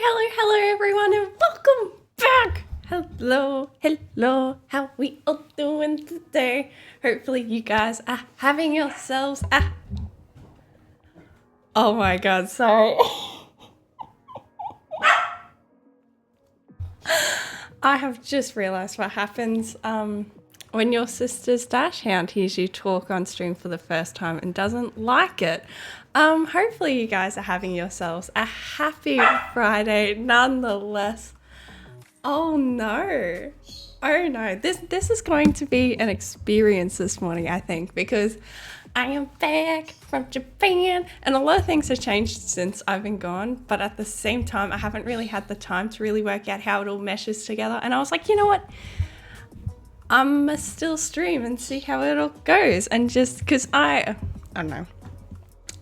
Hello everyone and welcome back. Hello, how we all doing today? Hopefully you guys are having yourselves Oh my god, sorry. I have just realised what happens when your sister's dachshund hears you talk on stream for the first time and doesn't like it. Hopefully you guys are having yourselves a happy Friday nonetheless. Oh no, this is going to be an experience this morning, I think, because I am back from Japan and a lot of things have changed since I've been gone, but at the same time I haven't really had the time to really work out how it all meshes together, and I was like, you know what, I'm still stream and see how it all goes, and just because I don't know,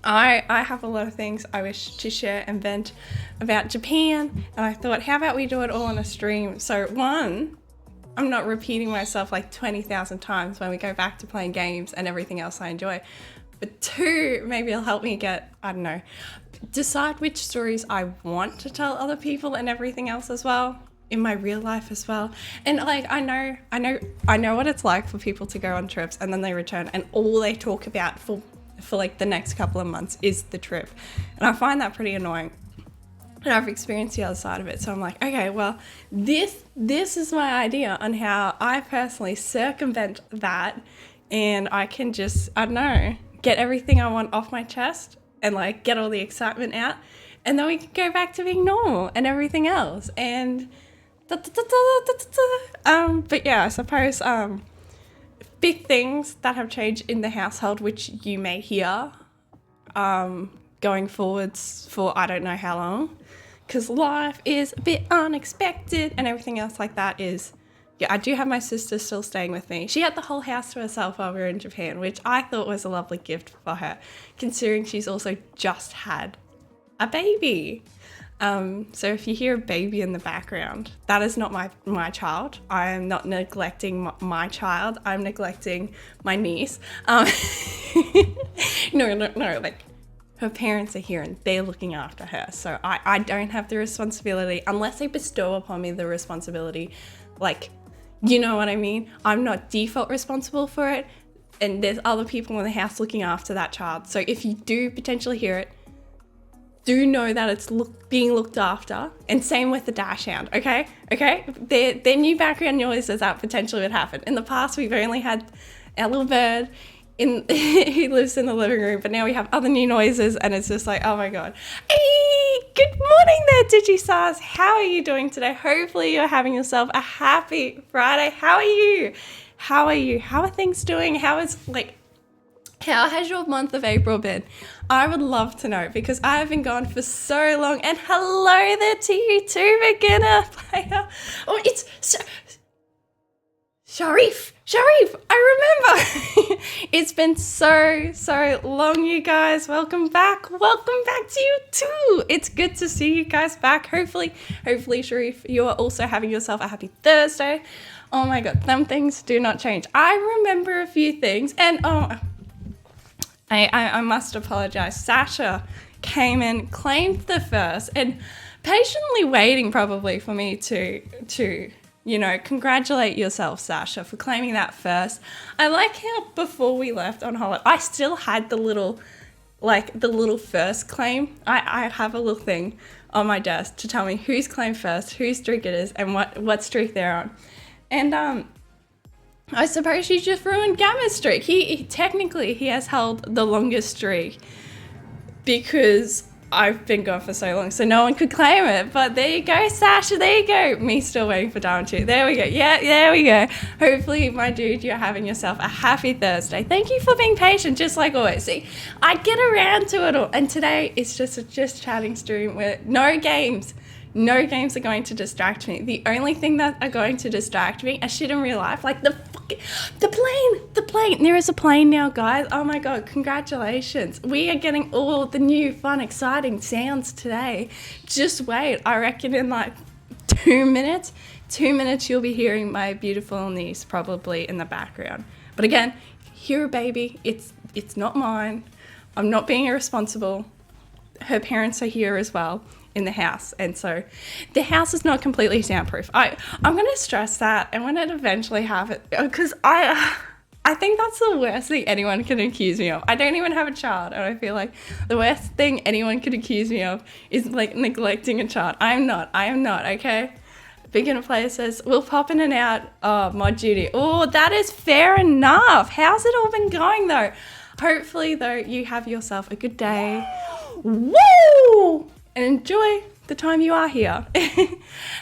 I have a lot of things I wish to share and vent about Japan, and I thought, how about we do it all on a stream? So one, I'm not repeating myself like 20,000 times when we go back to playing games and everything else I enjoy. But two, maybe it'll help me get, I don't know, decide which stories I want to tell other people and everything else as well, in my real life as well. And like, I know what it's like for people to go on trips and then they return and all they talk about for like the next couple of months is the trip. And I find that pretty annoying. And I've experienced the other side of it. So I'm like, okay, well, this is my idea on how I personally circumvent that. And I can just, I don't know, get everything I want off my chest and like get all the excitement out. And then we can go back to being normal and everything else. And but yeah, I suppose big things that have changed in the household, which you may hear going forwards for I don't know how long, because life is a bit unexpected and everything else like that is, yeah, I do have my sister still staying with me. She had the whole house to herself while we were in Japan, which I thought was a lovely gift for her, considering she's also just had a baby. So if you hear a baby in the background, that is not my child. I am not neglecting my child. I'm neglecting my niece. No, like her parents are here and they're looking after her. So I don't have the responsibility unless they bestow upon me the responsibility. Like, you know what I mean? I'm not default responsible for it. And there's other people in the house looking after that child. So if you do potentially hear it, do know that it's being looked after, and same with the dachshund, okay? They're new background noises that potentially would happen. In the past, we've only had our little bird who lives in the living room, but now we have other new noises, and it's just like, oh my god. Hey, good morning there, DigiSars. How are you doing today? Hopefully you're having yourself a happy Friday. How are you? How are things doing? How has your month of April been? I would love to know, because I have been gone for so long. And hello there to you too, beginner player. Oh, it's Sharif, I remember. It's been so long, you guys. Welcome back to you too. It's good to see you guys back. Hopefully, Sharif, you are also having yourself a happy Thursday. Oh my god, some things do not change. I remember a few things, and I must apologize. Sasha came in, claimed the first, and patiently waiting probably for me to you know, congratulate yourself, Sasha, for claiming that first. I like how before we left on holiday, I still had the little first claim. I have a little thing on my desk to tell me who's claimed first, whose streak it is, and what streak they're on. And I suppose you just ruined Gamma's streak. He technically has held the longest streak because I've been gone for so long, so no one could claim it. But there you go, Sasha, there you go. Me still waiting for Darwin too. There we go. Yeah, there we go. Hopefully, my dude, you're having yourself a happy Thursday. Thank you for being patient, just like always. See, I get around to it all. And today, it's just a chatting stream where no games are going to distract me. The only thing that are going to distract me are shit in real life, like the plane. There is a plane now, guys. Oh my god, congratulations. We are getting all the new, fun, exciting sounds today. Just wait. I reckon in like 2 minutes, you'll be hearing my beautiful niece probably in the background. But again, hear a baby. It's not mine. I'm not being irresponsible. Her parents are here as well. in the house, and so the house is not completely soundproof. I'm going to stress that, and when it eventually happens, because I think that's the worst thing anyone can accuse me of. I don't even have a child, and I feel like the worst thing anyone could accuse me of is like neglecting a child. I am not, okay? Beginner player says, we'll pop in and out. Oh, mod duty. Oh, that is fair enough. How's it all been going though? Hopefully though, you have yourself a good day. Woo! And enjoy the time you are here.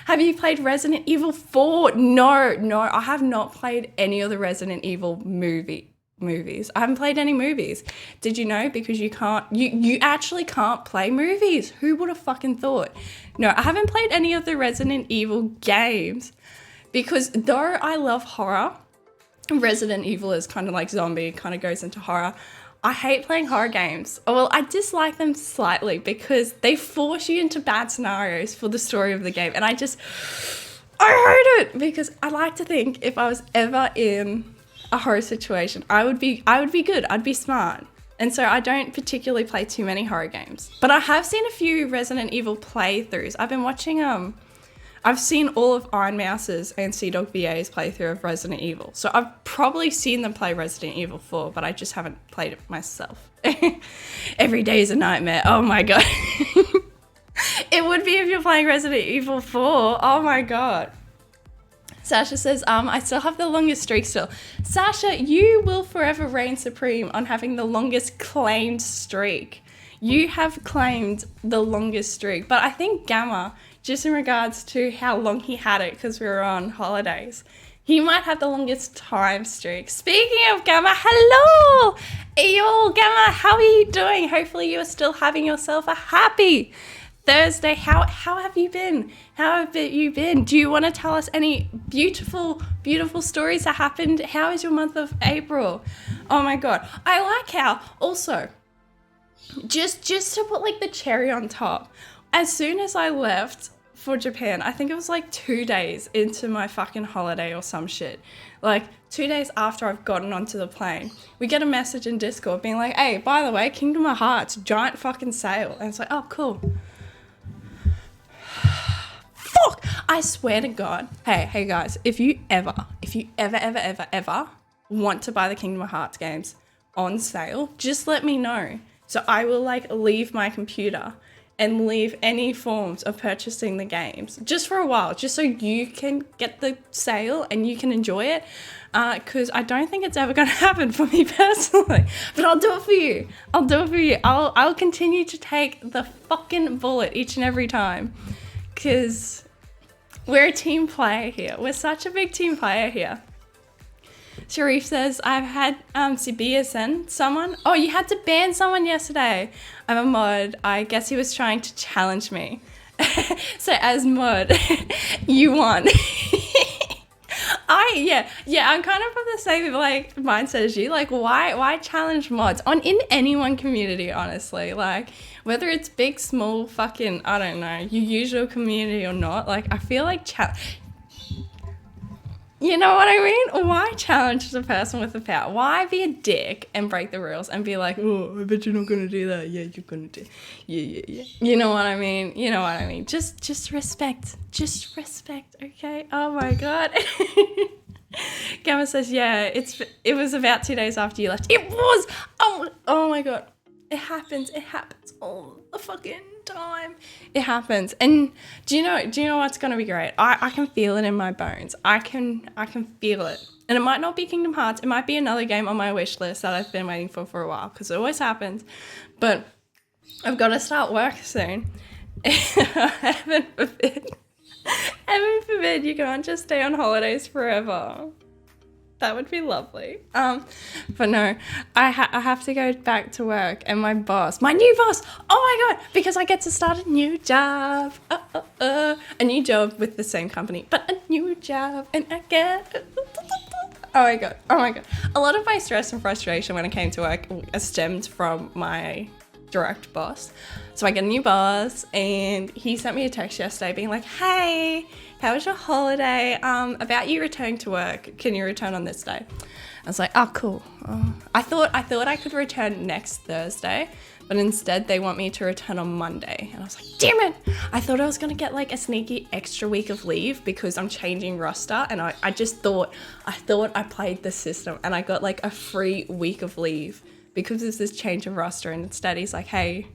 Have you played Resident Evil 4? No, I have not played any of the Resident Evil movies. I haven't played any movies. Did you know? Because you actually can't play movies. Who would have fucking thought? No, I haven't played any of the Resident Evil games because though I love horror, Resident Evil is kind of like zombie, kind of goes into horror. I hate playing horror games. Well, I dislike them slightly because they force you into bad scenarios for the story of the game. And I hate it because I like to think if I was ever in a horror situation, I would be good. I'd be smart. And so I don't particularly play too many horror games. But I have seen a few Resident Evil playthroughs. I've been watching, I've seen all of Iron Mouse's and CDog VA's playthrough of Resident Evil. So I've probably seen them play Resident Evil 4, but I just haven't played it myself. Every day is a nightmare. Oh my God. It would be if you're playing Resident Evil 4. Oh my God. Sasha says, I still have the longest streak still. Sasha, you will forever reign supreme on having the longest claimed streak. You have claimed the longest streak, but I think Gamma, just in regards to how long he had it because we were on holidays, he might have the longest time streak. Speaking of Gamma, hello! Yo, Gamma, how are you doing? Hopefully you are still having yourself a happy Thursday. How have you been? How have you been? Do you want to tell us any beautiful stories that happened? How is your month of April? Oh my God. I like how, also, just to put like the cherry on top, as soon as I left for Japan, I think it was like 2 days into my fucking holiday or some shit. Like 2 days after I've gotten onto the plane, we get a message in Discord being like, hey, by the way, Kingdom of Hearts, giant fucking sale. And it's like, oh, cool. Fuck! I swear to God. Hey guys, if you ever want to buy the Kingdom of Hearts games on sale, just let me know. So I will like leave my computer and leave any forms of purchasing the games just for a while, just so you can get the sale and you can enjoy it. Because I don't think it's ever going to happen for me personally, but I'll do it for you. I'll continue to take the fucking bullet each and every time, because we're a team player here. We're such a big team player here. Sharif says, I've had Sibiya send someone. Oh, you had to ban someone yesterday. I'm a mod. I guess he was trying to challenge me. So as mod, you won. I'm kind of of the same like mindset as you. Like, why challenge mods in any one community, honestly? Like, whether it's big, small, fucking, I don't know, your usual community or not, like, I feel like you know what I mean? Why challenge the person with the power? Why be a dick and break the rules and be like, oh, I bet you're not gonna do that. Yeah, you're gonna do. Yeah. You know what I mean? Just respect. Just respect, okay? Oh my God. Gamma says, yeah, it was about 2 days after you left. It was! Oh my God. It happens all the fucking time. It happens. And do you know what's gonna be great? I can feel it in my bones. I can feel it. And it might not be Kingdom Hearts. It might be another game on my wish list that I've been waiting for a while, because it always happens. But I've got to start work soon. Heaven forbid you can't just stay on holidays forever. That would be lovely. But no, I have to go back to work, and my new boss, oh my God, because I get to start a new job. A new job with the same company, but a new job, and I get... Oh my God. A lot of my stress and frustration when it came to work stemmed from my direct boss. So I get a new boss, and he sent me a text yesterday being like, hey, how was your holiday? About you returning to work, can you return on this day? I was like, oh, cool. I thought I could return next Thursday, but instead they want me to return on Monday. And I was like, damn it. I thought I was going to get like a sneaky extra week of leave because I'm changing roster. And I just thought I played the system and I got like a free week of leave because there's this change of roster. And instead he's like, hey,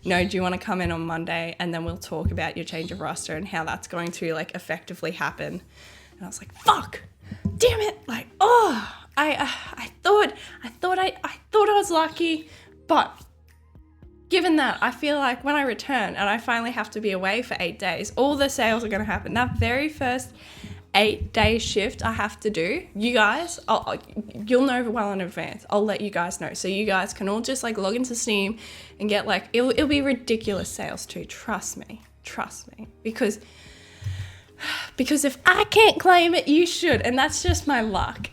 do you want to come in on Monday? And then we'll talk about your change of roster and how that's going to like effectively happen. And I was like, fuck, damn it. Like, oh, I thought I was lucky, but given that, I feel like when I return and I finally have to be away for 8 days, all the sales are going to happen. That very first 8-day shift I have to do, you guys, you'll know well in advance. I'll let you guys know. So you guys can all just like log into Steam and get like, it'll be ridiculous sales too. Trust me. Because if I can't claim it, you should. And that's just my luck.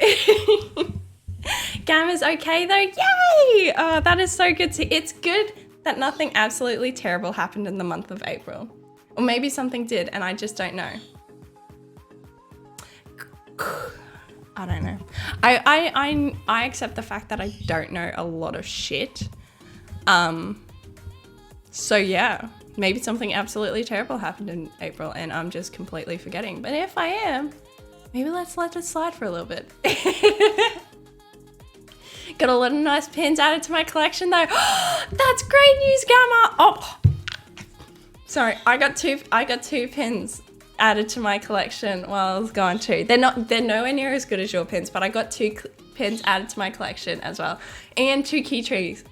Gamma's okay though. Yay! Oh, that is so good. It's good that nothing absolutely terrible happened in the month of April. Or maybe something did and I just don't know. I don't know. I accept the fact that I don't know a lot of shit. So yeah, maybe something absolutely terrible happened in April and I'm just completely forgetting. But if I am, maybe let's let it slide for a little bit. Got a lot of nice pins added to my collection though. That's great news, Gamma. Oh, sorry, I got two pins added to my collection while I was gone too. They're nowhere near as good as your pins, but I got two pins added to my collection as well, and two keychains.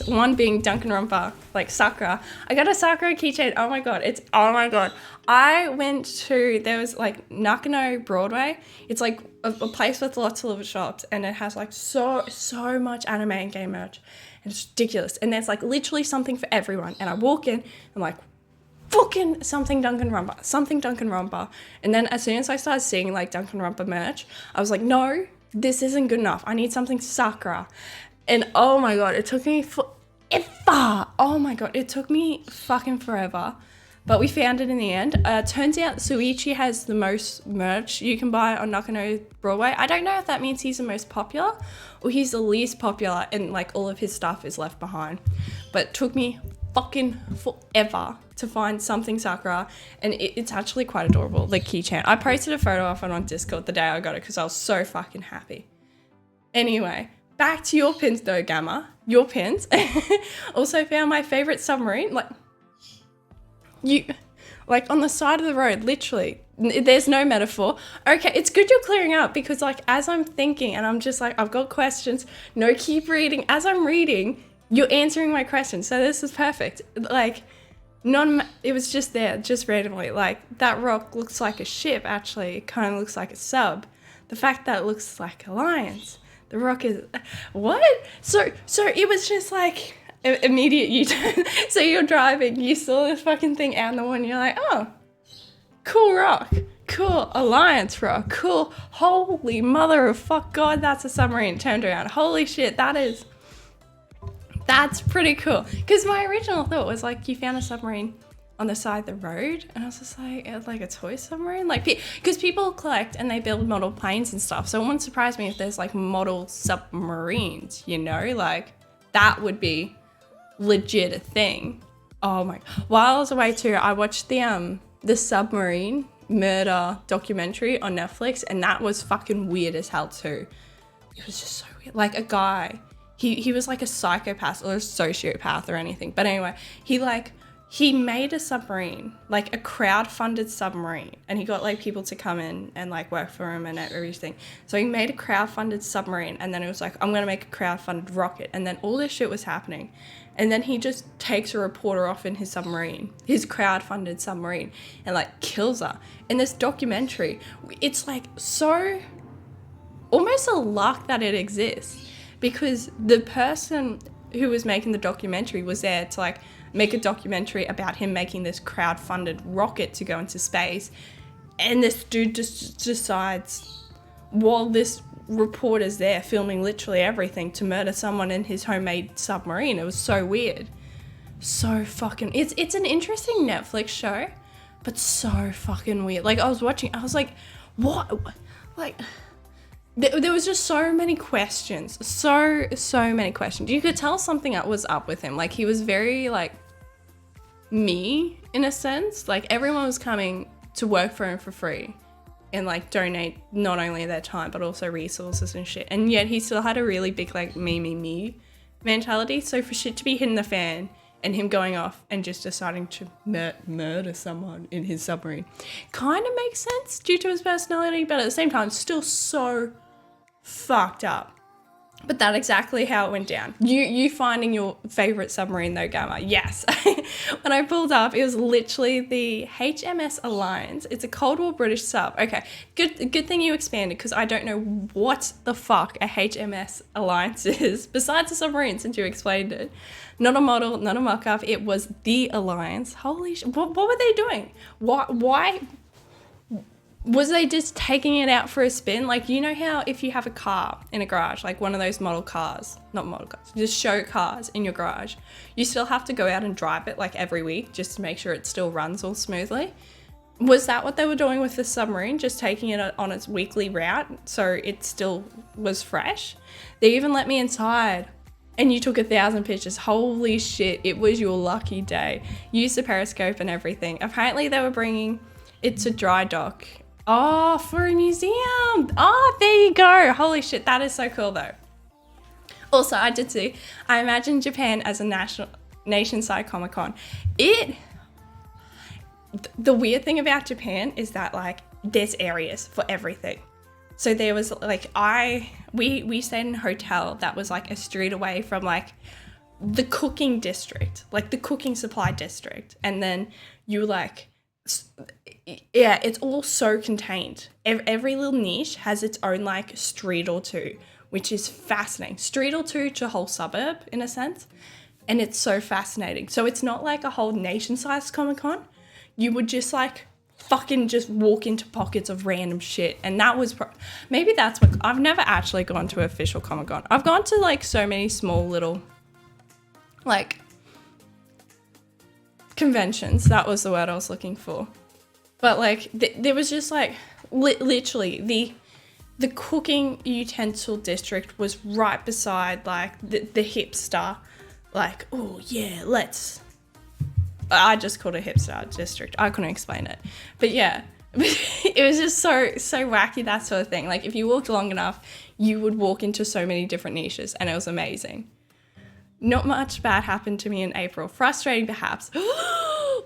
One being Danganronpa, like Sakura. I got a Sakura keychain. Oh my god. I went to, there was like Nakano Broadway. It's like a place with lots of little shops and it has like so much anime and game merch. And it's ridiculous. And there's like literally something for everyone. And I walk in, I'm like, fucking something Danganronpa. And then as soon as I started seeing like Danganronpa merch, I was like, no, this isn't good enough. I need something Sakura. And oh my god, it took me forever. Oh my god, it took me fucking forever. But we found it in the end. Turns out Suichi has the most merch you can buy on Nakano Broadway. I don't know if that means he's the most popular or he's the least popular and like all of his stuff is left behind. But it took me fucking forever to find something Sakura, and it's actually quite adorable, the keychain. I posted a photo of it on Discord the day I got it because I was so fucking happy. Anyway, back to your pins though, Gamma. Your pins. Also found my favorite submarine. Like on the side of the road, literally. There's no metaphor. Okay, it's good you're clearing up because like as I'm thinking and I'm just like, I've got questions. No, keep reading. As I'm reading, you're answering my questions. So this is perfect. Like, it was just there, just randomly. Like, that rock looks like a ship, actually. It kind of looks like a sub. The fact that it looks like Alliance. The rock is... What? So it was just like immediate U-turn. So you're driving, you saw this fucking thing out in the one, you're like, oh, cool rock. Cool Alliance rock. Cool. Holy mother of fuck God, that's a submarine. Turned around. Holy shit, that's pretty cool. Because my original thought was like, you found a submarine on the side of the road. And I was just like a toy submarine? Like, because people collect and they build model planes and stuff. So it wouldn't surprise me if there's like model submarines, you know? Like, that would be legit a thing. Oh my. While I was away too, I watched the submarine murder documentary on Netflix. And that was fucking weird as hell too. It was just so weird. Like a guy... He was like a psychopath or a sociopath or anything. But anyway, he made a submarine, like a crowd-funded submarine. And he got like people to come in and like work for him and everything. So he made a crowd-funded submarine and then it was like, I'm going to make a crowd-funded rocket. And then all this shit was happening. And then he just takes a reporter off in his submarine, his crowd-funded submarine, and like kills her. In this documentary, it's like so almost a luck that it exists. Because the person who was making the documentary was there to like make a documentary about him making this crowd-funded rocket to go into space. And this dude just decides, while this reporter's there filming literally everything, to murder someone in his homemade submarine. It was so weird. So fucking... It's an interesting Netflix show, but so fucking weird. Like, I was watching, I was like, what? like, there was just so many questions, so many questions. You could tell something was up with him. Like, he was very, like, me, in a sense. Like, everyone was coming to work for him for free and, like, donate not only their time, but also resources and shit. And yet he still had a really big, like, me mentality. So for shit to be hitting the fan and him going off and just deciding to murder someone in his submarine kind of makes sense due to his personality, but at the same time, still so fucked up. But that's exactly how it went down. You finding your favorite submarine though, Gamma. Yes. When I pulled up, it was literally the HMS Alliance. It's a Cold War British sub. Okay, good thing you expanded, because I don't know what the fuck a HMS Alliance is besides a submarine, since you explained it. Not a model, not a mock-up. It was the Alliance. Holy shit. What were they doing? Why? Was they just taking it out for a spin? Like, you know how if you have a car in a garage, like one of those model cars, not model cars, just show cars in your garage, you still have to go out and drive it like every week just to make sure it still runs all smoothly. Was that what they were doing with the submarine? Just taking it on its weekly route so it still was fresh? They even let me inside and you took 1,000 pictures. Holy shit, it was your lucky day. Used the periscope and everything. Apparently they were bringing it to dry dock. Oh, for a museum. Oh, there you go. Holy shit, that is so cool though. Also, I did see, I imagine Japan as a nation-side Comic-Con. The weird thing about Japan is that, like, there's areas for everything. So there was, like, we stayed in a hotel that was, like, a street away from, like, the cooking district, like the cooking supply district. And then you, like, yeah, it's all so contained. Every little niche has its own, like, street or two, which is fascinating. Street or two to a whole suburb, in a sense. And it's so fascinating. So it's not like a whole nation-sized Comic-Con. You would just, like, fucking just walk into pockets of random shit. And that was, maybe that's what, I've never actually gone to an official Comic-Con. I've gone to, like, so many small little, like, conventions. That was the word I was looking for. But, like, there was just, like, literally the cooking utensil district was right beside, like, the hipster, like, oh yeah, I just called it hipster district. I couldn't explain it. But yeah, it was just so wacky, that sort of thing. Like, if you walked long enough, you would walk into so many different niches, and it was amazing. Not much bad happened to me in April. Frustrating, perhaps.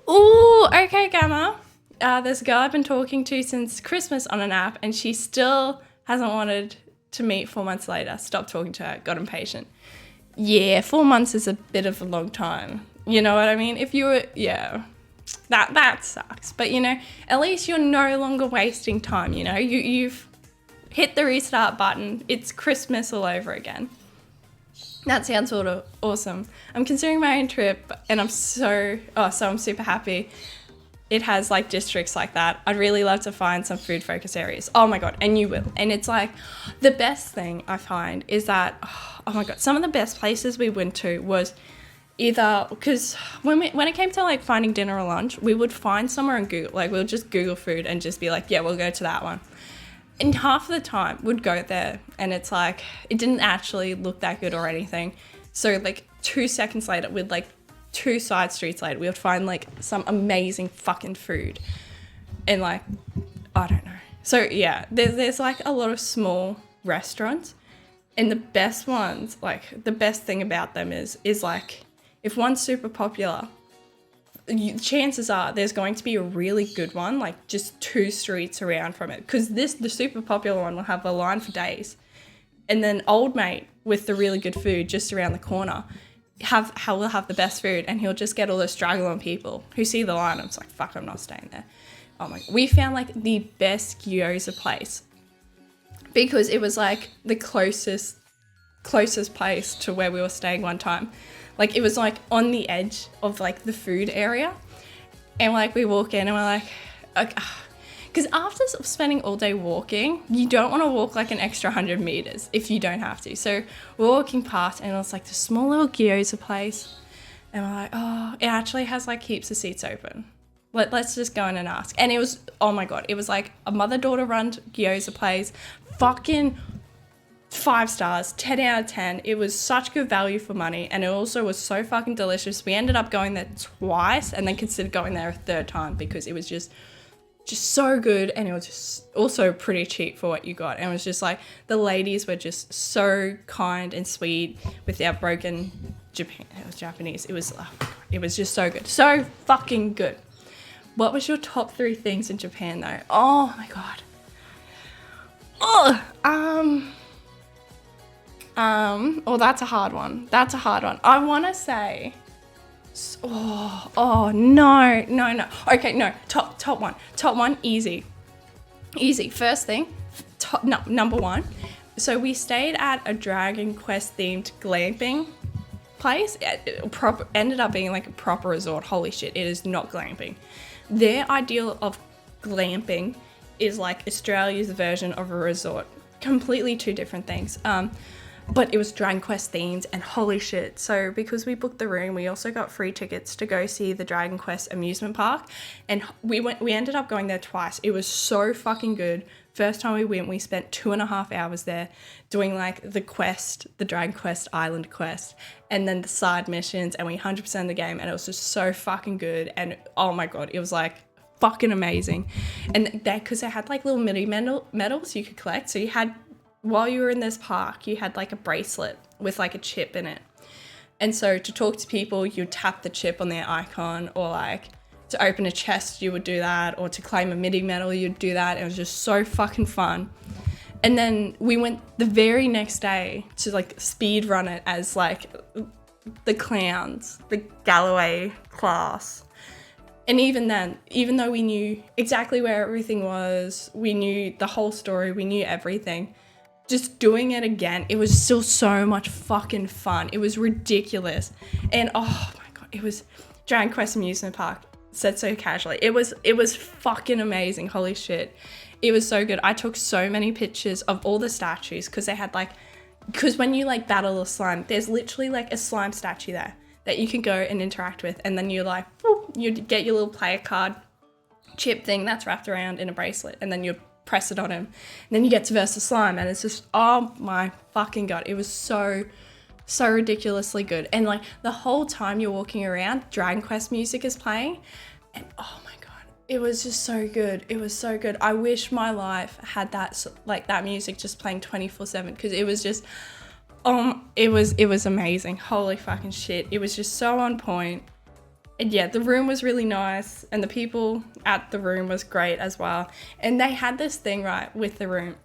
Ooh, okay, Gamma. There's a girl I've been talking to since Christmas on an app, and she still hasn't wanted to meet 4 months later. Stopped talking to her, got impatient. Yeah, 4 months is a bit of a long time. You know what I mean? If you were, yeah, that sucks. But, you know, at least you're no longer wasting time, you know? You've hit the restart button. It's Christmas all over again. That sounds sort of awesome. I'm considering my own trip, and I'm I'm super happy. It has, like, districts like that. I'd really love to find some food-focused areas. Oh, my God, and you will. And it's, like, the best thing I find is that, oh, my God, some of the best places we went to was either, because when it came to, like, finding dinner or lunch, we would find somewhere on Google. Like, we'll just Google food and just be like, yeah, we'll go to that one. And half of the time, we'd go there, and it's, like, it didn't actually look that good or anything. So, like, 2 seconds later, we'd, like, 2 side streets later, we would find, like, some amazing fucking food. And, like, I don't know. So, yeah, there's like, a lot of small restaurants. And the best ones, like, the best thing about them is like, if one's super popular, chances are there's going to be a really good one, like, just 2 streets around from it. Because the super popular one will have a line for days. And then old mate with the really good food just around the corner will have the best food, and he'll just get all those straggling people who see the line. I'm just like, fuck, I'm not staying there. Oh my, we found, like, the best gyoza place because it was, like, the closest place to where we were staying one time. Like, it was, like, on the edge of, like, the food area, and, like, we walk in and we're like, okay. Because after spending all day walking, you don't want to walk, like, an extra 100 meters if you don't have to. So we're walking past, and it was, like, this small little gyoza place. And we're like, oh, it actually has, like, heaps of seats open. Let's just go in and ask. And it was, oh my God, it was like a mother-daughter run gyoza place. Fucking 5 stars, 10 out of 10. It was such good value for money, and it also was so fucking delicious. We ended up going there twice and then considered going there a third time because it was just so good, and it was just also pretty cheap for what you got. And it was just like, the ladies were just so kind and sweet with our broken Japanese. It was just so good. So fucking good. What was your top 3 things in Japan though? Oh my God. Oh, that's a hard one. I want to say, no. Okay, no, top one, easy. First thing, number 1. So we stayed at a Dragon Quest themed glamping place. It ended up being like a proper resort. Holy shit, it is not glamping. Their ideal of glamping is like Australia's version of a resort. Completely 2 different things. But it was Dragon Quest themed, and holy shit. So because we booked the room, we also got free tickets to go see the Dragon Quest amusement park. And we ended up going there twice. It was so fucking good. First time we went, we spent 2.5 hours there doing like the Dragon Quest Island quest, and then the side missions, and we 100% the game, and it was just so fucking good. And oh my God, it was like fucking amazing. And because they had like little mini medals you could collect. So you had, while you were in this park, you had like a bracelet with like a chip in it. And so to talk to people, you'd tap the chip on their icon, or like to open a chest, you would do that, or to claim a MIDI medal, you'd do that. It was just so fucking fun. And then we went the very next day to like speed run it as like the clowns, the Galloway class. And even then, even though we knew exactly where everything was, we knew the whole story, we knew everything, just doing it again, it was still so much fucking fun. It was ridiculous. And oh my God, it was Dragon Quest amusement park, said so casually. It was fucking amazing. Holy shit. It was so good. I took so many pictures of all the statues because they had like, because when you like battle a slime, there's literally like a slime statue there that you can go and interact with. And then you like, whoop, you get your little player card chip thing that's wrapped around in a bracelet, and then you press it on him, and then you get to versus slime, and it's just, oh my fucking God, it was so ridiculously good. And like the whole time you're walking around, Dragon Quest music is playing, and oh my God, it was just so good. It was so good. I wish my life had that, like that music just playing 24/7, because it was just it was amazing. Holy fucking shit, it was just so on point. And yeah, the room was really nice, and the people at the room was great as well. And they had this thing, right, with the room.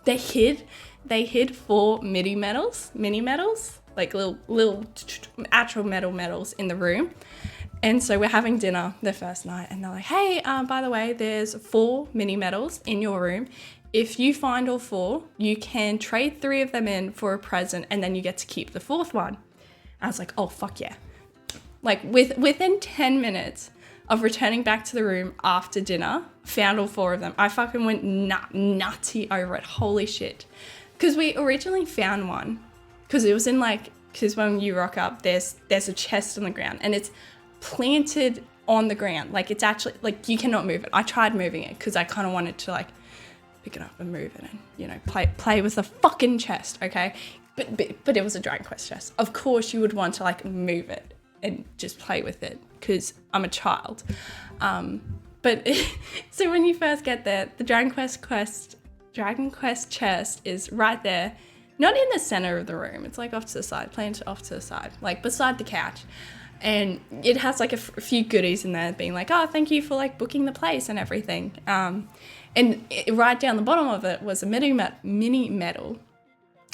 They hid 4 mini medals, like little actual medals in the room. And so we're having dinner the first night, and they're like, hey, by the way, there's 4 mini medals in your room. If you find all 4, you can trade 3 of them in for a present, and then you get to keep the 4th one. I was like, oh, fuck yeah. Like within 10 minutes of returning back to the room after dinner, found all 4 of them. I fucking went nutty over it. Holy shit. Because we originally found one, because it was in like, because when you rock up, there's a chest on the ground, and it's planted on the ground. Like it's actually, like you cannot move it. I tried moving it because I kind of wanted to like pick it up and move it and, you know, play with the fucking chest, okay? But it was a Dragon Quest chest. Of course you would want to like move it and just play with it because I'm a child. But so when you first get there, the Dragon Quest chest is right there, not in the center of the room. It's like off to the side, planted off to the side, like beside the couch. And it has like a few goodies in there being like, oh, thank you for like booking the place and everything. And right down the bottom of it was a mini medal.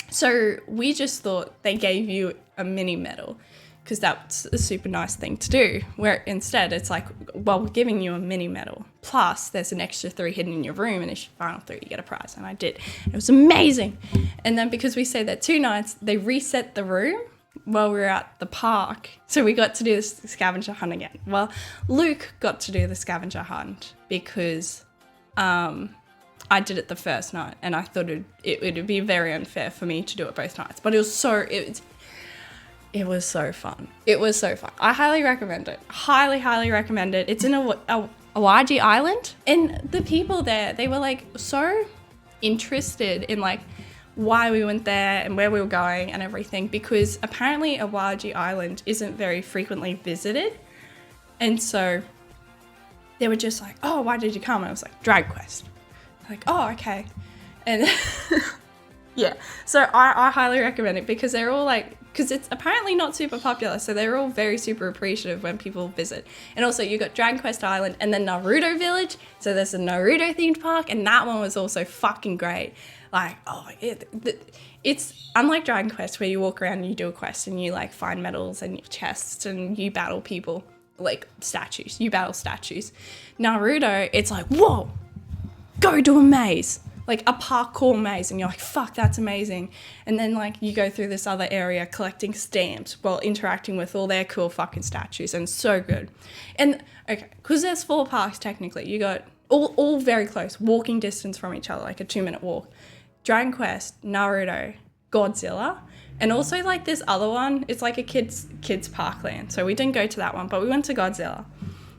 So we just thought they gave you a mini medal because that's a super nice thing to do, where instead it's like, well, we're giving you a mini medal, plus there's an extra 3 hidden in your room, and if you find all 3, you get a prize. And I did. It was amazing. And then because we stayed there 2 nights, they reset the room while we were at the park. So we got to do the scavenger hunt again. Well, Luke got to do the scavenger hunt because I did it the first night, and I thought it would be very unfair for me to do it both nights. But it was so fun. It was so fun. I highly recommend it. Highly recommend it. It's in Awaji Island. And the people there, they were like so interested in like why we went there and where we were going and everything, because apparently Awaji Island isn't very frequently visited. And so they were just like, oh, why did you come? And I was like, Drag Quest. Like, oh, okay. And yeah, so I highly recommend it, because they're all like, because it's apparently not super popular, so they're all very super appreciative when people visit. And also you got Dragon Quest Island and then Naruto Village, so there's a Naruto themed park, and that one was also fucking great. Like, oh, it's unlike Dragon Quest where you walk around and you do a quest and you like find medals and chests and you battle people, like statues, you battle statues. Naruto, it's like, whoa, go do a maze. Like a parkour maze, and you're like, fuck, that's amazing. And then like you go through this other area collecting stamps while interacting with all their cool fucking statues, and so good. And okay, because there's 4 parks technically, you got all very close, walking distance from each other, like a 2-minute walk. Dragon Quest, Naruto, Godzilla, and also like this other one, it's like a kids parkland. So we didn't go to that one, but we went to Godzilla.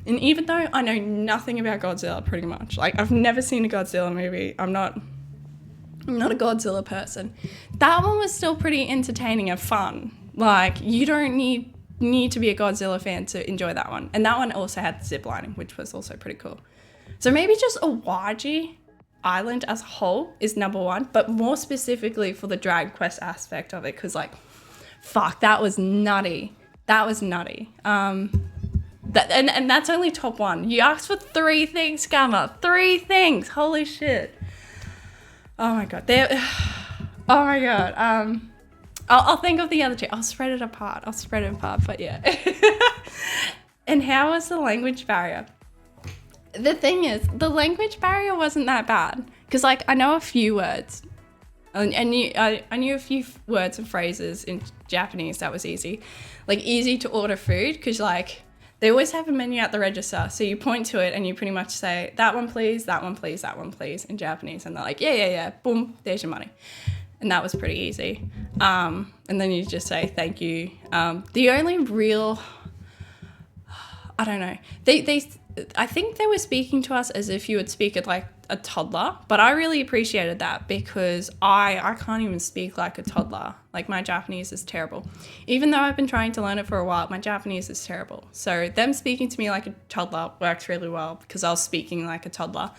And even though I know nothing about Godzilla pretty much, like I've never seen a Godzilla movie, I'm not a Godzilla person, that one was still pretty entertaining and fun. Like you don't need to be a Godzilla fan to enjoy that one. And that one also had zip lining, which was also pretty cool. So maybe just Awaji Island as a whole is number 1, but more specifically for the Drag Quest aspect of it, because like, fuck, that was nutty. That was nutty. And that's only top 1. You asked for 3 things, Scammer. 3 things. Holy shit. Oh my god. Oh my god. I'll think of the other 2. I'll spread it apart. But yeah. And how was the language barrier? The thing is, the language barrier wasn't that bad, because like I know a few words. I knew a few words and phrases in Japanese. That was easy. Like easy to order food, because like they always have a menu at the register, so you point to it and you pretty much say, that one please, that one please, that one please, in Japanese, and they're like, yeah, boom, there's your money. And that was pretty easy. And then you just say thank you. The only real, I don't know, I think they were speaking to us as if you would speak it like a toddler, but I really appreciated that, because I can't even speak like a toddler. Like my Japanese is terrible. Even though I've been trying to learn it for a while, my Japanese is terrible. So them speaking to me like a toddler works really well, because I was speaking like a toddler.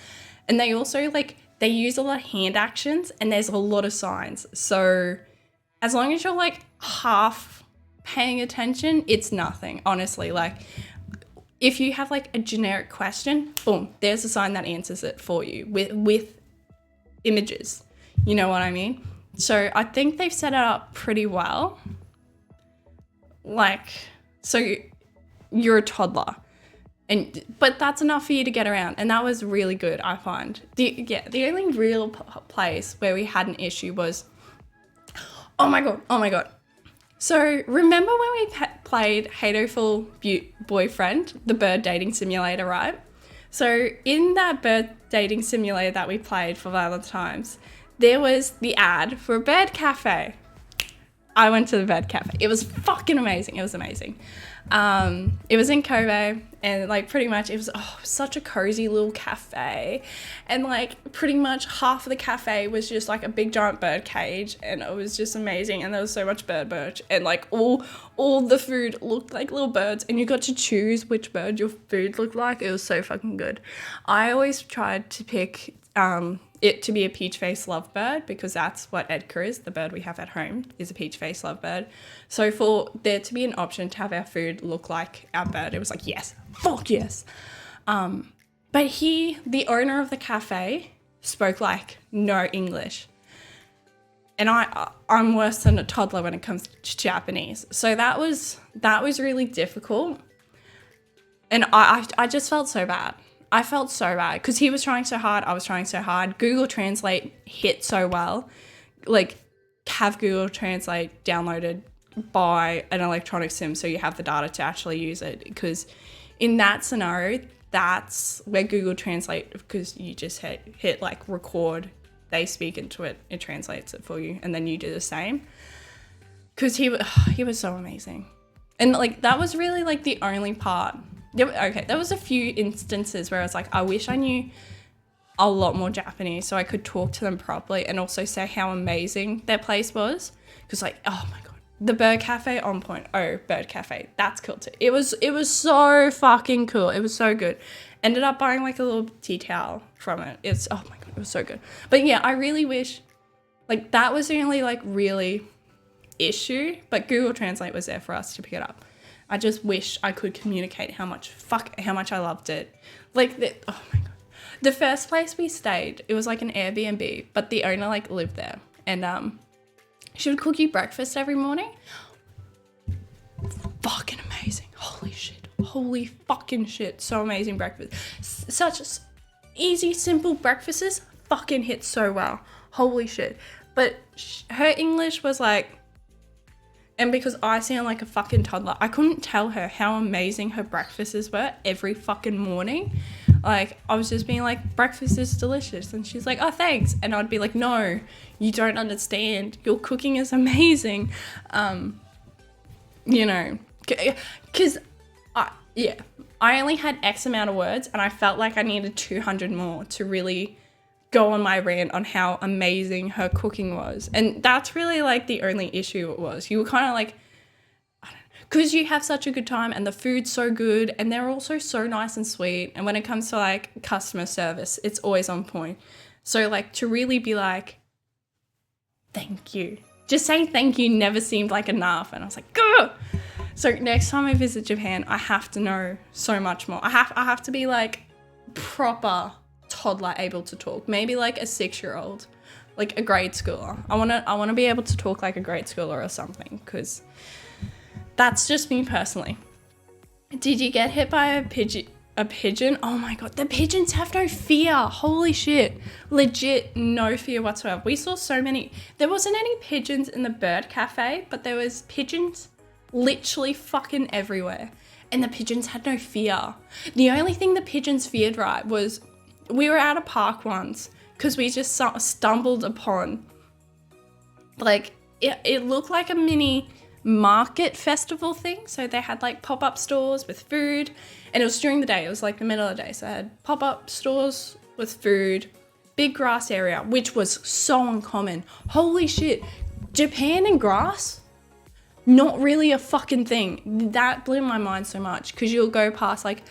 And they also they use a lot of hand actions, and there's a lot of signs. So as long as you're like half paying attention, it's nothing, honestly. Like if you have like a generic question, boom, there's a sign that answers it for you with images. You know what I mean? So I think they've set it up pretty well. Like, so you're a toddler, but that's enough for you to get around, and that was really good, I find. The only real place where we had an issue was, oh my god. So remember when we played Hatoful Boyfriend, the bird dating simulator, right? So in that bird dating simulator that we played for Valentine's, there was the ad for a bird cafe. I went to the bird cafe. It was fucking amazing. It was amazing. It was in Kobe, and like pretty much it was such a cozy little cafe, and like pretty much half of the cafe was just like a big giant bird cage, and it was just amazing. And there was so much bird merch, and like all the food looked like little birds, and you got to choose which bird your food looked like. It was so fucking good. I always tried to pick it to be a peach-faced lovebird, because that's what Edgar is. The bird we have at home is a peach-faced lovebird. So for there to be an option to have our food look like our bird, it was like, yes, fuck yes. But the owner of the cafe, spoke like no English. And I'm worse than a toddler when it comes to Japanese. So that was really difficult. And I just felt so bad. I felt so bad because he was trying so hard. I was trying so hard. Google Translate hit so well. Like, have Google Translate downloaded by an electronic SIM so you have the data to actually use it. Because in that scenario, that's where Google Translate, because you just hit like record, they speak into it, it translates it for you, and then you do the same. Because he was so amazing. And like that was really like the only part there was a few instances where I was like, I wish I knew a lot more Japanese so I could talk to them properly and also say how amazing their place was. Because like, oh my God, the Bird Cafe on point. Oh, Bird Cafe, that's cool too. It was so fucking cool. It was so good. Ended up buying like a little tea towel from it. Oh my God, it was so good. But yeah, I really wish, like that was the only like really issue, but Google Translate was there for us to pick it up. I just wish I could communicate how much I loved it. Like, oh my God. The first place we stayed, it was like an Airbnb, but the owner like lived there. And she would cook you breakfast every morning. Fucking amazing. Holy shit. Holy fucking shit. So amazing breakfast. Such easy, simple breakfasts fucking hit so well. Holy shit. But her English was like, and because I sound like a fucking toddler, I couldn't tell her how amazing her breakfasts were every fucking morning. Like, I was just being like, breakfast is delicious. And she's like, oh, thanks. And I'd be like, no, you don't understand. Your cooking is amazing. You know, because, I only had X amount of words and I felt like I needed 200 more to really go on my rant on how amazing her cooking was. And that's really like the only issue it was. You were kind of like, because you have such a good time and the food's so good and they're also so nice and sweet. And when it comes to like customer service, it's always on point. So like to really be like, thank you. Just saying thank you never seemed like enough. And I was like, gah! So next time I visit Japan, I have to know so much more. I have to be like proper toddler able to talk, maybe like a 6-year-old, like a grade schooler. I want to be able to talk like a grade schooler or something, because that's just me personally. Did you get hit by a pigeon? Oh my God, the pigeons have no fear. Holy shit. Legit no fear whatsoever. We saw so many. There wasn't any pigeons in the bird cafe, but there was pigeons literally fucking everywhere. And the pigeons had no fear. The only thing the pigeons feared, right, was we were at a park once because we just stumbled upon, like, it looked like a mini market festival thing. So they had like pop-up stores with food, and it was during the day. It was like the middle of the day. So I had pop-up stores with food, big grass area, which was so uncommon. Holy shit. Japan and grass? Not really a fucking thing. That blew my mind so much, because you'll go past like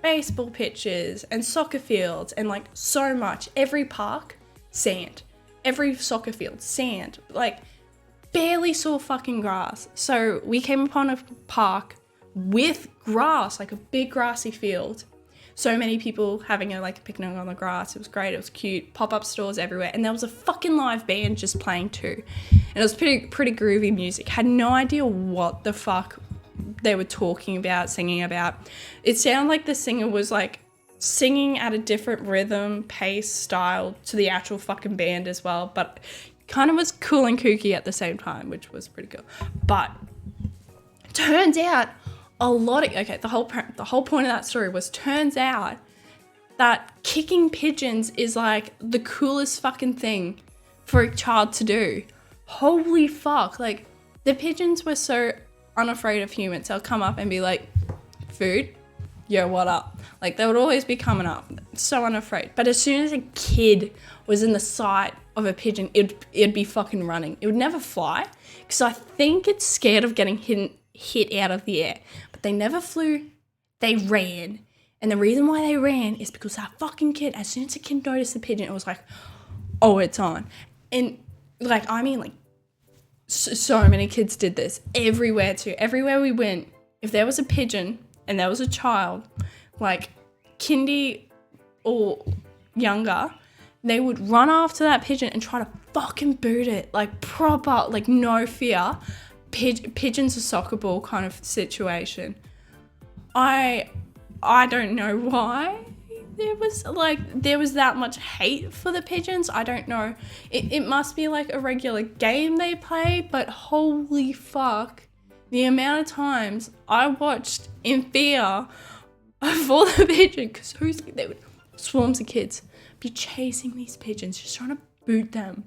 baseball pitches and soccer fields and like so much. Every park, sand. Every soccer field, sand. Like barely saw fucking grass. So we came upon a park with grass, like a big grassy field. So many people having a picnic on the grass. It was great. It was cute. Pop-up stores everywhere. And there was a fucking live band just playing too. And it was pretty groovy music. Had no idea what the fuck they were talking about, singing about. It sounded like the singer was like singing at a different rhythm, pace, style to the actual fucking band as well. But kind of was cool and kooky at the same time, which was pretty cool. But turns out the whole point of that story was, turns out that kicking pigeons is like the coolest fucking thing for a child to do. Holy fuck. Like, the pigeons were so unafraid of humans. They'll come up and be like, food? Yo, what up? Like, they would always be coming up, so unafraid. But as soon as a kid was in the sight of a pigeon, it'd be fucking running. It would never fly, because I think it's scared of getting hit out of the air. But they never flew, they ran. And the reason why they ran is because that fucking kid, as soon as a kid noticed the pigeon, it was like, oh, it's on. And so many kids did this everywhere too. Everywhere we went, if there was a pigeon and there was a child, like kindy or younger, they would run after that pigeon and try to fucking boot it, like proper, like no fear. Pigeon's a soccer ball kind of situation. I don't know why there was that much hate for the pigeons. I don't know. It must be like a regular game they play, but holy fuck, the amount of times I watched in fear for the pigeon, because they would, swarms of kids be chasing these pigeons, just trying to boot them.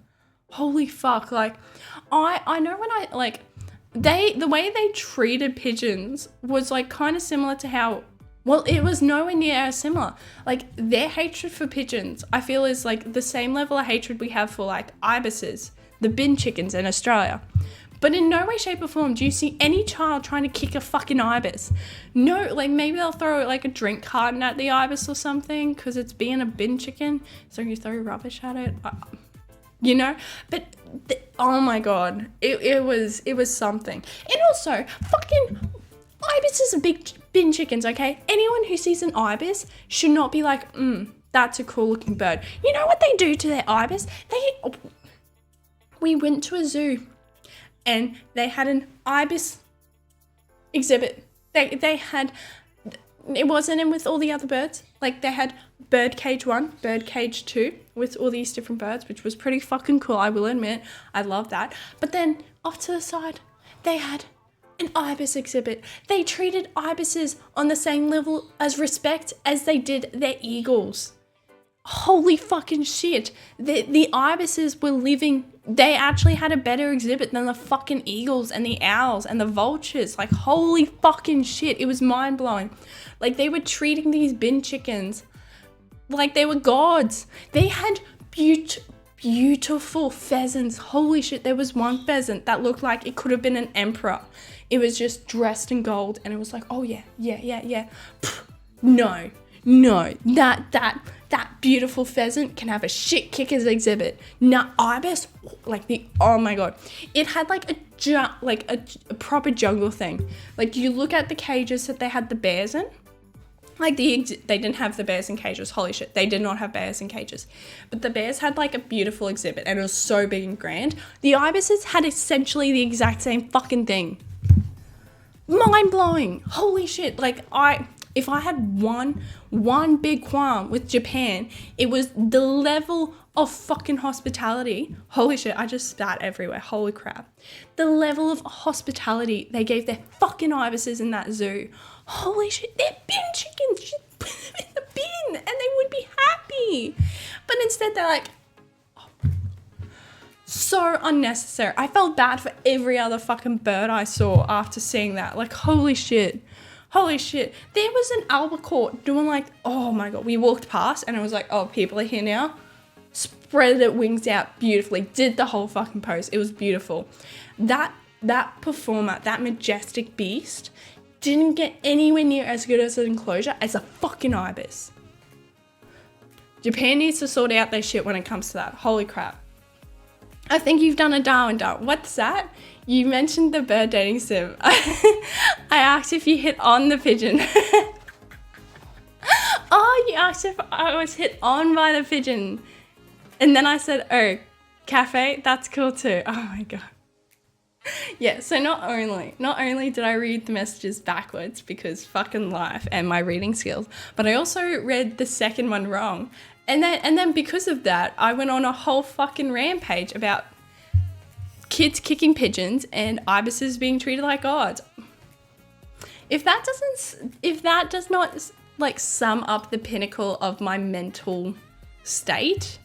Holy fuck. Like, I know when the way they treated pigeons was like kind of similar to how Well, it was nowhere near as similar. Like, their hatred for pigeons, I feel, is like the same level of hatred we have for like ibises, the bin chickens in Australia. But in no way, shape or form do you see any child trying to kick a fucking ibis. No, like maybe they'll throw like a drink carton at the ibis or something because it's being a bin chicken. So you throw rubbish at it, you know? But oh my God, it was something. And also, fucking ibises are big bin chickens, okay? Anyone who sees an ibis should not be like, that's a cool looking bird. You know what they do to their ibis? We went to a zoo and they had an ibis exhibit. They had, it wasn't in with all the other birds. Like they had bird cage 1, bird cage 2 with all these different birds, which was pretty fucking cool, I will admit. I love that. But then off to the side, they had an ibis exhibit. They treated ibises on the same level as respect as they did their eagles. Holy fucking shit. The ibises were living, they actually had a better exhibit than the fucking eagles and the owls and the vultures. Like, holy fucking shit. It was mind blowing. Like, they were treating these bin chickens like they were gods. They had beautiful pheasants. Holy shit. There was one pheasant that looked like it could have been an emperor. It was just dressed in gold and it was like, oh yeah. Pfft, no, that beautiful pheasant can have a shit kickers exhibit. Nah, ibis, like oh my God. It had like a proper jungle thing. Like you look at the cages that they had the bears in, like they didn't have the bears in cages. Holy shit, they did not have bears in cages. But the bears had like a beautiful exhibit and it was so big and grand. The ibises had essentially the exact same fucking thing. Mind blowing. Holy shit. Like if I had one big qualm with Japan, it was the level of fucking hospitality. Holy shit, I just spat everywhere. Holy crap. The level of hospitality they gave their fucking ibises in that zoo. Holy shit, they're bin chickens. Just put them in the bin and they would be happy. But instead they're like, so unnecessary. I felt bad for every other fucking bird I saw after seeing that. Like, holy shit. Holy shit. There was an albacore doing like, oh my God. We walked past and it was like, oh, people are here now. Spread its wings out beautifully. Did the whole fucking pose. It was beautiful. That performer, that majestic beast, didn't get anywhere near as good as an enclosure as a fucking ibis. Japan needs to sort out their shit when it comes to that. Holy crap. I think you've done a Darwin dart. What's that? You mentioned the bird dating sim. I asked if you hit on the pigeon. Oh, you asked if I was hit on by the pigeon. And then I said, oh, cafe, that's cool too. Oh my God. Yeah, so not only did I read the messages backwards because fucking life and my reading skills, but I also read the second one wrong. And then because of that, I went on a whole fucking rampage about kids kicking pigeons and ibises being treated like gods. If that does not like sum up the pinnacle of my mental state,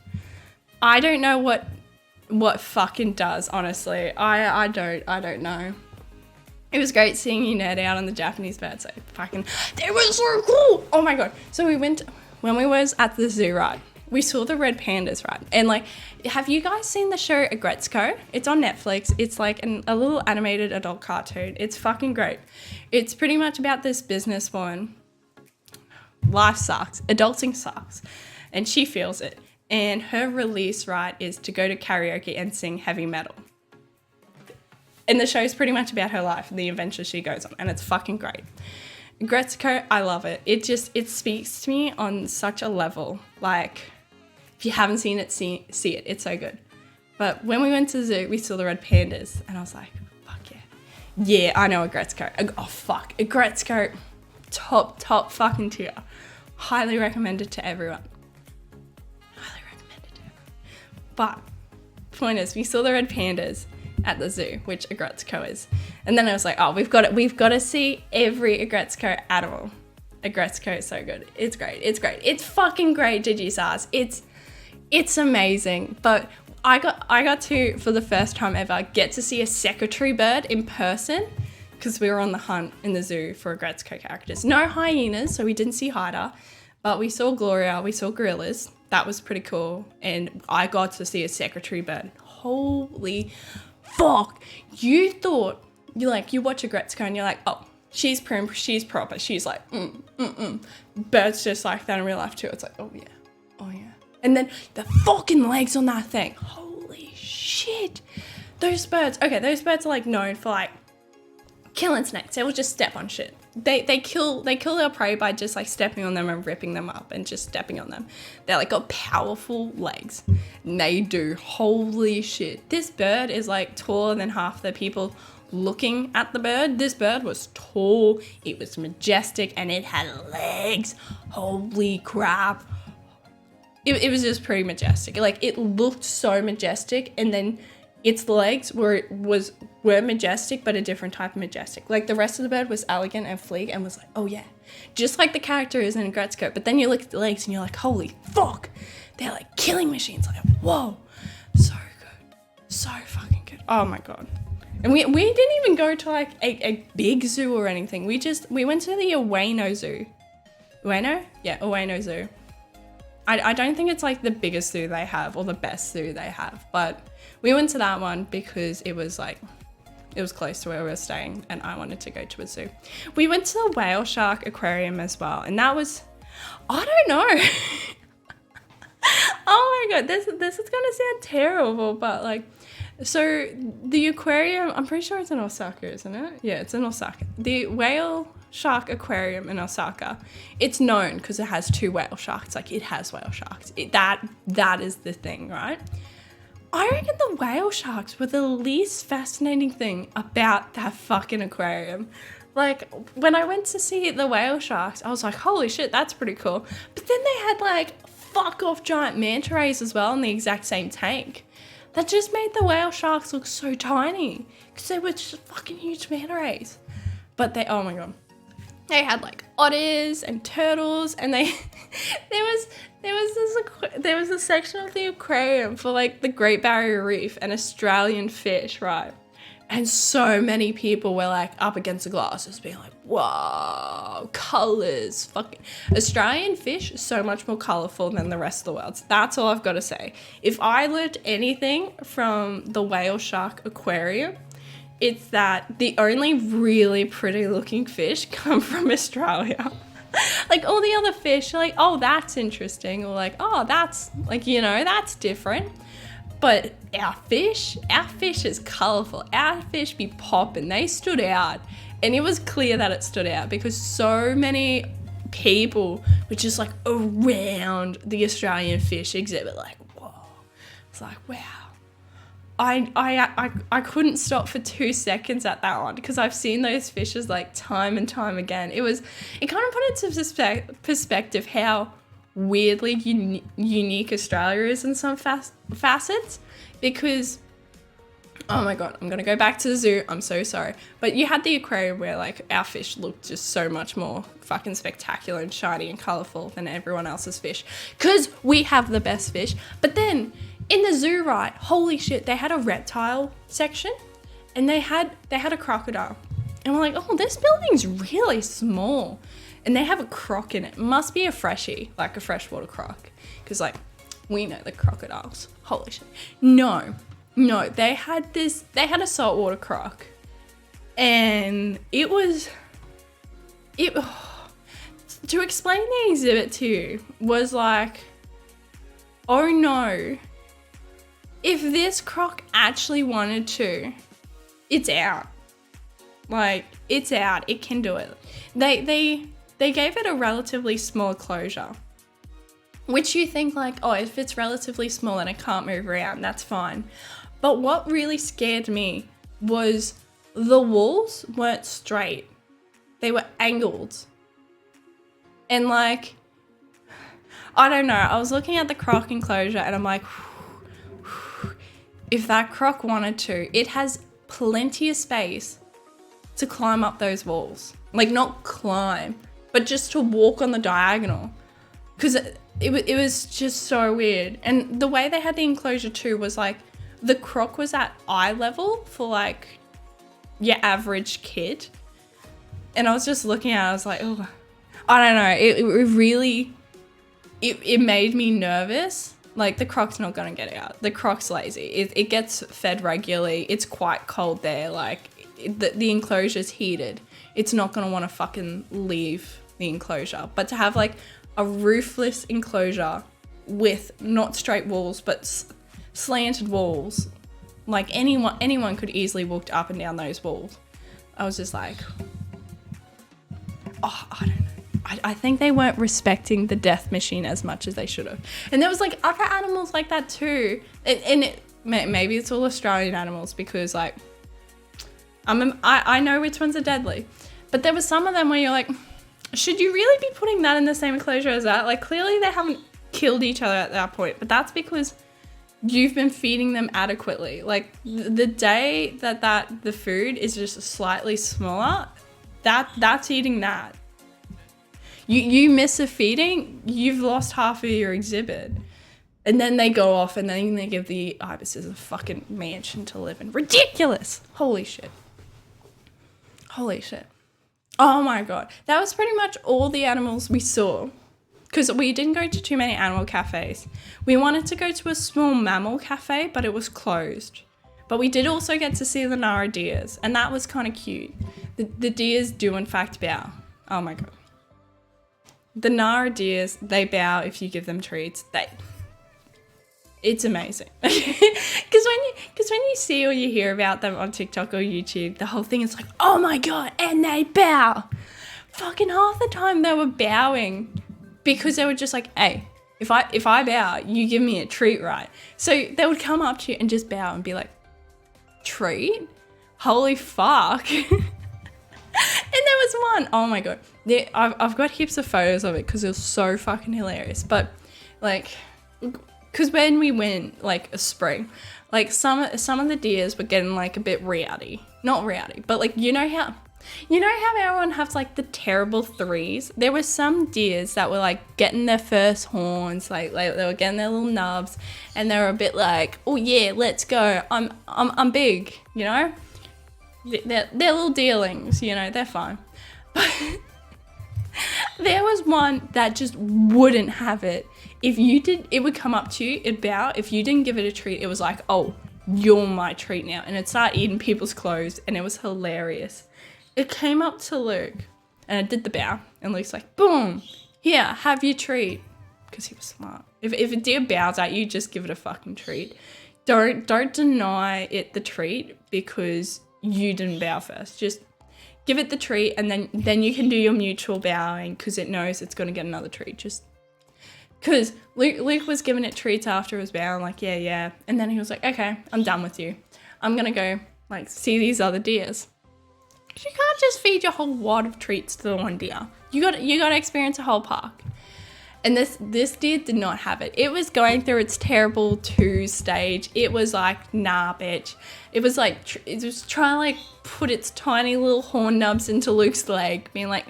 I don't know what fucking does, honestly. I don't know. It was great seeing you nerd out on the Japanese birds. So fucking, they were so cool. Oh my God. So when we was at the zoo, right, we saw the red pandas, right? And like, have you guys seen the show Agretzko? It's on Netflix. It's like a little animated adult cartoon. It's fucking great. It's pretty much about this businesswoman. Life sucks. Adulting sucks. And she feels it. And her release, right, is to go to karaoke and sing heavy metal. And the show's pretty much about her life and the adventures she goes on. And it's fucking great. Gretzko, I love it. It speaks to me on such a level. Like, if you haven't seen it, see it. It's so good. But when we went to the zoo, we saw the red pandas. And I was like, fuck yeah. Yeah, I know a Gretzko. Oh, fuck. A Gretzko, top fucking tier. Highly recommended to everyone. But point is, we saw the red pandas at the zoo, which Agretzko is. And then I was like, oh, we've got to see every Agretzko animal. Agretzko is so good. It's great. It's fucking great, Digisars. It's amazing. But I got to, for the first time ever, get to see a secretary bird in person. because we were on the hunt in the zoo for Gretzko characters. No hyenas, so we didn't see Hyder, but we saw Gloria, we saw gorillas. That was pretty cool. And I got to see a secretary bird. Holy fuck. You thought, you watch a Gretzko and you're like, oh, she's prim, she's proper. She's like, Birds just like that in real life too. It's like, oh yeah. And then the fucking legs on that thing. Holy shit. Those birds are like known for like killing snakes. They will just step on shit. They kill their prey by just like stepping on them and ripping them up and just stepping on them. They're like got powerful legs. And they do. Holy shit. This bird is like taller than half the people looking at the bird. This bird was tall, it was majestic, and it had legs. Holy crap. It was just pretty majestic. Like, it looked so majestic, and then its legs were majestic, but a different type of majestic. Like, the rest of the bird was elegant and sleek and was like, oh yeah, just like the character is in Gretzko. But then you look at the legs and you're like, holy fuck, they're like killing machines. Like, whoa, so good, so fucking good. Oh my god. And we didn't even go to like a big zoo or anything. We went to the Ueno Zoo. Ueno? Yeah, Ueno Zoo. I don't think it's like the biggest zoo they have or the best zoo they have, but we went to that one because it was close to where we were staying and I wanted to go to a zoo. We went to the whale shark aquarium as well, and that was, I don't know. Oh my god, this is gonna sound terrible, but like, so the aquarium, I'm pretty sure it's in Osaka, isn't it? Yeah, it's in Osaka. The whale shark aquarium in Osaka, it's known because it has 2 whale sharks. Like, it has whale sharks. That is the thing, right? I reckon the whale sharks were the least fascinating thing about that fucking aquarium. Like, when I went to see the whale sharks, I was like, holy shit, that's pretty cool. But then they had like fuck off giant manta rays as well in the exact same tank. That just made the whale sharks look so tiny because they were just fucking huge manta rays. But oh my god. They had like otters and turtles, and there was a section of the aquarium for like the Great Barrier Reef and Australian fish, right? And so many people were like up against the glass, just being like, wow, colours, fucking Australian fish, so much more colourful than the rest of the world. That's all I've got to say. If I learned anything from the whale shark aquarium, it's that the only really pretty looking fish come from Australia. Like, all the other fish are like, oh, that's interesting, or like, oh, that's like, that's different. But our fish is colourful. Our fish be popping. They stood out, and it was clear that it stood out because so many people were just like around the Australian fish exhibit, like, whoa. It's like, wow. I couldn't stop for 2 seconds at that one because I've seen those fishes like time and time again. It kind of put into perspective how weirdly unique Australia is in some facets, because, oh my god, I'm gonna go back to the zoo, I'm so sorry, but you had the aquarium where like our fish looked just so much more fucking spectacular and shiny and colourful than everyone else's fish because we have the best fish. But then in the zoo, right, holy shit, they had a reptile section and they had a crocodile, and we're like, oh, this building's really small. And they have a croc in it. Must be a freshie, like a freshwater croc. Because, like, we know the crocodiles. Holy shit. No, they had a saltwater croc. And to explain the exhibit to you was like, oh no, if this croc actually wanted to, it's out. Like, it's out. It can do it. They gave it a relatively small closure, which you think like, oh, if it's relatively small and it can't move around, that's fine. But what really scared me was the walls weren't straight. They were angled. And like, I don't know, I was looking at the croc enclosure and I'm like, if that croc wanted to, it has plenty of space to climb up those walls. Like, not climb, but just to walk on the diagonal, because it was just so weird. And the way they had the enclosure too was like, the croc was at eye level for like your average kid. And I was just looking at it, I was like, oh, I don't know. It really, it made me nervous. Like, the croc's not going to get out. The croc's lazy. It gets fed regularly. It's quite cold there. Like, the enclosure's heated. It's not going to want to fucking leave the enclosure. But to have, like, a roofless enclosure with not straight walls, but slanted walls, like, anyone could easily walk up and down those walls. I was just like, oh, I don't know. I think they weren't respecting the death machine as much as they should have. And there was, like, other animals like that too. Maybe it's all Australian animals because, like, I know which ones are deadly. But there were some of them where you're like, should you really be putting that in the same enclosure as that? Like, clearly they haven't killed each other at that point. But that's because you've been feeding them adequately. Like, the day that the food is just slightly smaller, that's eating that. You miss a feeding, you've lost half of your exhibit. And then they go off and then they give the ibises a fucking mansion to live in. Ridiculous! Holy shit. Holy shit. Oh my God. That was pretty much all the animals we saw. Because we didn't go to too many animal cafes. We wanted to go to a small mammal cafe, but it was closed. But we did also get to see the Nara deers, and that was kind of cute. The deers do in fact bow. Oh my God. The Nara deers, they bow if you give them treats. It's amazing. Because when you see or you hear about them on TikTok or YouTube, the whole thing is like, oh my God, and they bow. Fucking half the time they were bowing because they were just like, hey, if I bow, you give me a treat, right? So they would come up to you and just bow and be like, treat? Holy fuck. And there was one, oh my God. I've got heaps of photos of it because it was so fucking hilarious. But, like, because when we went, like, a spring, like, some of the deers were getting, like, a bit rowdy. Not rowdy, but, like, you know how everyone has, like, the terrible threes? There were some deers that were, like, getting their first horns, like they were getting their little nubs, and they were a bit like, oh yeah, let's go. I'm big, you know? They're little dealings, you know, they're fine. But there was one that just wouldn't have it. If you did, it would come up to you, it'd bow. If you didn't give it a treat, it was like, oh, you're my treat now. And it'd start eating people's clothes, and it was hilarious. It came up to Luke, and it did the bow, and Luke's like, boom, here, have your treat. Because he was smart. If a deer bows at you, just give it a fucking treat. Don't deny it the treat because you didn't bow first. Just give it the treat, and then you can do your mutual bowing because it knows it's going to get another treat. Just because Luke was giving it treats after his bow, like, yeah. And then he was like, okay, I'm done with you. I'm going to go, like, see these other deers. You can't just feed your whole wad of treats to the one deer. You got to experience a whole park. And this deer did not have it. It was going through its terrible 2 stage. It was like, nah, bitch. It was like, it was trying to, like, put its tiny little horn nubs into Luke's leg, being like,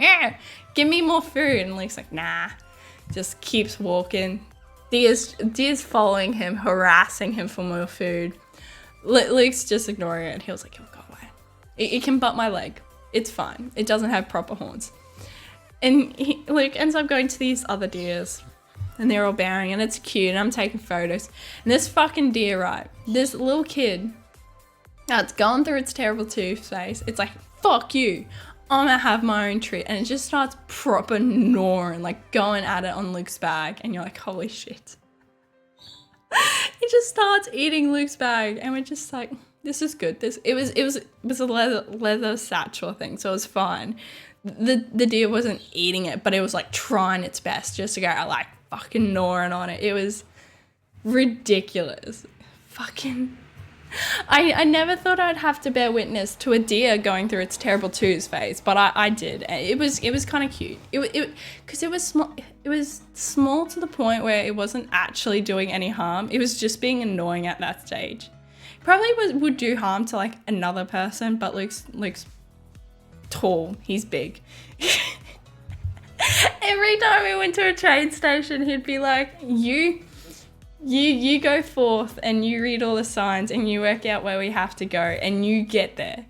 give me more food. And Luke's like, nah. Just keeps walking. Deer's following him, harassing him for more food. Luke's just ignoring it. And he was like, oh, go away. It can butt my leg. It's fine. It doesn't have proper horns. And Luke ends up going to these other deers, and they're all bowing, and it's cute, and I'm taking photos. And this fucking deer, right, this little kid, it's going through its terrible 2 phase. It's like, fuck you, I'm gonna have my own treat. And it just starts proper gnawing, like going at it on Luke's bag, and you're like, holy shit. It just starts eating Luke's bag, and we're just like, this is good. It was a leather satchel thing, so it was fine. The deer wasn't eating it, but it was like trying its best just to go like fucking gnawing on it. It was ridiculous. Fucking, I never thought I'd have to bear witness to a deer going through its terrible 2s phase, but I did. It was kind of cute. Because it was small. It was small to the point where it wasn't actually doing any harm. It was just being annoying at that stage. Probably would do harm to like another person, but Luke's tall, he's big. Every time we went to a train station, he'd be like, you go forth and you read all the signs and you work out where we have to go and you get there.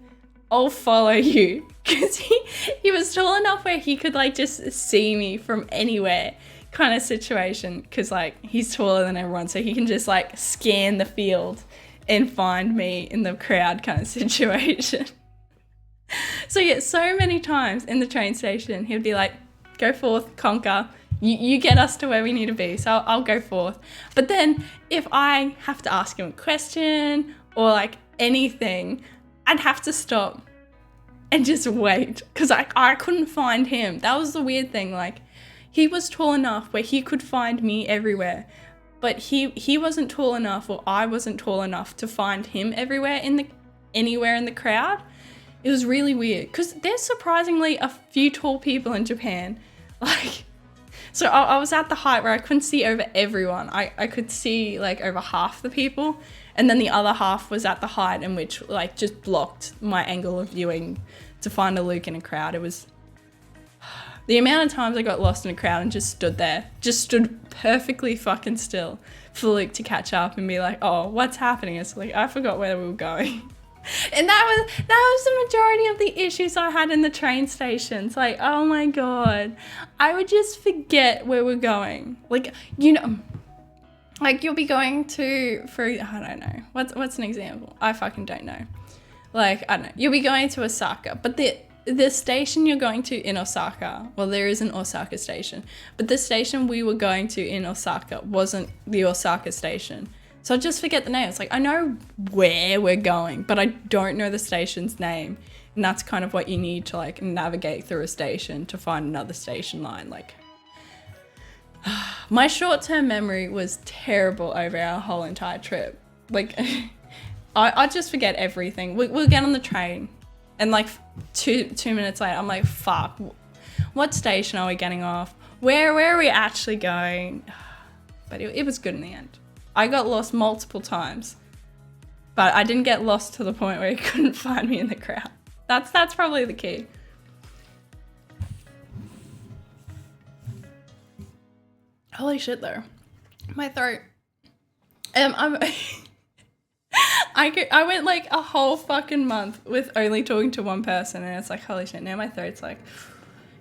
I'll follow you. Because he was tall enough where he could like just see me from anywhere kind of situation. Because like he's taller than everyone, so he can just like scan the field and find me in the crowd kind of situation. So yeah, so many times in the train station, he'd be like, go forth, conquer. You get us to where we need to be, so I'll go forth. But then if I have to ask him a question or like anything, I'd have to stop and just wait because I couldn't find him. That was the weird thing. Like he was tall enough where he could find me everywhere, but he wasn't tall enough, or I wasn't tall enough to find him anywhere in the crowd. It was really weird because there's surprisingly a few tall people in Japan. Like, so I was at the height where I couldn't see over everyone. I could see like over half the people, and then the other half was at the height in which like just blocked my angle of viewing to find a Luke in a crowd. It was the amount of times I got lost in a crowd and just stood perfectly fucking still for Luke to catch up and be like, oh, what's happening? It's like, I forgot where we were going. And that was the majority of the issues I had in the train stations. Like, oh my God, I would just forget where we're going. Like, you know, like you'll be going I don't know. What's an example? I fucking don't know. Like, I don't know. You'll be going to Osaka, but the station you're going to in Osaka, well, there is an Osaka station, but the station we were going to in Osaka wasn't the Osaka station. So I just forget the name. It's like, I know where we're going, but I don't know the station's name. And that's kind of what you need to like navigate through a station to find another station line. Like, my short-term memory was terrible over our whole entire trip. Like, I just forget everything. We'll get on the train, and like two minutes later, I'm like, fuck, what station are we getting off? Where are we actually going? But it was good in the end. I got lost multiple times, but I didn't get lost to the point where he couldn't find me in the crowd. That's probably the key. Holy shit though, my throat. I went like a whole fucking month with only talking to one person, and it's like, holy shit, now my throat's like,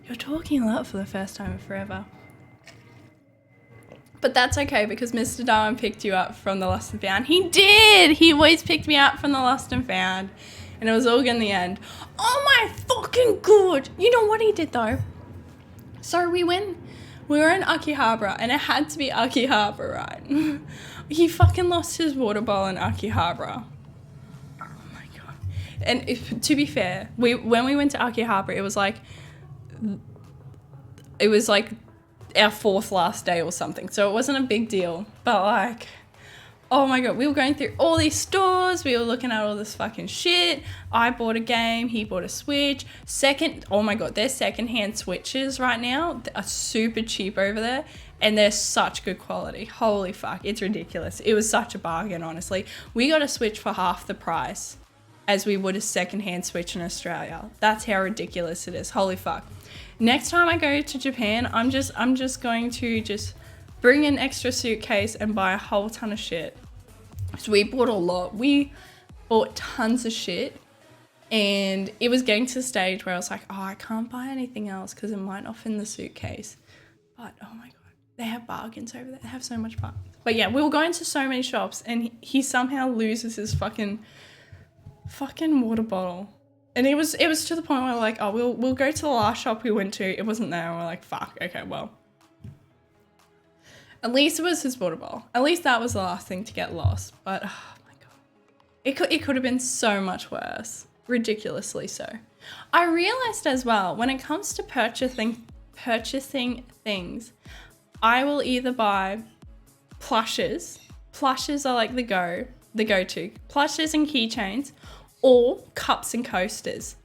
you're talking a lot for the first time in forever. But that's okay because Mr. Darwin picked you up from the lost and found. He did! He always picked me up from the lost and found. And it was all good in the end. Oh my fucking God! You know what he did though? So we were in Akihabara, and it had to be Akihabara, right? He fucking lost his water bottle in Akihabara. Oh my God. And to be fair, when we went to Akihabara, it was like our fourth last day or something, so it wasn't a big deal, but like, oh my God, we were going through all these stores, we were looking at all this fucking shit. I bought a game, he bought a Switch. Oh my God, their secondhand Switches right now are super cheap over there, and they're such good quality. Holy fuck, it's ridiculous. It was such a bargain, honestly. We got a Switch for half the price as we would a secondhand Switch in Australia. That's how ridiculous it is. Holy fuck. Next time I go to Japan, I'm just going to just bring an extra suitcase and buy a whole ton of shit. So we bought a lot. We bought tons of shit, and it was getting to the stage where I was like, oh, I can't buy anything else because it might not fit in the suitcase. But oh my God, they have bargains over there. They have so much bargains. But yeah, we were going to so many shops, and he somehow loses his fucking water bottle. And it was to the point where we're like, oh, we'll go to the last shop we went to. It wasn't there. And we're like, fuck, okay, well. At least it was his water bottle. At least that was the last thing to get lost. But oh my God, it could have been so much worse. Ridiculously so. I realized as well, when it comes to purchasing things, I will either buy plushes. Plushes are like the go-to. Plushes and keychains, or cups and coasters.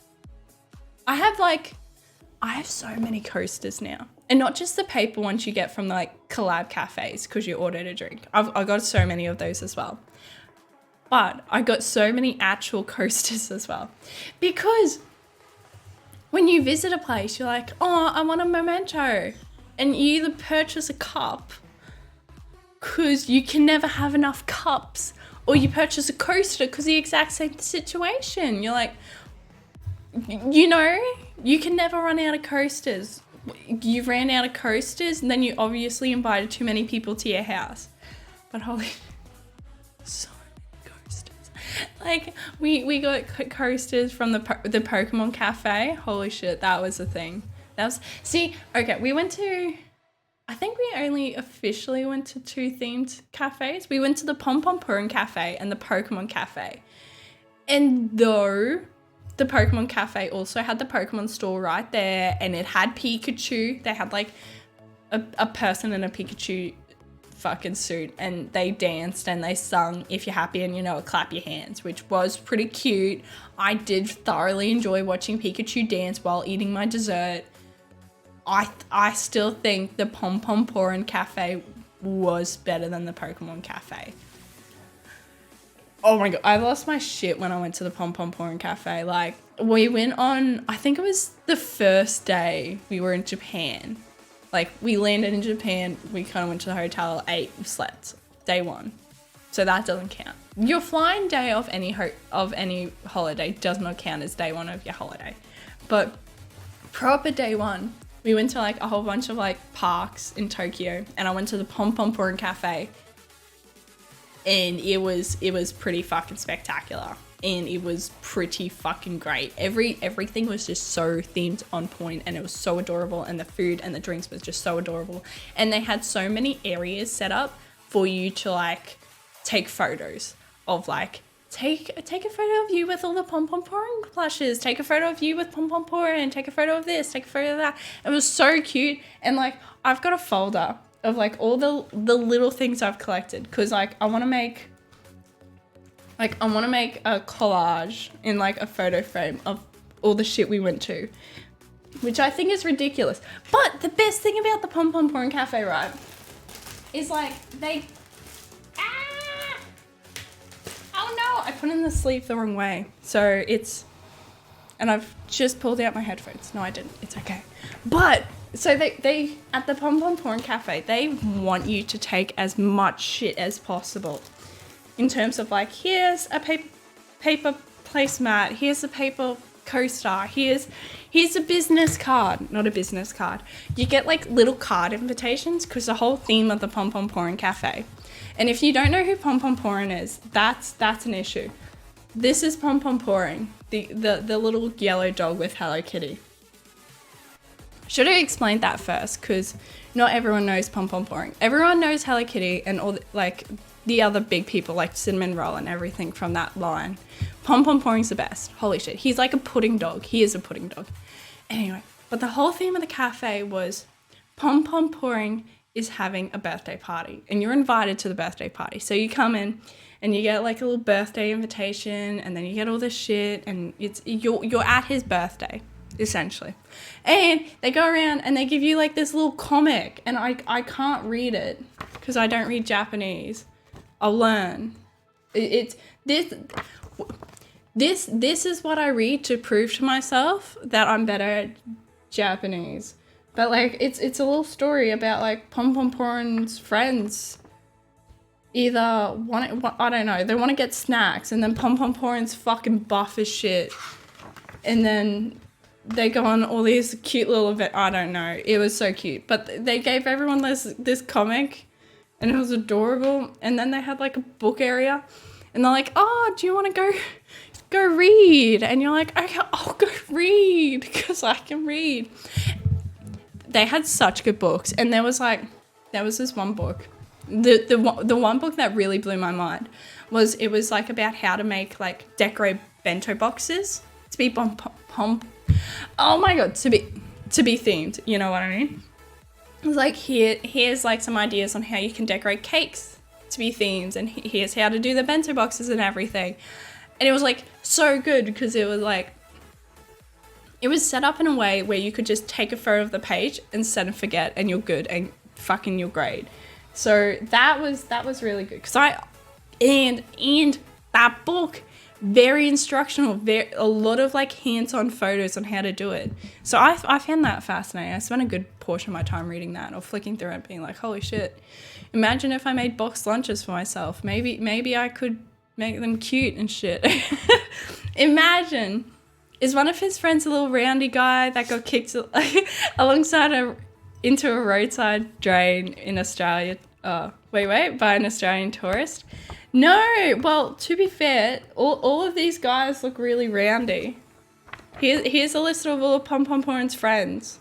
I have so many coasters now. And not just the paper ones you get from like collab cafes because you ordered a drink. I got so many of those as well. But I got so many actual coasters as well. Because when you visit a place, you're like, oh, I want a memento. And you either purchase a cup because you can never have enough cups, or you purchase a coaster because the exact same situation. You're like, you know, you can never run out of coasters. You ran out of coasters and then you obviously invited too many people to your house. But holy, so many coasters. Like, we got coasters from the Pokemon Cafe. Holy shit, that was a thing. We went to, I think we only officially went to 2 themed cafes. We went to the Pom Pom Purin Cafe and the Pokemon Cafe. And though the Pokemon Cafe also had the Pokemon store right there and it had Pikachu, they had like a person in a Pikachu fucking suit and they danced and they sung If You're Happy and You Know It, Clap Your Hands, which was pretty cute. I did thoroughly enjoy watching Pikachu dance while eating my dessert. I still think the Pom Pom Purin Cafe was better than the Pokemon Cafe. Oh my god, I lost my shit when I went to the Pom Pom Purin Cafe. Like, we went on, I think it was the first day we were in Japan. Like, we landed in Japan, we kind of went to the hotel, ate, slept. Day 1. So that doesn't count. Your flying day of any holiday does not count as day 1 of your holiday. But proper day 1, we went to like a whole bunch of like parks in Tokyo and I went to the Pom Pom Purin Cafe. And it was pretty fucking spectacular. And it was pretty fucking great. Everything was just so themed on point and it was so adorable and the food and the drinks was just so adorable. And they had so many areas set up for you to like take photos of like, take a photo of you with all the Pom Pom Purin plushes, take a photo of you with Pom Pom Purin, take a photo of this, take a photo of that. It was so cute. And like, I've got a folder of like all the little things I've collected because like I want to make a collage in like a photo frame of all the shit we went to, which I think is ridiculous. But the best thing about the Pom Pom Purin Cafe, right, is like oh no, I put in the sleeve the wrong way. So and I've just pulled out my headphones. No, I didn't. It's okay. But so they at the Pom Pom Purin Cafe, they want you to take as much shit as possible. In terms of like, here's a paper placemat, here's a paper coaster, here's a business card, not a business card. You get like little card invitations because the whole theme of the Pom Pom Purin Cafe. And if you don't know who Pom Pom Purin is, that's an issue. This is Pom Pom Purin, the little yellow dog with Hello Kitty. Should have explained that first because not everyone knows Pom Pom Purin. Everyone knows Hello Kitty and all the other big people like Cinnamon Roll and everything from that line. Pom Pom Purin's the best. Holy shit. He's like a pudding dog. He is a pudding dog. Anyway, but the whole theme of the cafe was Pom Pom Purin is having a birthday party and you're invited to the birthday party. So you come in and you get like a little birthday invitation and then you get all this shit and you're at his birthday. Essentially. And they go around and they give you like this little comic and I can't read it because I don't read Japanese. I'll learn. This is what I read to prove to myself that I'm better at Japanese. But like it's a little story about like Pom Pom Purin's friends either I don't know, they want to get snacks and then Pom Pom Purin's fucking buff as shit. And then they go on all these cute little events. I don't know. It was so cute. But they gave everyone this comic and it was adorable. And then they had like a book area and they're like, oh, do you want to go read? And you're like, okay, I'll go read because I can read. They had such good books. And there was this one book. The one book that really blew my mind was like about how to make like decorate bento boxes to be oh my god, to be themed, you know what I mean? It was like, here's like some ideas on how you can decorate cakes to be themed, and here's how to do the bento boxes and everything. And it was like so good because it was like, it was set up in a way where you could just take a photo of the page and set and forget and you're good and fucking you're great. So that was really good because and that book, very instructional, a lot of like hands-on photos on how to do it. So I found that fascinating. I spent a good portion of my time reading that or flicking through it being like, holy shit, imagine if I made boxed lunches for myself. Maybe I could make them cute and shit. Imagine Is one of his friends a little roundy guy that got kicked alongside into a roadside drain in Australia? By an Australian tourist? No. Well, to be fair, all of these guys look really roundy. Here's a list of all of Pom Pom Porn's friends.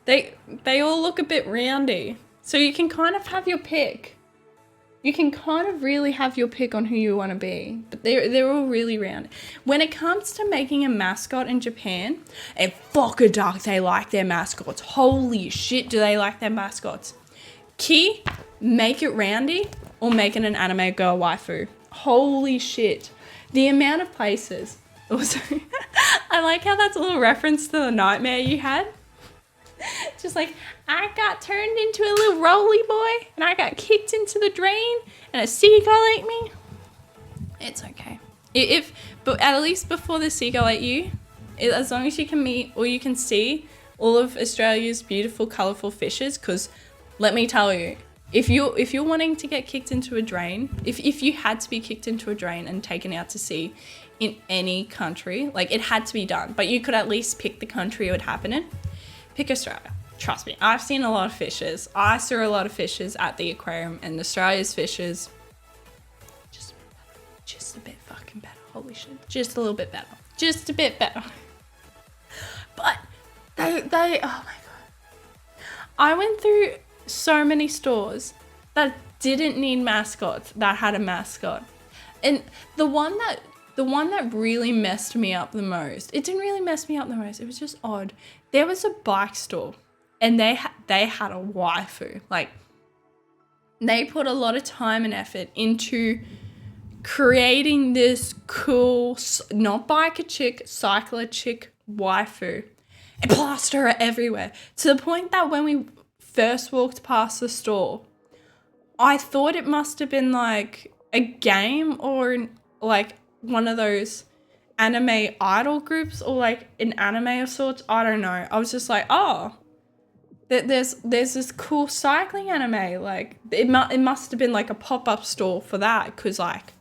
They all look a bit roundy. So you can kind of have your pick. You can kind of really have your pick on who you want to be. But they're all really round. When it comes to making a mascot in Japan, and fuck a duck, they like their mascots. Holy shit, do they like their mascots. Key, make it roundy or make it an anime girl waifu. Holy shit. The amount of places. Also, I like how that's a little reference to the nightmare you had. Just like, I got turned into a little roly boy and I got kicked into the drain and a seagull ate me. It's okay. But at least before the seagull ate you, as long as you can meet or you can see all of Australia's beautiful, colourful fishes, because let me tell you, if you're wanting to get kicked into a drain, if you had to be kicked into a drain and taken out to sea in any country, like it had to be done, but you could at least pick the country it would happen in. Pick Australia. Trust me, I've seen a lot of fishes. I saw a lot of fishes at the aquarium, and Australia's fishes just a bit fucking better. Holy shit. Just a little bit better. Just a bit better. But they oh my god. I went through so many stores that didn't need mascots that had a mascot. And the one that really messed me up the most, it didn't really mess me up the most, it was just odd. There was a bike store and they had a waifu. Like, they put a lot of time and effort into creating this cool, not biker chick, cycler chick waifu and plaster her everywhere. To the point that when we first walked past the store, I thought it must have been like a game or like one of those anime idol groups or like an anime of sorts. I don't know. I was just like, oh, there's this cool cycling anime. Like it must have been like a pop-up store for that, because like,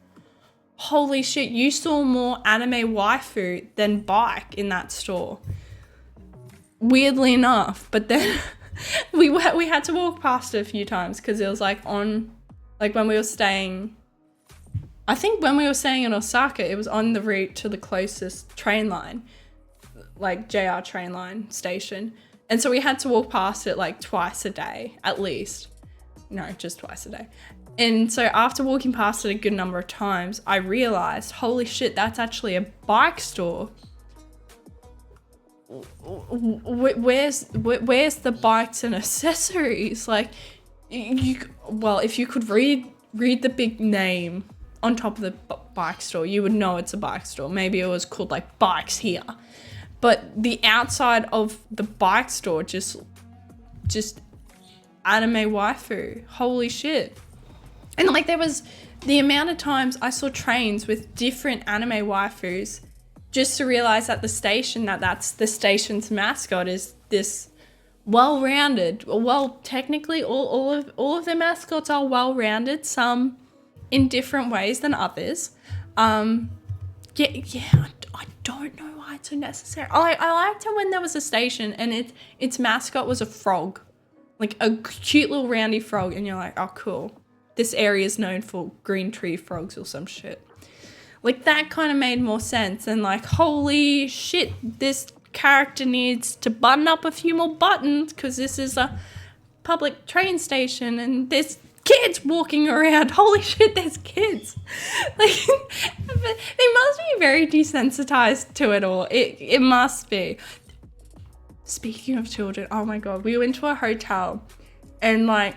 holy shit, you saw more anime waifu than bike in that store. Weirdly enough, but then we had to walk past it a few times because it was like on, like when we were staying, I think when we were staying in Osaka, it was on the route to the closest train line, like JR train line station. And so we had to walk past it like twice a day, at least. No, just twice a day. And so after walking past it a good number of times, I realized, holy shit, that's actually a bike store. Where's the bikes and accessories? Like, if you could read the big name on top of the bike store, you would know it's a bike store. Maybe it was called like Bikes Here. But the outside of the bike store, just anime waifu. Holy shit. And like there was the amount of times I saw trains with different anime waifus just to realize at the station that's the station's mascot is this well-rounded, well, technically all of the mascots are well-rounded, some in different ways than others. I don't know why it's so necessary. I liked it when there was a station and its mascot was a frog, like a cute little roundy frog, and you're like, oh cool, this area is known for green tree frogs or some shit. Like that kind of made more sense than like, holy shit, this character needs to button up a few more buttons because this is a public train station and there's kids walking around. Holy shit, there's kids. Like, they must be very desensitized to it all. It must be. Speaking of children, oh my god, we went to a hotel and like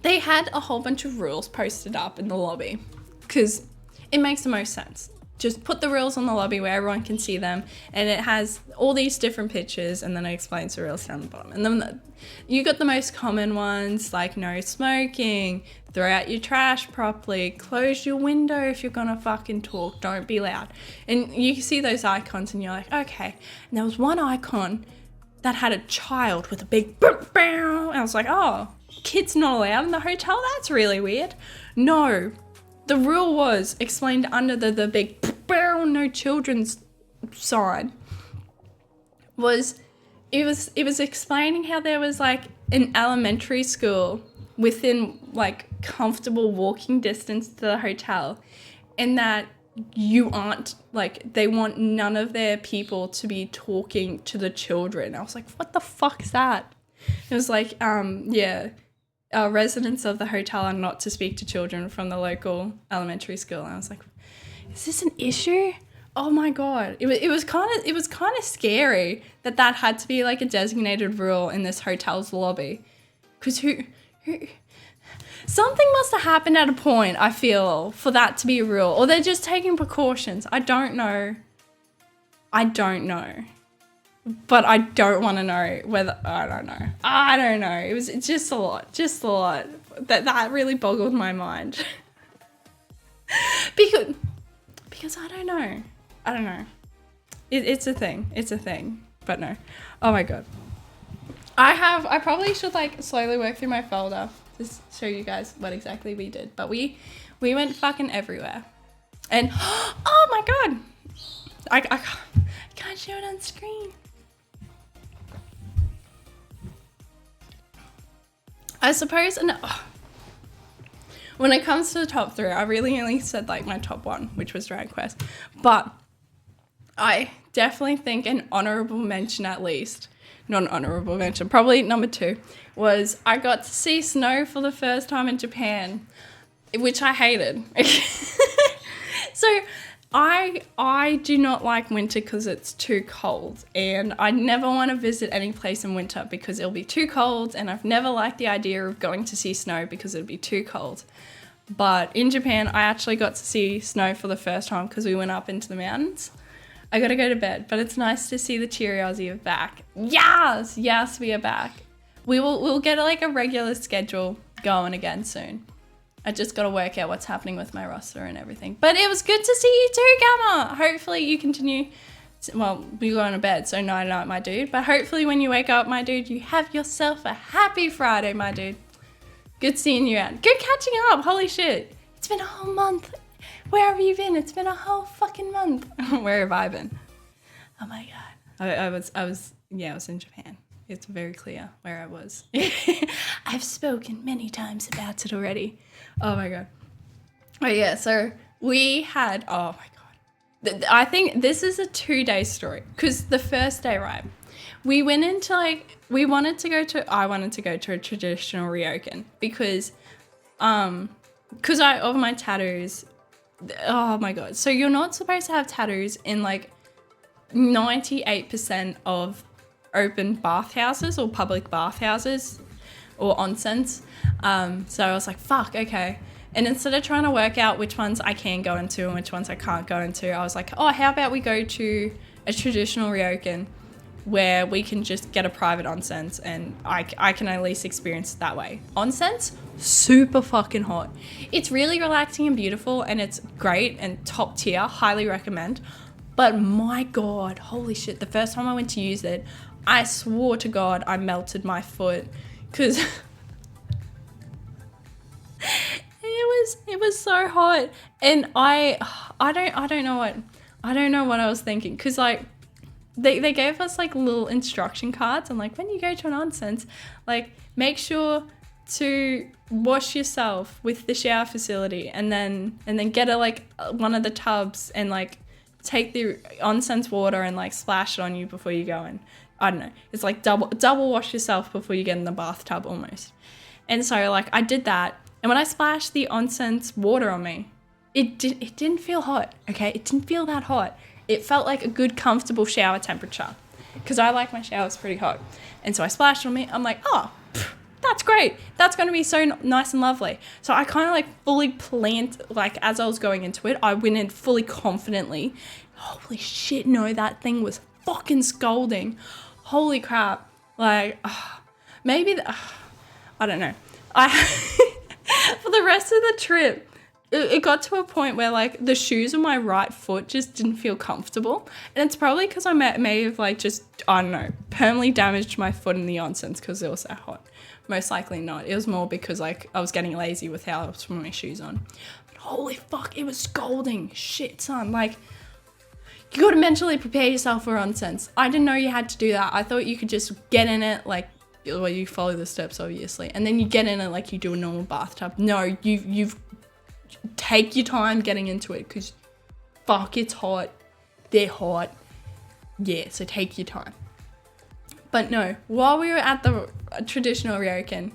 they had a whole bunch of rules posted up in the lobby because it makes the most sense. Just put the rules on the lobby where everyone can see them, and it has all these different pictures, and then it explains the rules down the bottom. And then you got the most common ones like no smoking, throw out your trash properly, close your window if you're gonna fucking talk, don't be loud. And you see those icons and you're like, okay. And there was one icon that had a child with a big boom, boom, and I was like, oh, kids not allowed in the hotel? That's really weird. No. The rule was explained under the big no children's sign was it was explaining how there was like an elementary school within like comfortable walking distance to the hotel, and that you aren't like, they want none of their people to be talking to the children. I was like, what the fuck is that? It was like, residents of the hotel are not to speak to children from the local elementary school. And I was like, is this an issue? Oh my God. It was kind of scary that had to be like a designated rule in this hotel's lobby. Because who something must have happened at a point, I feel, for that to be a rule. Or they're just taking precautions. I don't know. But I don't want to know whether, I don't know. It's just a lot. That really boggled my mind. because I don't know. It's a thing. But no. Oh my God. I probably should like slowly work through my folder to show you guys what exactly we did. But we went fucking everywhere. And oh my God. I can't show it on screen. I suppose, when it comes to the top 3, I really only said like my top 1, which was Drag Quest. But I definitely think an honourable mention, at least, not an honourable mention, probably number 2, was I got to see snow for the first time in Japan, which I hated. So I do not like winter because it's too cold, and I never want to visit any place in winter because it'll be too cold, and I've never liked the idea of going to see snow because it'll be too cold. But in Japan, I actually got to see snow for the first time because we went up into the mountains. I got to go to bed, but it's nice to see the cheery Aussie are back. Yes, we are back. We'll get like a regular schedule going again soon. I just got to work out what's happening with my roster and everything. But it was good to see you too, Gamma. Hopefully you continue. Well, you're going to bed, so night night, my dude. But hopefully when you wake up, my dude, you have yourself a happy Friday, my dude. Good seeing you out. Good catching up. Holy shit. It's been a whole month. Where have you been? It's been a whole fucking month. Where have I been? Oh my God. I was in Japan. It's very clear where I was. I've spoken many times about it already. Oh my God. Oh yeah, so we had, oh my God. I think this is a 2-day story because the first day, right, we went into I wanted to go to a traditional ryokan because of my tattoos. Oh my God. So you're not supposed to have tattoos in like 98% of open bathhouses or public bathhouses or onsens. So I was like, fuck, okay. And instead of trying to work out which ones I can go into and which ones I can't go into, I was like, oh, how about we go to a traditional ryokan where we can just get a private onsens and I can at least experience it that way. Onsens, super fucking hot. It's really relaxing and beautiful and it's great and top tier, highly recommend. But my God, holy shit, the first time I went to use it, I swore to God I melted my foot because it was so hot. And I don't know what I was thinking because like they gave us like little instruction cards and like when you go to an onsen, like make sure to wash yourself with the shower facility and then get one of the tubs and like take the onsen's water and like splash it on you before you go in. I don't know. It's like double wash yourself before you get in the bathtub almost. And so like I did that, and when I splashed the onsen's water on me, it didn't feel hot. Okay, it didn't feel that hot. It felt like a good comfortable shower temperature because I like my showers pretty hot. And so I splashed on me. I'm like, oh, that's great. That's going to be so nice and lovely. So I kind of like fully planned, like as I was going into it, I went in fully confidently. Holy shit, no, that thing was fucking scalding. Holy crap. Like, maybe, I don't know. For the rest of the trip, it got to a point where like the shoes on my right foot just didn't feel comfortable. And it's probably because I may have like just, I don't know, permanently damaged my foot in the onsens because it was so hot. Most likely not. It was more because like I was getting lazy with how I was putting my shoes on. But holy fuck, it was scalding. Shit, son. Like, You got to mentally prepare yourself for onsen. I didn't know you had to do that. I thought you could just get in it like, well, you follow the steps obviously, and then you get in it like you do a normal bathtub. No, you've take your time getting into it, because fuck, it's hot. They're hot. Yeah, so take your time. But no, while we were at the traditional ryokan,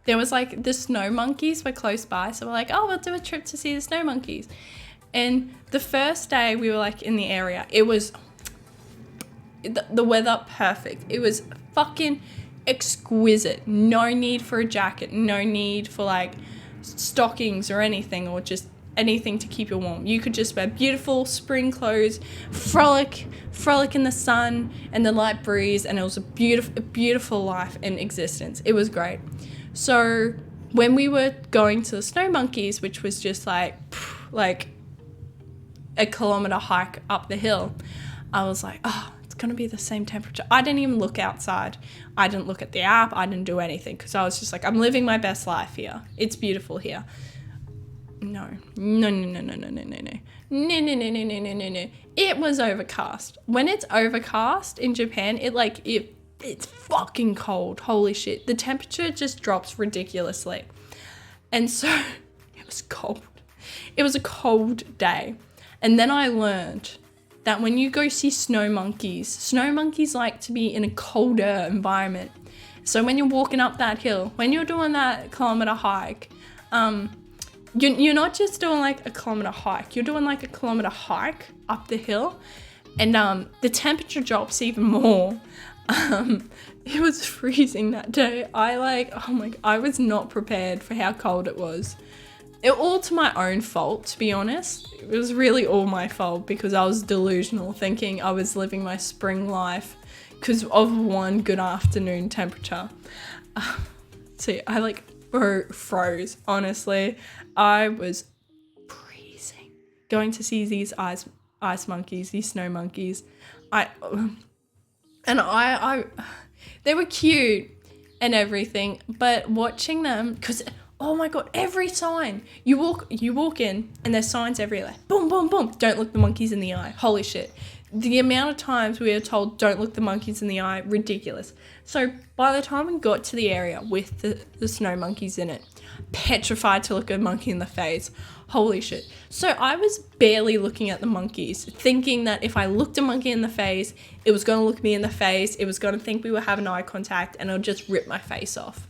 there was like the snow monkeys were close by, so we're like, oh, we'll do a trip to see the snow monkeys. And the first day we were like in the area, it was the weather perfect. It was fucking exquisite. No need for a jacket, no need for like stockings or anything, or just anything to keep you warm. You could just wear beautiful spring clothes, frolic in the sun and the light breeze, and it was a beautiful life in existence. It was great. So when we were going to the snow monkeys, which was just like a kilometer hike up the hill, I was like, oh, it's gonna be the same temperature. I didn't even look outside. I didn't look at the app. I didn't do anything, because I was just like, I'm living my best life here. It's beautiful here. No. It was overcast. When it's overcast in Japan, it's fucking cold. Holy shit. The temperature just drops ridiculously. And so it was cold. It was a cold day. And then I learned that when you go see snow monkeys like to be in a colder environment. So when you're walking up that hill, when you're doing that kilometer hike, you're not just doing like a kilometer hike, you're doing like a kilometer hike up the hill, and the temperature drops even more. It was freezing that day. I was not prepared for how cold it was. It all to my own fault, to be honest. It was really all my fault, because I was delusional, thinking I was living my spring life because of one good afternoon temperature. So I froze, honestly. I was freezing going to see these ice monkeys, these snow monkeys. They were cute and everything, but watching them, because oh my god, every sign you walk in and there's signs everywhere. Boom, boom, boom. Don't look the monkeys in the eye. Holy shit. The amount of times we were told don't look the monkeys in the eye, ridiculous. So by the time we got to the area with the snow monkeys in it, petrified to look a monkey in the face. Holy shit. So I was barely looking at the monkeys, thinking that if I looked a monkey in the face, it was going to look me in the face, it was going to think we were having eye contact, and it'll just rip my face off.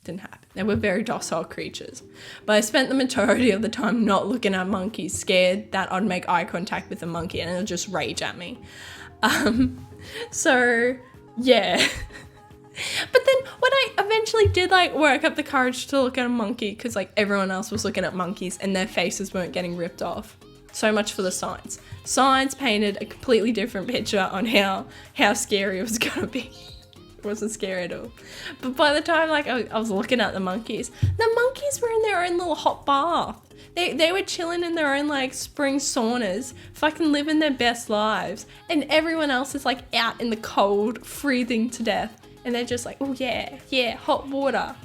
Didn't happen. They were very docile creatures. But I spent the majority of the time not looking at monkeys, scared that I'd make eye contact with a monkey and it'll just rage at me. So, yeah. But then when I eventually did work up the courage to look at a monkey, because everyone else was looking at monkeys and their faces weren't getting ripped off. So much for the signs. Signs painted a completely different picture on how scary it was going to be. It wasn't scary at all. But by the time I was looking at the monkeys were in their own little hot bath. They were chilling in their own spring saunas, fucking living their best lives. And everyone else is out in the cold, freezing to death. And they're just oh yeah, hot water.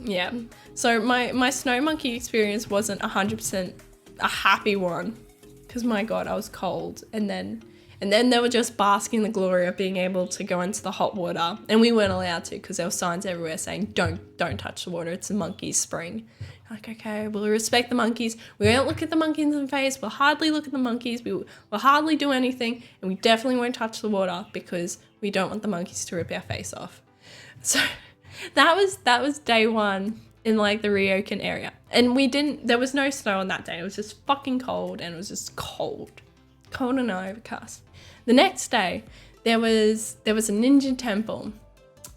Yeah. So my snow monkey experience wasn't 100% a happy one, because my god, I was cold. And then they were just basking in the glory of being able to go into the hot water, and we weren't allowed to, because there were signs everywhere saying don't touch the water, it's a monkey's spring. Okay, we'll respect the monkeys. We won't look at the monkeys in the face. We'll hardly look at the monkeys. We'll hardly do anything, and we definitely won't touch the water, because we don't want the monkeys to rip our face off. So that was day one in the ryokan area, and there was no snow on that day. It was just fucking cold, and it was just cold and overcast. The next day, there was a ninja temple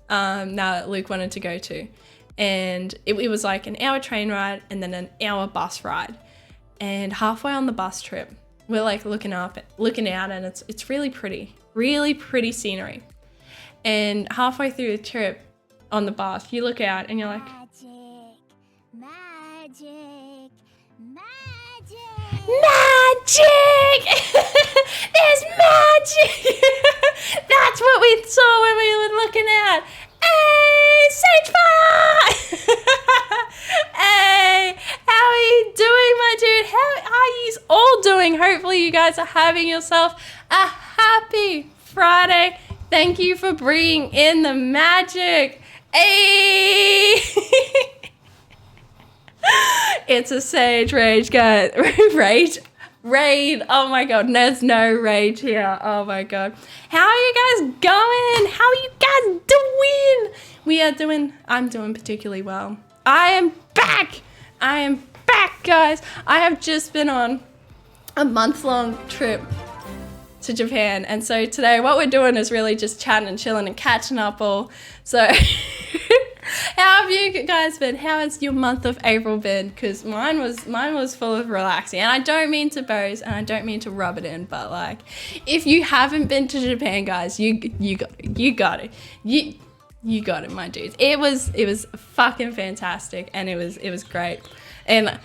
that Luke wanted to go to. And it was an hour train ride and then an hour bus ride. And halfway on the bus trip, we're looking out, and it's really pretty scenery. And halfway through the trip on the bus, you look out and you're like, magic! There's magic! That's what we saw when we were looking out. Hey, Sage Fire! Hey, how are you doing, my dude? How are you all doing? Hopefully guys are having yourself a happy Friday. Thank you for bringing in the magic. Hey! It's a Sage Rage, guys. Raid. Oh my god, there's no rage here. Oh my god. How are you guys going? How are you guys doing? I'm doing particularly well. I am back, guys. I have just been on a month-long trip to Japan, and so today what we're doing is really just chatting and chilling and catching up all. So how have you guys been? How has your month of April been? Because mine was full of relaxing, and I don't mean to boast and I don't mean to rub it in, but like, if you haven't been to Japan, guys, you got it, you got it, my dudes. It was fucking fantastic, and it was great. And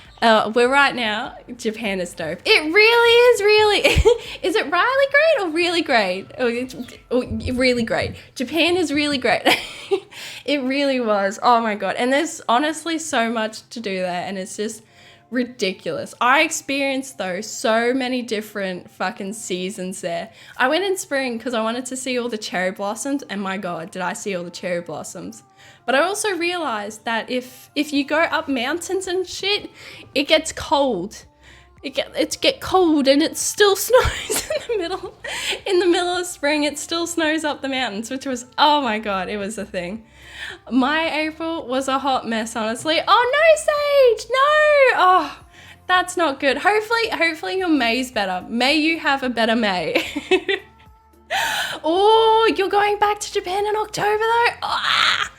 we're right now, Japan is dope. It really is, is it really great or really great? Oh, really great. Japan is really great. It really was. Oh my god. And there's honestly so much to do there, and it's just ridiculous. I experienced though so many different fucking seasons there. I went in spring because I wanted to see all the cherry blossoms, and my god, did I see all the cherry blossoms. But I also realized that if you go up mountains and shit, it gets cold. It get cold, and it still snows in the middle of spring. It still snows up the mountains, which was, oh my god, it was a thing. My April was a hot mess, honestly. Oh no, Sage, no. Oh, that's not good. Hopefully your May's better. May you have a better May. Oh, you're going back to Japan in October though? Ah,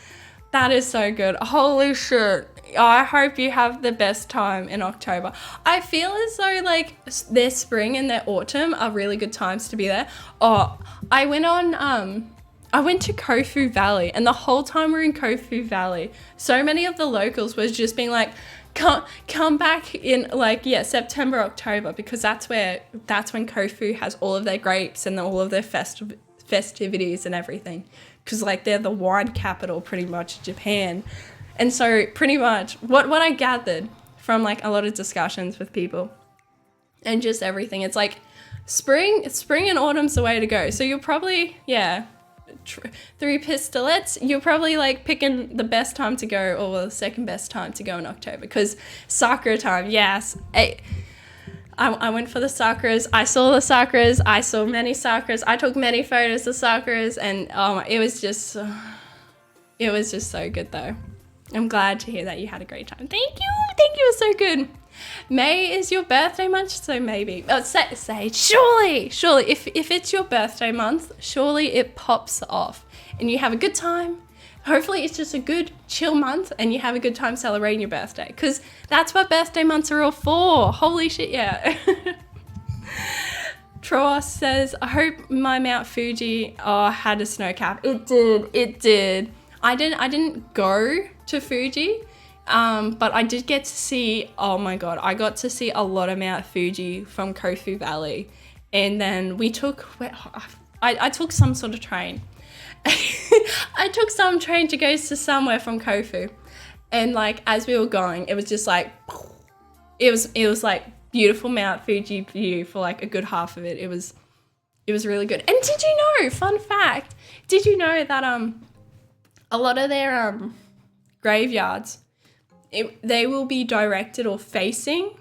that is so good. Holy shit. I hope you have the best time in October. I feel as though like their spring and their autumn are really good times to be there. Oh, I went to Kofu Valley, and the whole time we're in Kofu Valley, so many of the locals was just being like, come back in like, yeah, September, October, because that's when Kofu has all of their grapes and all of their festivities and everything. Because like they're the wine capital pretty much, Japan. And so pretty much what I gathered from like a lot of discussions with people and just everything, it's like spring and autumn's the way to go. So you'll probably, yeah, three pistolets, you're probably like picking the best time to go or the second best time to go in October, because sakura time, yes. I went for the sakuras. I saw the sakuras. I saw many sakuras. I took many photos of sakuras, and it was just so good though. I'm glad to hear that you had a great time. Thank you. It was so good. May is your birthday month, so maybe. Sage, surely, if it's your birthday month, surely it pops off and you have a good time. Hopefully it's just a good chill month and you have a good time celebrating your birthday, because that's what birthday months are all for. Holy shit, yeah. Troas says, I hope my Mount Fuji had a snow cap. It did. I didn't go to Fuji, but I did get to see, oh my god, I got to see a lot of Mount Fuji from Kofu Valley. And then we took, I took some sort of train. I took some train to go to somewhere from Kofu. And like, as we were going, it was just like, it was like beautiful Mount Fuji view for like a good half of it. It was really good. And did you know, fun fact, did you know that a lot of their graveyards, they will be directed or facing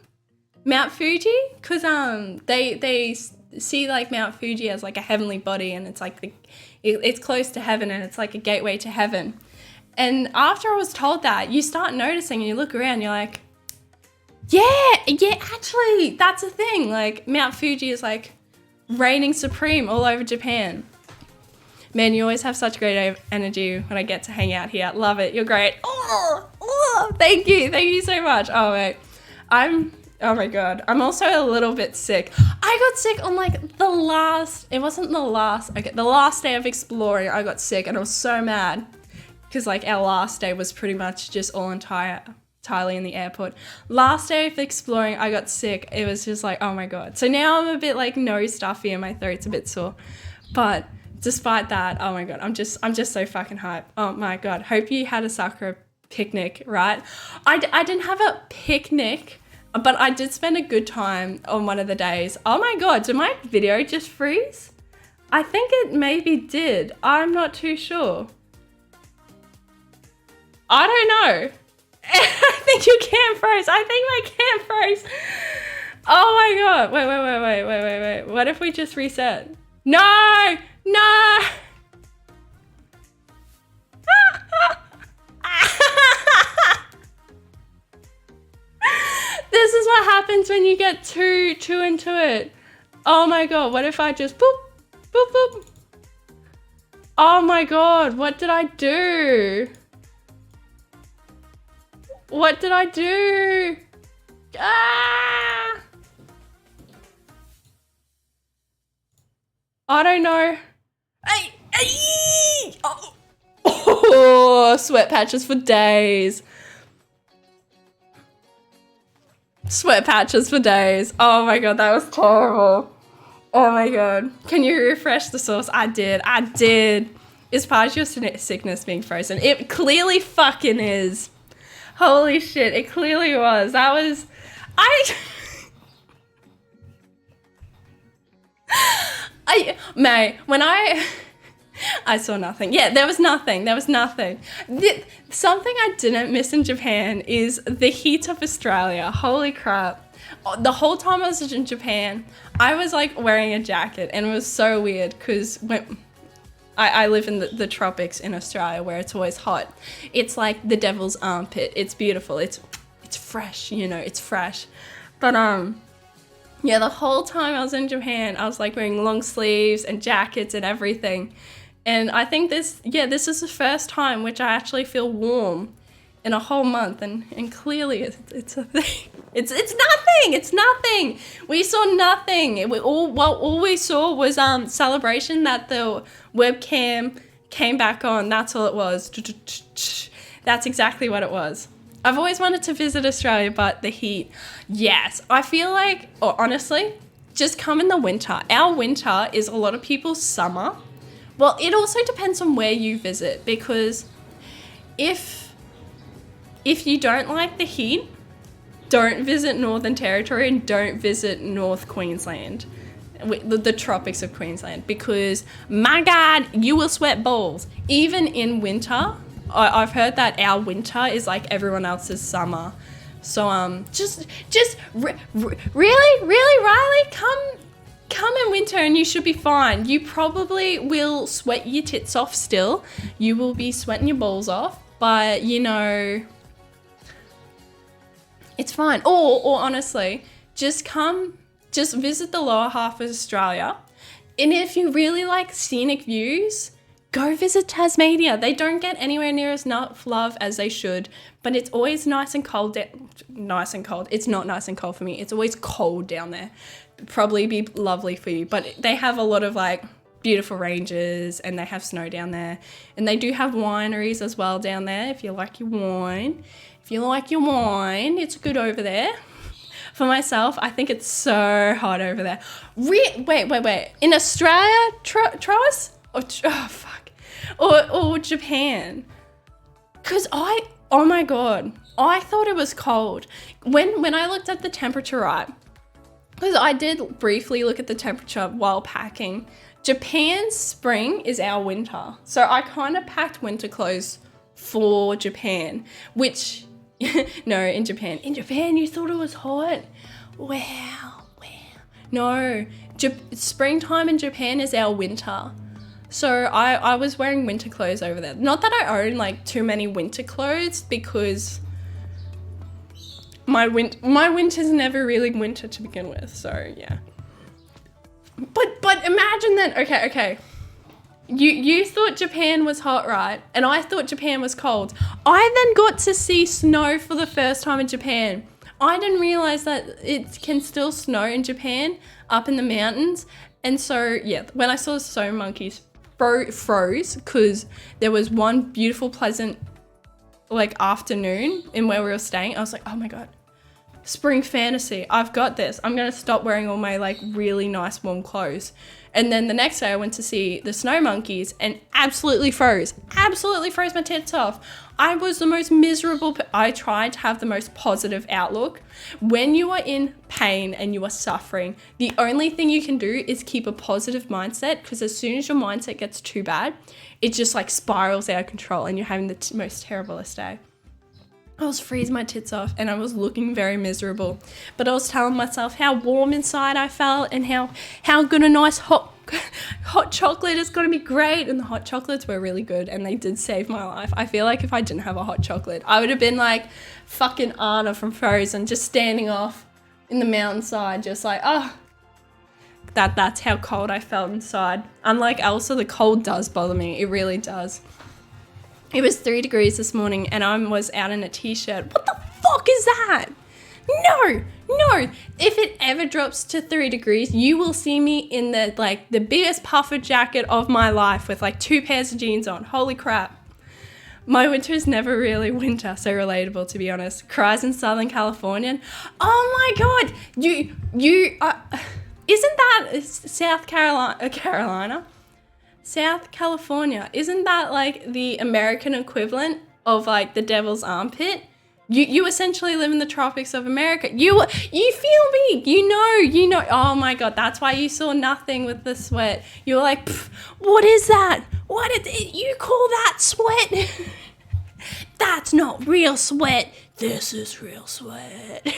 Mount Fuji, because they see like Mount Fuji as like a heavenly body, and it's like it's close to heaven, and it's like a gateway to heaven. And after I was told that, you start noticing and you look around, you're like, yeah, actually that's a thing. Like Mount Fuji is like reigning supreme all over Japan. Man, you always have such great energy when I get to hang out here. Love it. You're great. Oh, thank you so much. Oh, mate. Oh my God. I'm also a little bit sick. I got sick on like the last day of exploring. I got sick and I was so mad because like our last day was pretty much just entirely in the airport. Last day of exploring, I got sick. It was just like, oh my God. So now I'm a bit like nose stuffy and my throat's a bit sore. But despite that, oh my God, I'm just so fucking hyped. Oh my God. Hope you had a sakura picnic, right? I didn't have a picnic, But I did spend a good time on one of the days. Oh my God, did my video just freeze? I think it maybe did. I'm not too sure. I don't know. I think your cam froze. I think my cam froze. Oh my God. Wait. What if we just reset? No. This is what happens when you get too into it. Oh my God, what if I just boop, boop, boop. Oh my God, what did I do? What did I do? Ah! I don't know. Oh, sweat patches for days. Sweat patches for days. Oh my God, that was terrible. Oh my God. Can you refresh the source? I did. Is part of your sickness being frozen? It clearly fucking is. Holy shit, it clearly was. That was... when I saw nothing. Yeah, there was nothing. Something I didn't miss in Japan is the heat of Australia. Holy crap. The whole time I was in Japan, I was like wearing a jacket, and it was so weird because when I live in the tropics in Australia where it's always hot. It's like the devil's armpit. It's beautiful. It's fresh, it's fresh. But yeah, the whole time I was in Japan, I was like wearing long sleeves and jackets and everything. And I think this is the first time which I actually feel warm in a whole month, and clearly it's a thing. It's nothing. We saw nothing. All we saw was celebration that the webcam came back on. That's all it was. That's exactly what it was. I've always wanted to visit Australia, but the heat, yes. I feel like, honestly, just come in the winter. Our winter is a lot of people's summer. Well, it also depends on where you visit, because if you don't like the heat, don't visit Northern Territory and don't visit North Queensland, the tropics of Queensland, because my God, you will sweat balls. Even in winter, I've heard that our winter is like everyone else's summer. So really, Riley, come in winter and you should be fine. You probably will sweat your tits off still. You will be sweating your balls off, but it's fine. Or honestly, just visit the lower half of Australia. And if you really like scenic views, go visit Tasmania. They don't get anywhere near as enough love as they should, but it's always nice and cold. Nice and cold. It's not nice and cold for me. It's always cold down there. Probably be lovely for you, but they have a lot of like beautiful ranges, and they have snow down there, and they do have wineries as well down there. If you like your wine, it's good over there. For myself, I think it's so hot over there. Wait. In Australia, Troas? Oh fuck. Or Japan. Because oh my God, I thought it was cold. When I looked at the temperature, right? Because I did briefly look at the temperature while packing. Japan's spring is our winter. So I kind of packed winter clothes for Japan, which, no, in Japan. In Japan, you thought it was hot? Wow. No, springtime in Japan is our winter. So I was wearing winter clothes over there. Not that I own like too many winter clothes, because my winter's never really winter to begin with, so yeah. But imagine then, okay. You thought Japan was hot, right? And I thought Japan was cold. I then got to see snow for the first time in Japan. I didn't realize that it can still snow in Japan up in the mountains. And so, yeah, when I saw the snow monkeys froze, because there was one beautiful, pleasant, like, afternoon in where we were staying, I was like, oh my God, spring fantasy. I've got this. I'm going to stop wearing all my like really nice warm clothes. And then the next day I went to see the snow monkeys and absolutely froze my tits off. I was the most miserable. I tried to have the most positive outlook. When you are in pain and you are suffering, the only thing you can do is keep a positive mindset, because as soon as your mindset gets too bad, it just like spirals out of control and you're having the most terriblest day. I was freezing my tits off and I was looking very miserable, but I was telling myself how warm inside I felt and how good a nice hot chocolate is going to be great. And the hot chocolates were really good and they did save my life. I feel like if I didn't have a hot chocolate, I would have been like fucking Anna from Frozen, just standing off in the mountainside, just like, oh, that's how cold I felt inside. Unlike Elsa, the cold does bother me. It really does. It was 3 degrees this morning and I was out in a t-shirt. What the fuck is that? No. If it ever drops to 3 degrees, you will see me in the biggest puffer jacket of my life with like 2 pairs of jeans on. Holy crap. My winter is never really winter, so relatable, to be honest. Cries in Southern California. Oh my God. Isn't that South Carolina? South California, isn't that like the American equivalent of like the devil's armpit? You essentially live in the tropics of America. You feel me? You know. Oh my God, that's why you saw nothing with the sweat. You were like, what is that? What did you call that sweat? That's not real sweat. This is real sweat.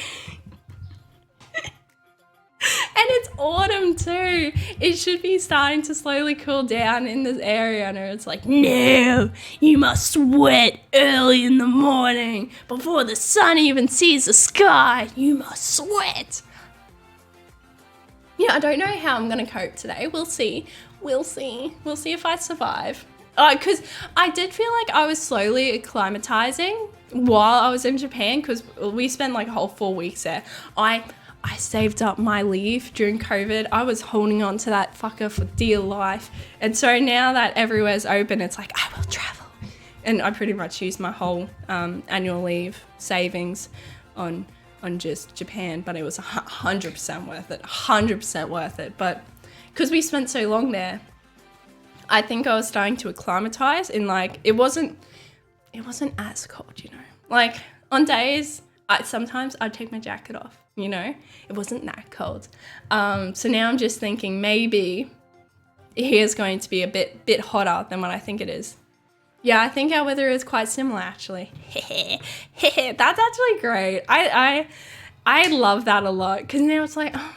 And it's autumn too. It should be starting to slowly cool down in this area. And it's like, no, you must sweat early in the morning before the sun even sees the sky. You must sweat. Yeah, I don't know how I'm going to cope today. We'll see. We'll see if I survive. Because I did feel like I was slowly acclimatizing while I was in Japan, because we spent like a whole 4 weeks there. I saved up my leave during COVID. I was holding on to that fucker for dear life. And so now that everywhere's open, it's like, I will travel. And I pretty much used my whole annual leave savings on just Japan. But it was 100% worth it. 100% worth it. But because we spent so long there, I think I was starting to acclimatize in like, it wasn't as cold, you know. Like on days, sometimes I'd take my jacket off. You know, it wasn't that cold. So now I'm just thinking maybe here's going to be a bit hotter than what I think it is. Yeah, I think our weather is quite similar actually. That's actually great. I love that a lot, because now it's like, oh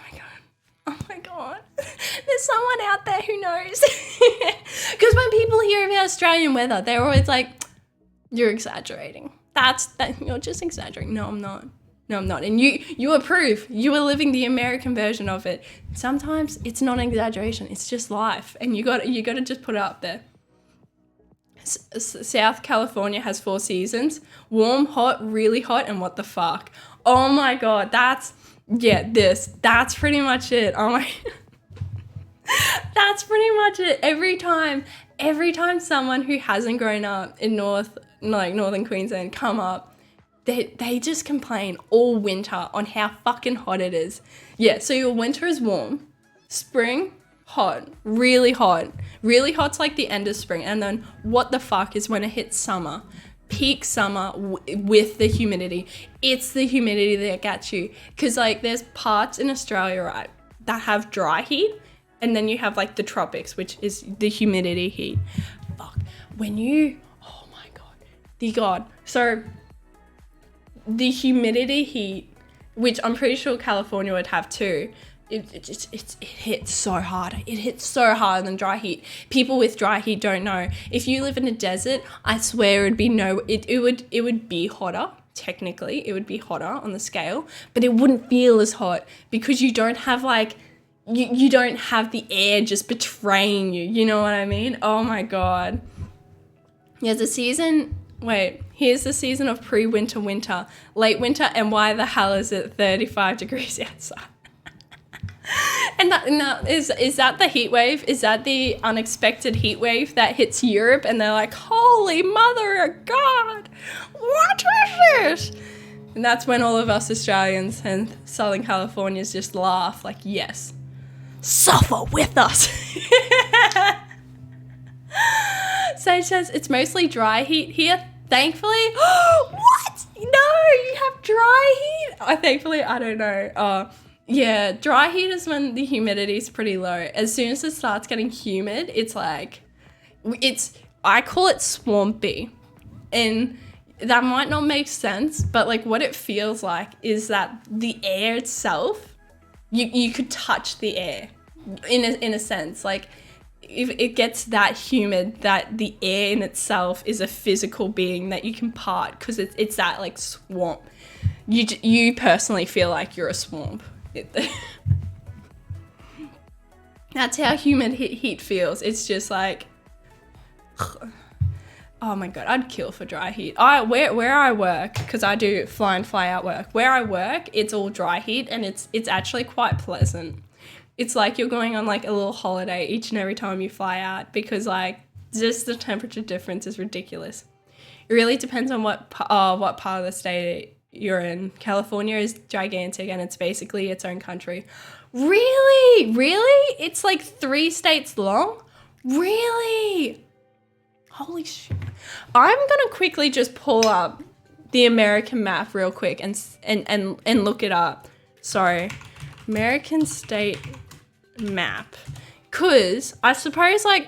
my God, there's someone out there who knows. Because when people hear about Australian weather, they're always like, you're exaggerating. You're just exaggerating. No, I'm not. And you approve. You are living the American version of it. Sometimes it's not an exaggeration. It's just life. And you got to just put it up there. South California has 4 seasons. Warm, hot, really hot, and what the fuck. Oh my God. That's pretty much it. Oh my. That's pretty much it. Every time someone who hasn't grown up in Northern Queensland come up, they just complain all winter on how fucking hot it is. Yeah, so your winter is warm, spring, hot, really hot. Really hot's like the end of spring, and then what the fuck is when it hits summer. Peak summer with the humidity. It's the humidity that gets you. Because like there's parts in Australia, right, that have dry heat, and then you have like the tropics, which is the humidity heat. Fuck. Oh my God. So the humidity heat, which I'm pretty sure California would have too, it hits so hard. It hits so hard than dry heat. People with dry heat don't know. If you live in a desert, I swear it would be hotter. Technically, it would be hotter on the scale, but it wouldn't feel as hot because you don't have like you don't have the air just betraying you. You know what I mean? Oh my God. Here's the season of pre-winter, winter, late winter, and why the hell is it 35 degrees outside? And is that the heat wave? Is that the unexpected heat wave that hits Europe and they're like, holy mother of God, what is this? And that's when all of us Australians and Southern Californians just laugh like, yes, suffer with us. Sage says it's mostly dry heat here, thankfully. What? No, you have dry heat? I don't know. Yeah, dry heat is when the humidity is pretty low. As soon as it starts getting humid, it's like, I call it swampy. And that might not make sense, but like what it feels like is that the air itself, you could touch the air in a sense. Like if it gets that humid that the air in itself is a physical being that you can part, because it's that like swamp. You personally feel like you're a swamp. That's how humid heat feels. It's just like, oh my God, I'd kill for dry heat. Where I work, because I do fly in, fly out work, where I work, it's all dry heat, and it's actually quite pleasant. It's like you're going on like a little holiday each and every time you fly out, because like just the temperature difference is ridiculous. It really depends on what part of the state you're in. California is gigantic and it's basically its own country. Really? It's like 3 states long? Really? Holy shit. I'm gonna quickly just pull up the American map real quick and look it up. Sorry. American state map. Cause I suppose like,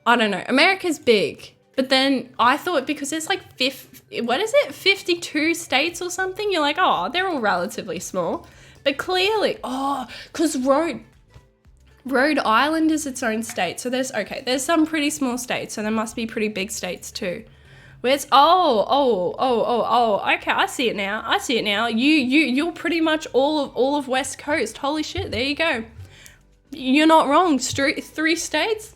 I don't know, America's big. But then I thought because there's like 52 states or something, you're like, oh, they're all relatively small. But clearly, because Rhode Island is its own state. So there's some pretty small states. So there must be pretty big states too. Where's, okay, I see it now. You're pretty much all of West Coast. Holy shit, there you go. You're not wrong. 3 states?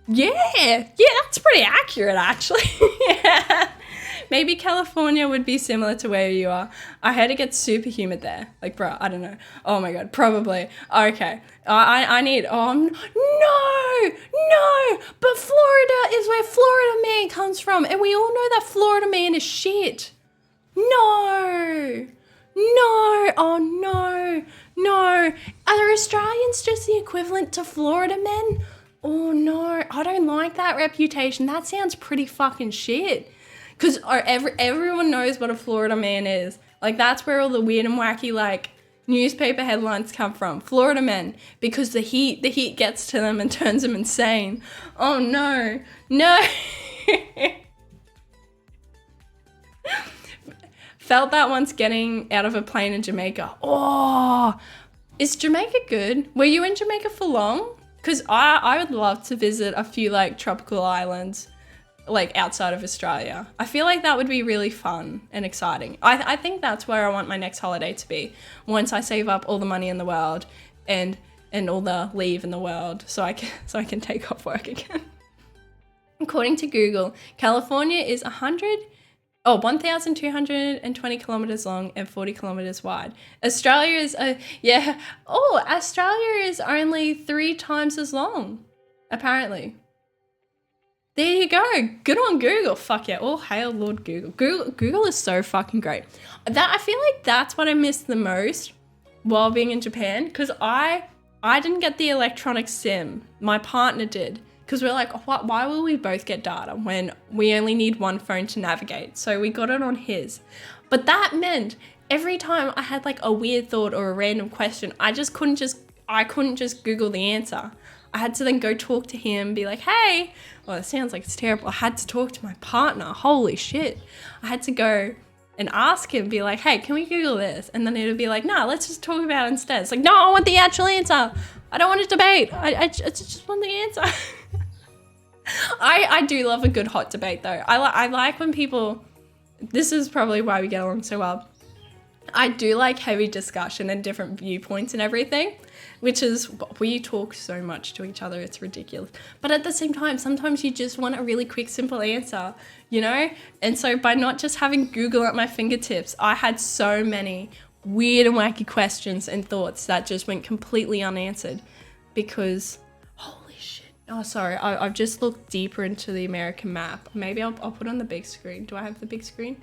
Yeah, that's pretty accurate actually. Yeah. Maybe California would be similar to where you are. I heard it gets super humid there. Like, bro, I don't know. Oh my God, probably. Okay, I need, no, but Florida is where Florida Man comes from, and we all know that Florida Man is shit. No, oh no. Are Australians just the equivalent to Florida Men? Oh no, I don't like that reputation. That sounds pretty fucking shit. Because everyone knows what a Florida Man is. Like, that's where all the weird and wacky, like, newspaper headlines come from. Florida men. Because the heat gets to them and turns them insane. Oh no. Felt that once getting out of a plane in Jamaica. Oh, is Jamaica good? Were you in Jamaica for long? Because I would love to visit a few like tropical islands like outside of Australia. I feel like that would be really fun and exciting. I think that's where I want my next holiday to be, once I save up all the money in the world and all the leave in the world so I can take off work again. According to Google, California is 1,220 kilometers long and 40 kilometers wide. Australia is Australia is only 3 times as long, apparently. There you go. Good on Google. Fuck yeah. All hail Lord Google. Google is so fucking great. I feel like that's what I missed the most while being in Japan, because I didn't get the electronic SIM. My partner did. Because we're like, why will we both get data when we only need one phone to navigate? So we got it on his. But that meant every time I had like a weird thought or a random question, I couldn't just Google the answer. I had to then go talk to him, be like, hey, well, it sounds like it's terrible. I had to talk to my partner. Holy shit. I had to go and ask him, be like, hey, can we Google this? And then it would be like, no, let's just talk about it instead. It's like, no, I want the actual answer. I don't want to debate. I just want the answer. I do love a good hot debate though. I like when people, this is probably why we get along so well. I do like heavy discussion and different viewpoints and everything, which is, we talk so much to each other, it's ridiculous. But at the same time, sometimes you just want a really quick, simple answer, you know? And so by not just having Google at my fingertips, I had so many weird and wacky questions and thoughts that just went completely unanswered because, holy shit. Oh, sorry, I've just looked deeper into the American map. Maybe I'll put on the big screen. Do I have the big screen?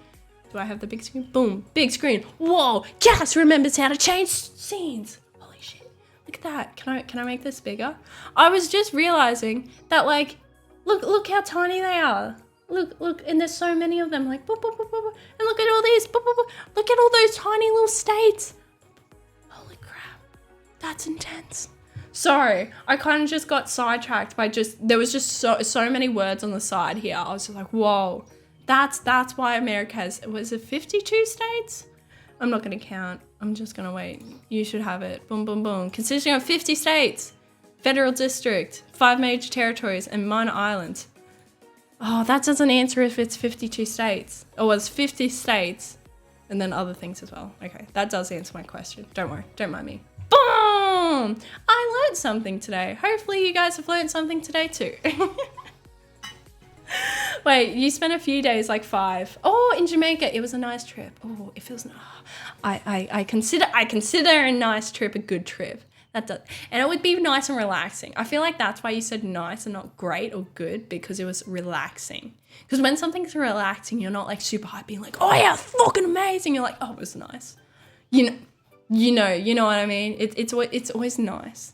Do I have the big screen? Boom, big screen. Whoa, Cass remembers how to change scenes. Holy shit, look at that. Can I make this bigger? I was just realizing that, like, look how tiny they are. Look, and there's so many of them, like, boop, boop, boop, boop, boop. And look at all these, boop, boop, boop. Look at all those tiny little states. Holy crap, that's intense. Sorry, I kind of just got sidetracked by there was just so many words on the side here. I was just like, whoa. That's why America has, was it 52 states? I'm not going to count. I'm just going to wait. You should have it. Boom, boom, boom. Consisting of 50 states, federal district, 5 major territories, and minor islands. Oh, that doesn't answer if it's 52 states. Or it's 50 states, and then other things as well. Okay, that does answer my question. Don't worry. Don't mind me. Boom! I learned something today. Hopefully you guys have learned something today too. Wait, you spent a few days, like 5. Oh, in Jamaica, it was a nice trip. Oh, it feels. Oh, I consider a nice trip a good trip. That does, and it would be nice and relaxing. I feel like that's why you said nice and not great or good, because it was relaxing. Because when something's relaxing, you're not like super hype, being like, oh yeah, fucking amazing. You're like, oh, it was nice. You know what I mean. It's always nice.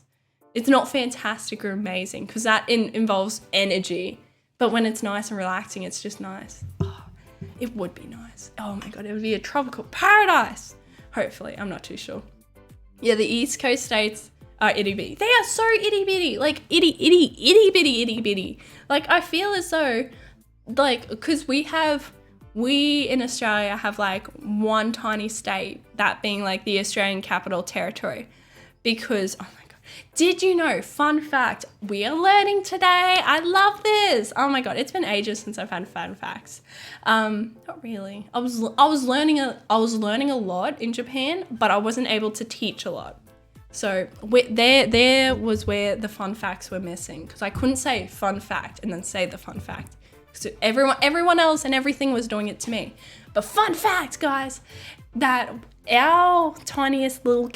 It's not fantastic or amazing, because that involves energy. But when it's nice and relaxing, it's just nice. Oh, it would be nice. Oh my God, it would be a tropical paradise. Hopefully, I'm not too sure. Yeah, the East Coast states are itty bitty. They are so itty bitty, like itty bitty. Like, I feel as though, like, because we in Australia have like one tiny state, that being like the Australian Capital Territory. Because, oh my God, did you know, fun fact, we are learning today. I love this. Oh my God, it's been ages since I've had fun facts. Not really. I was learning a lot in Japan, but I wasn't able to teach a lot. So there was where the fun facts were missing, because I couldn't say fun fact and then say the fun fact. So everyone else and everything was doing it to me. But fun fact, guys, that our tiniest little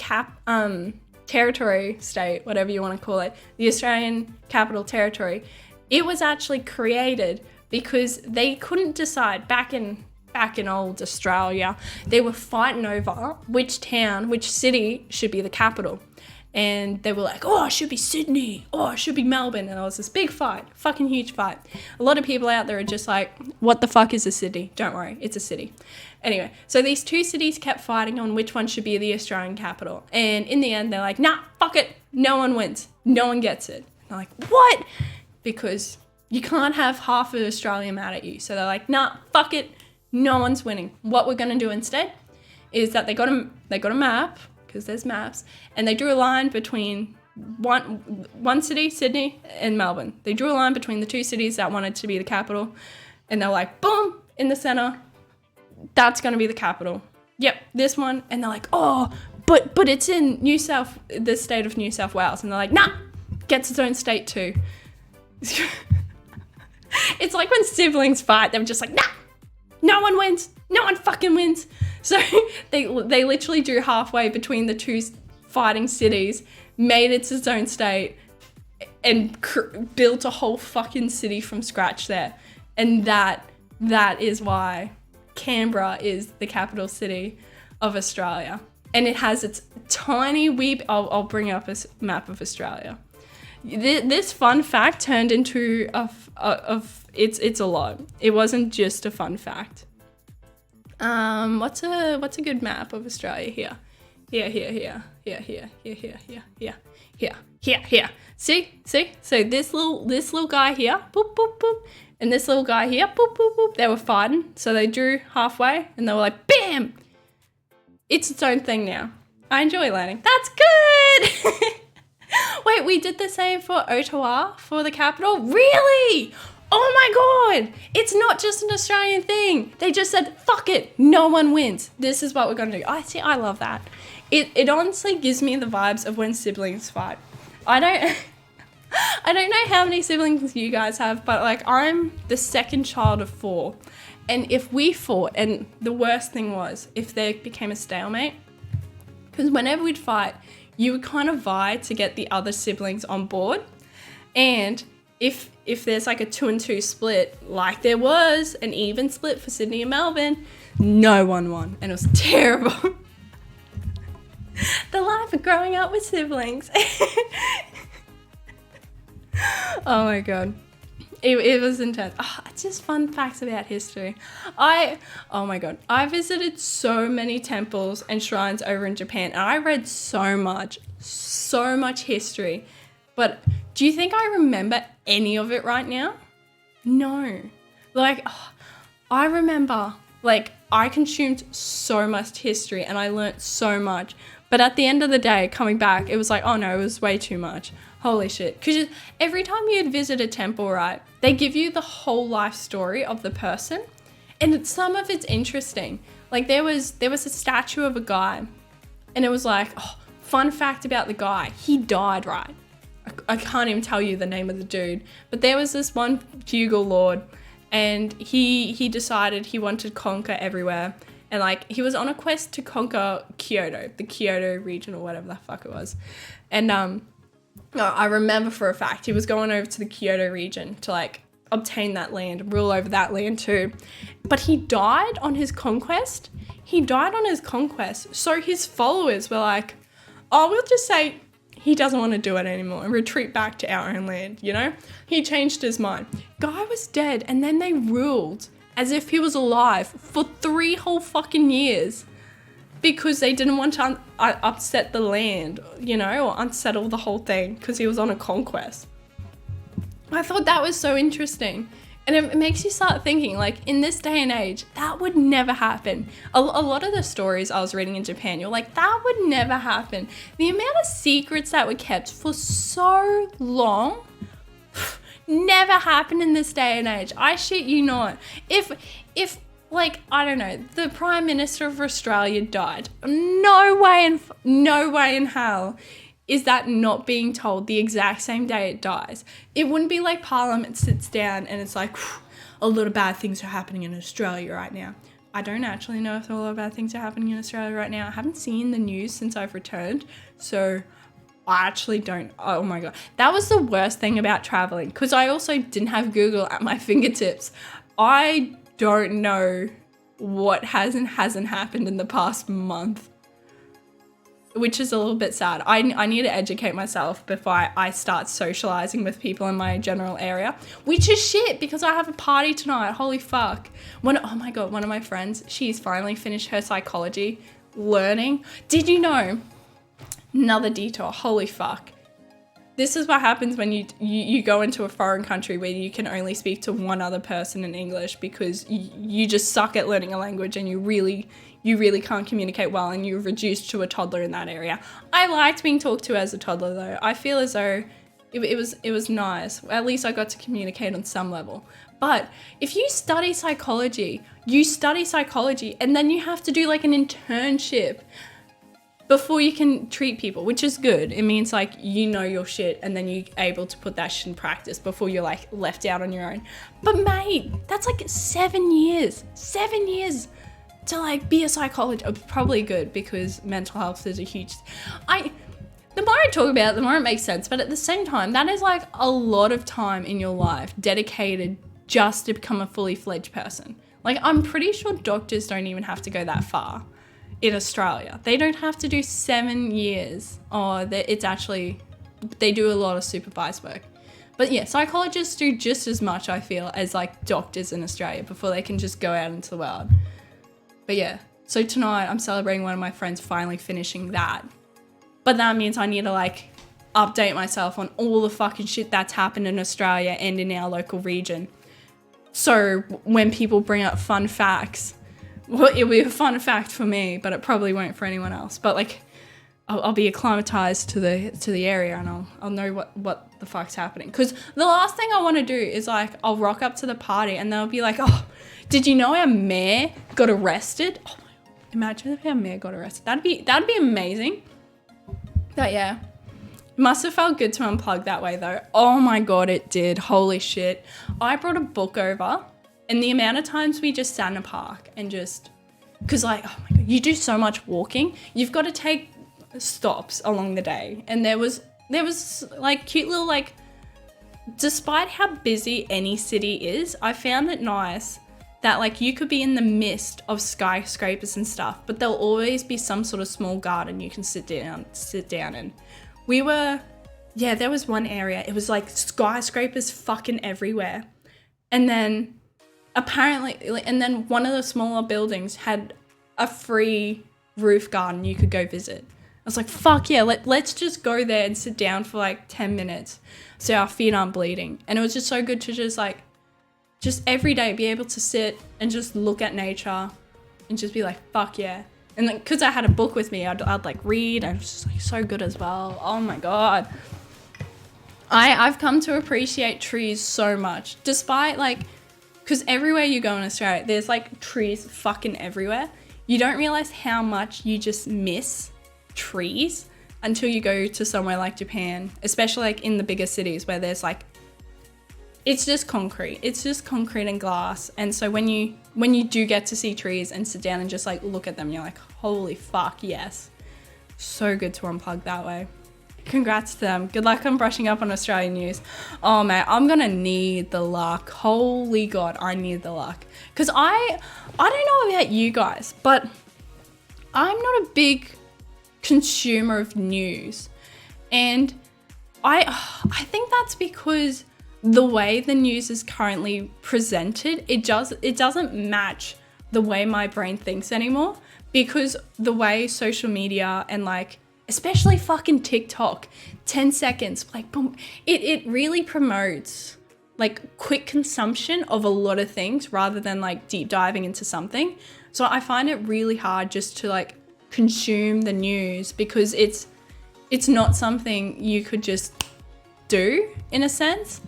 territory, state, whatever you want to call it, the Australian Capital Territory, it was actually created because they couldn't decide back in old Australia. They were fighting over which city should be the capital. And they were like, oh, it should be Sydney. Oh, it should be Melbourne. And it was this big fight, fucking huge fight. A lot of people out there are just like, what the fuck is a city? Don't worry, it's a city. Anyway, so these two cities kept fighting on which one should be the Australian capital. And in the end, they're like, nah, fuck it. No one wins. No one gets it. And they're like, what? Because you can't have half of Australia mad at you. So they're like, nah, fuck it. No one's winning. What we're going to do instead is that they got a map, because there's maps, and they drew a line between one city, Sydney, and Melbourne. They drew a line between the two cities that wanted to be the capital, and they're like, boom, in the center, that's going to be the capital. Yep, this one. And they're like, oh, but it's in the state of New South Wales. And they're like, nah, gets its own state too. It's like when siblings fight, they're just like, nah, no one wins. No one fucking wins. So they literally drew halfway between the two fighting cities, made it its own state, and built a whole fucking city from scratch there. And that is why Canberra is the capital city of Australia. And it has its tiny I'll bring up a map of Australia. This fun fact turned into it's a lot. It wasn't just a fun fact. What's a good map of Australia here? Here. See? So this little guy here, boop, boop, boop, and this little guy here, boop, boop, boop, they were fighting. So they drew halfway and they were like, bam! It's its own thing now. I enjoy learning. That's good! Wait, we did the same for Ottawa, for the capital? Really? Oh my God, it's not just an Australian thing. They just said, fuck it, no one wins. This is what we're gonna do. I love that. It honestly gives me the vibes of when siblings fight. I don't know how many siblings you guys have, but like I'm the second child of 4. And if we fought, and the worst thing was if there became a stalemate, because whenever we'd fight, you would kind of vie to get the other siblings on board. And if there's like a 2-2 split, like there was an even split for Sydney and Melbourne, no one won, and it was terrible. The life of growing up with siblings. Oh my god. It was intense. It's just fun facts about history. Oh my god. I visited so many temples and shrines over in Japan, and I read so much history. But do you think I remember any of it right now? No. Like, I remember, like, I consumed so much history and I learnt so much. But at the end of the day, coming back, it was like, oh no, it was way too much. Holy shit. Because every time you'd visit a temple, right, they give you the whole life story of the person. And some of it's interesting. Like, there was a statue of a guy. And it was like, fun fact about the guy. He died, right? I can't even tell you the name of the dude. But there was this one feudal lord. And he decided he wanted to conquer everywhere. And, like, he was on a quest to conquer Kyoto, the Kyoto region or whatever the fuck it was. And I remember for a fact he was going over to the Kyoto region to, like, obtain that land, rule over that land too. But he died on his conquest. So his followers were like, oh, we'll just say he doesn't want to do it anymore and retreat back to our own land, you know? He changed his mind. Guy was dead, and then they ruled as if he was alive for 3 whole fucking years because they didn't want to upset the land, you know, or unsettle the whole thing because he was on a conquest. I thought that was so interesting. And it makes you start thinking, like, in this day and age, that would never happen. A lot of the stories I was reading in Japan, you're like, that would never happen. The amount of secrets that were kept for so long never happened in this day and age. I shit you not. If like, I don't know, the Prime Minister of Australia died, no way in hell is that not being told the exact same day it dies. It wouldn't be like Parliament sits down and it's like, a lot of bad things are happening in Australia right now. I don't actually know if a lot of bad things are happening in Australia right now. I haven't seen the news since I've returned, so I actually don't. Oh my god. That was the worst thing about traveling, because I also didn't have Google at my fingertips. I don't know what has and hasn't happened in the past month, which is a little bit sad. I need to educate myself before I start socializing with people in my general area, which is shit because I have a party tonight. Holy fuck. Oh my god, one of my friends, she's finally finished her psychology learning. Did you know? Another detour. Holy fuck. This is what happens when you go into a foreign country where you can only speak to one other person in English because you just suck at learning a language and you really can't communicate well and you're reduced to a toddler in that area. I liked being talked to as a toddler though. I feel as though it was nice. At least I got to communicate on some level. But if you study psychology and then you have to do like an internship before you can treat people, which is good. It means like you know your shit and then you're able to put that shit in practice before you're like left out on your own. But mate, that's like 7 years. 7 years to like be a psychologist. It's probably good because mental health is a huge... The more I talk about it, the more it makes sense. But at the same time, that is like a lot of time in your life dedicated just to become a fully fledged person. Like, I'm pretty sure doctors don't even have to go that far in Australia. They don't have to do 7 years. It's actually, they do a lot of supervised work. But yeah, psychologists do just as much, I feel, as like doctors in Australia before they can just go out into the world. But yeah, so tonight I'm celebrating one of my friends finally finishing that. But that means I need to like update myself on all the fucking shit that's happened in Australia and in our local region. So when people bring up fun facts, well, it'll be a fun fact for me, but it probably won't for anyone else. But like, I'll be acclimatized to the area and I'll know what the fuck's happening. Because the last thing I want to do is like, I'll rock up to the party and they'll be like, oh, did you know our mayor got arrested? Oh, imagine if our mayor got arrested. That'd be amazing. But yeah, must have felt good to unplug that way though. Oh my god, it did. Holy shit. I brought a book over. And the amount of times we just sat in a park and just, because like, oh my god, you do so much walking. You've got to take stops along the day. And there was like cute little like, despite how busy any city is, I found it nice that like you could be in the midst of skyscrapers and stuff, but there'll always be some sort of small garden you can sit down in. There was one area, it was like skyscrapers fucking everywhere. And then one of the smaller buildings had a free roof garden you could go visit. I was like, fuck yeah, let's just go there and sit down for like 10 minutes so our feet aren't bleeding. And it was just so good to just every day be able to sit and just look at nature and just be like, fuck yeah. And then because I had a book with me, I'd like read, and it was just like so good as well. Oh my God. I've come to appreciate trees so much, despite like, because everywhere you go in Australia, there's like trees fucking everywhere. You don't realize how much you just miss trees until you go to somewhere like Japan, especially like in the bigger cities where there's like, it's just concrete and glass. And so when you do get to see trees and sit down and just like look at them, you're like, holy fuck, yes. So good to unplug that way. Congrats to them. Good luck on brushing up on Australian news. Oh man, I'm gonna need the luck. Holy God, I need the luck. Because I don't know about you guys, but I'm not a big consumer of news. And I think that's because the way the news is currently presented, it doesn't match the way my brain thinks anymore, because the way social media and like, especially fucking TikTok, 10 seconds, like boom, it really promotes like quick consumption of a lot of things rather than like deep diving into something. So I find it really hard just to like consume the news, because it's not something you could just do in a sense.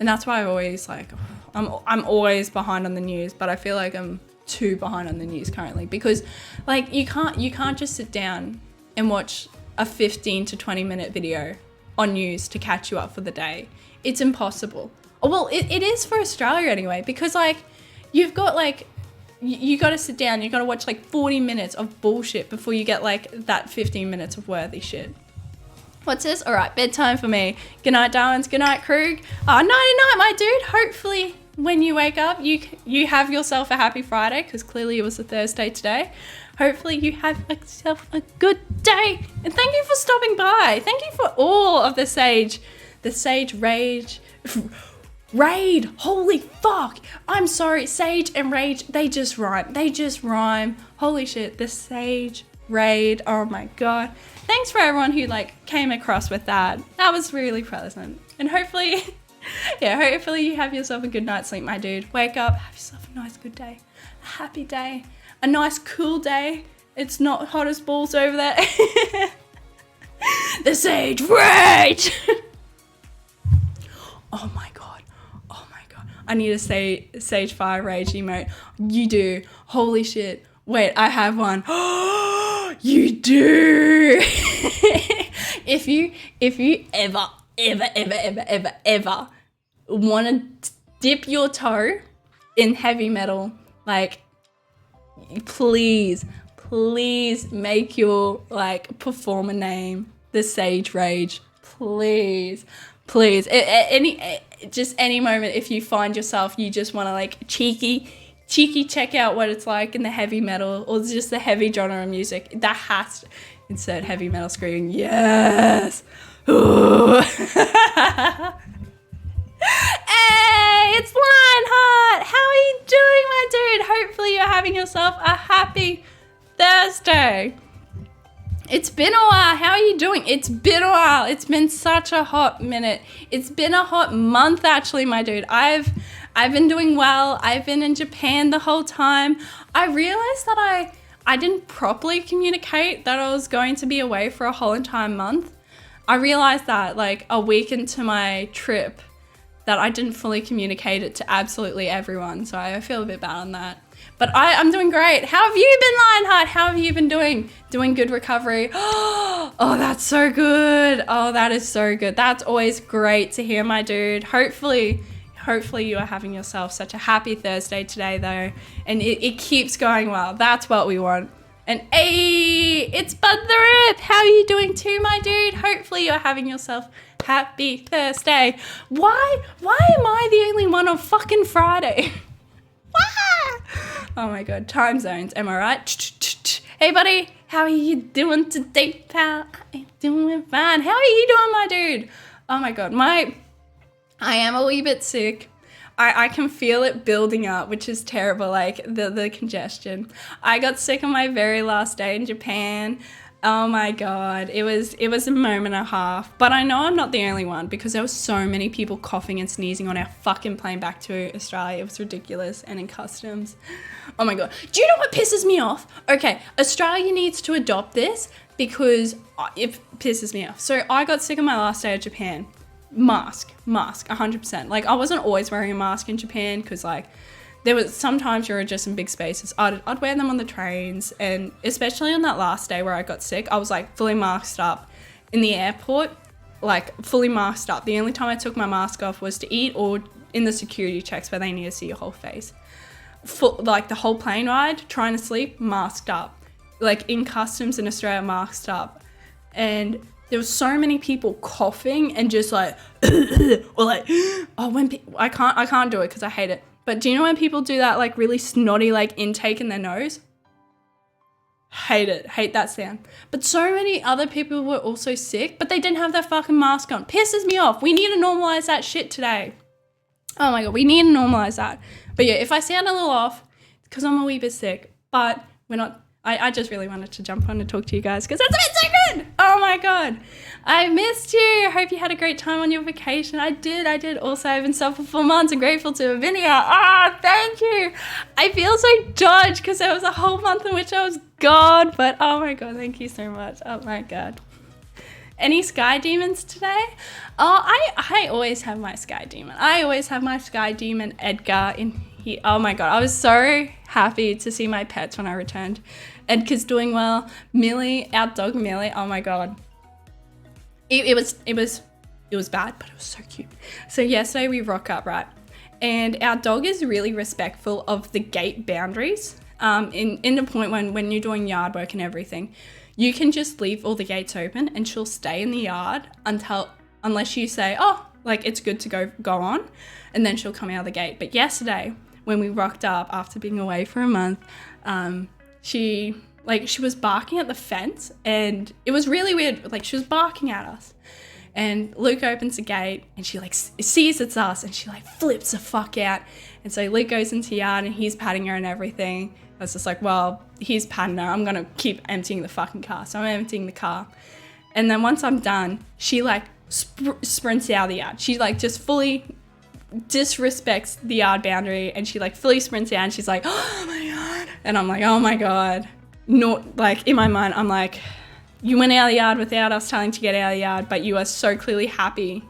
And that's why I always like, I'm always behind on the news, but I feel like I'm too behind on the news currently, because like you can't just sit down and watch a 15 to 20 minute video on news to catch you up for the day. It's impossible. Well, it is for Australia anyway, because like you've got like, you got to sit down, you got to watch like 40 minutes of bullshit before you get like that 15 minutes of worthy shit. What's this? All right, bedtime for me. Good night, darlings. Good night, Krug. Oh, nighty night, my dude. Hopefully when you wake up, you have yourself a happy Friday, because clearly it was a Thursday today. Hopefully you have yourself a good day. And thank you for stopping by. Thank you for all of the sage rage. Raid. Holy fuck. I'm sorry. Sage and rage, they just rhyme. Holy shit. The sage raid. Oh my God. Thanks for everyone who like came across with that. That was really pleasant. And hopefully you have yourself a good night's sleep, my dude. Wake up, have yourself a nice good day. A happy day. A nice cool day. It's not hot as balls over there. The sage rage. Oh my God. I need a sage fire rage emote. You do. Holy shit. Wait, I have one. You do. If you ever want to dip your toe in heavy metal, like, please make your like performer name the Sage Rage. Please. Any moment, if you find yourself, you just want to like cheeky check out what it's like in the heavy metal or just the heavy genre of music, that has to insert heavy metal screaming. Yes. Hey, it's Lionheart. How are you doing, my dude? Hopefully you're having yourself a happy Thursday. It's been a while. How are you doing? It's been a while. It's been such a hot minute. It's been a hot month, actually, my dude. I've been doing well. I've been in Japan the whole time. I realized that I didn't properly communicate that I was going to be away for a whole entire month. I realized that like a week into my trip that I didn't fully communicate it to absolutely everyone. So I feel a bit bad on that. But I'm doing great. How have you been, Lionheart? How have you been doing? Doing good recovery? Oh, that's so good. Oh, that is so good. That's always great to hear, my dude. Hopefully you are having yourself such a happy Thursday today, though. And it keeps going well. That's what we want. And hey, it's Bud the Rip. How are you doing too, my dude? Hopefully you're having yourself happy Thursday. Why am I the only one on fucking Friday? Why? Oh my God, time zones, am I right? Hey buddy, how are you doing today, pal? I'm doing fine. How are you doing, my dude? Oh my God, I am a wee bit sick. I can feel it building up, which is terrible, like the congestion. I got sick on my very last day in Japan. Oh my God, it was a moment and a half. But I know I'm not the only one because there were so many people coughing and sneezing on our fucking plane back to Australia. It was ridiculous. And in customs. Oh my God. Do you know what pisses me off? Okay, Australia needs to adopt this because it pisses me off. So I got sick on my last day of Japan. Mask, 100%. Like, I wasn't always wearing a mask in Japan because, like, there was sometimes you were just in big spaces. I'd wear them on the trains, and especially on that last day where I got sick, I was, like, fully masked up in the airport, like, fully masked up. The only time I took my mask off was to eat or in the security checks where they need to see your whole face. Like, the whole plane ride, trying to sleep, masked up. Like, in customs in Australia, masked up. And there were so many people coughing and just like, or like, oh, I can't do it because I hate it. But do you know when people do that like really snotty like intake in their nose? Hate that sound. But so many other people were also sick, but they didn't have their fucking mask on. Pisses me off. We need to normalize that shit today. Oh my God, we need to normalize that. But yeah, if I sound a little off, it's because I'm a wee bit sick, but we're not. I just really wanted to jump on and talk to you guys because it's been so good. Oh my God. I missed you. I hope you had a great time on your vacation. I did. Also, I've been sober for 4 months and grateful to have been here. Thank you. I feel so judged because there was a whole month in which I was gone. But oh my God, thank you so much. Oh my God. Any sky demons today? Oh, I always have my sky demon. I always have my sky demon Edgar in here. Oh my God. I was so happy to see my pets when I returned. Edgar's doing well. Millie, our dog Millie, oh my God. It was bad, but it was so cute. So yesterday we rock up, right? And our dog is really respectful of the gate boundaries. In the point when you're doing yard work and everything, you can just leave all the gates open and she'll stay in the yard unless you say, oh, like it's good to go on, and then she'll come out of the gate. But yesterday when we rocked up after being away for a month, she was barking at the fence and it was really weird. Like she was barking at us and Luke opens the gate and she like sees it's us and she like flips the fuck out. And so Luke goes into the yard and he's patting her and everything. I was just like, well, he's patting her. I'm going to keep emptying the fucking car. So I'm emptying the car. And then once I'm done, she like sprints out of the yard. She like just fully disrespects the yard boundary and she like fully sprints out and she's like, oh my God. And I'm like, oh my God. Not like in my mind, I'm like, you went out of the yard without us telling to get out of the yard, but you are so clearly happy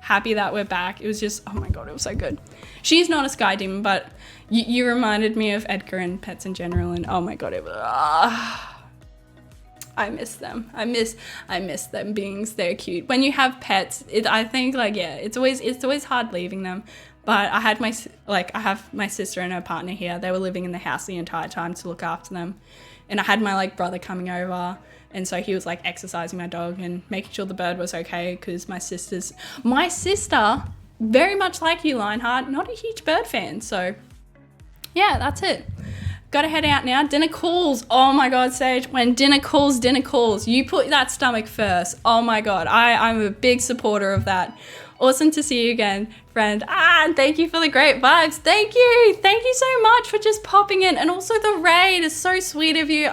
that we're back. It was just, oh my God, it was so good. She's not a sky demon, but you reminded me of Edgar and pets in general, and oh my God, it was, I miss them. I miss them beings. They're cute. When you have pets, I think like, yeah, it's always hard leaving them. But I have my sister and her partner here. They were living in the house the entire time to look after them. And I had my like brother coming over, and so he was like exercising my dog and making sure the bird was okay because my sister, very much like you, Lionheart, not a huge bird fan. So yeah, that's it. Got to head out now. Dinner calls. Oh my God, Sage. When dinner calls. You put that stomach first. Oh my God. I'm a big supporter of that. Awesome to see you again, friend. And thank you for the great vibes. Thank you. Thank you so much for just popping in. And also the raid is so sweet of you.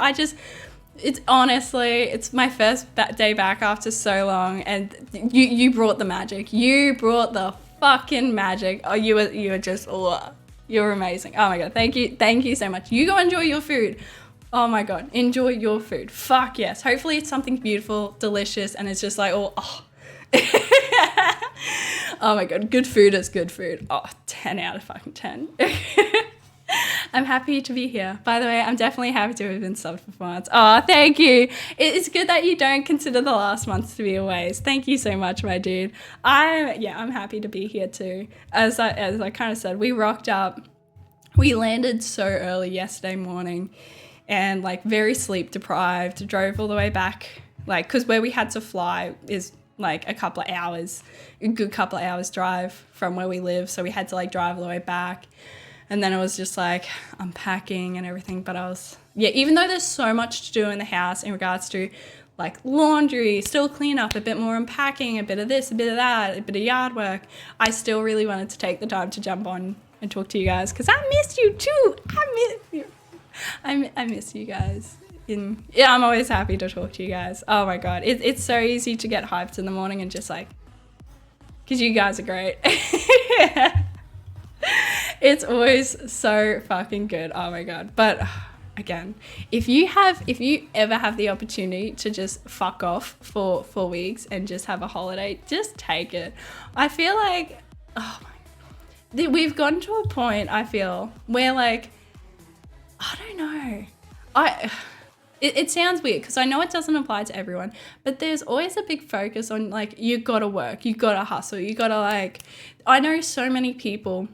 It's my first day back after so long. And you brought the magic. You brought the fucking magic. Oh, you were just, you're amazing. Oh my God. Thank you so much. You go enjoy your food. Oh my God. Enjoy your food. Fuck yes. Hopefully it's something beautiful, delicious, and it's just like, oh my God, good food is good food. 10 out of fucking 10. I'm happy to be here. By the way, I'm definitely happy to have been subbed for 4 months. Oh, thank you. It's good that you don't consider the last months to be a waste. Thank you so much, my dude. I'm happy to be here too. As I kind of said, we rocked up. We landed so early yesterday morning and like very sleep deprived, drove all the way back, like, because where we had to fly is like a good couple of hours drive from where we live. So we had to like drive all the way back. And then it was just like unpacking and everything. But even though there's so much to do in the house in regards to like laundry, still clean up, a bit more unpacking, a bit of this, a bit of that, a bit of yard work, I still really wanted to take the time to jump on and talk to you guys because I miss you too. I miss you. I miss you guys. I'm always happy to talk to you guys. Oh my God. It's so easy to get hyped in the morning and just like, because you guys are great. It's always so fucking good. Oh my God. But again, if you ever have the opportunity to just fuck off for 4 weeks and just have a holiday, just take it. I feel like, oh my God, we've gotten to a point, I feel, where like, I don't know. It sounds weird because I know it doesn't apply to everyone, but there's always a big focus on like, you gotta work, you gotta hustle, you gotta like, I know so many people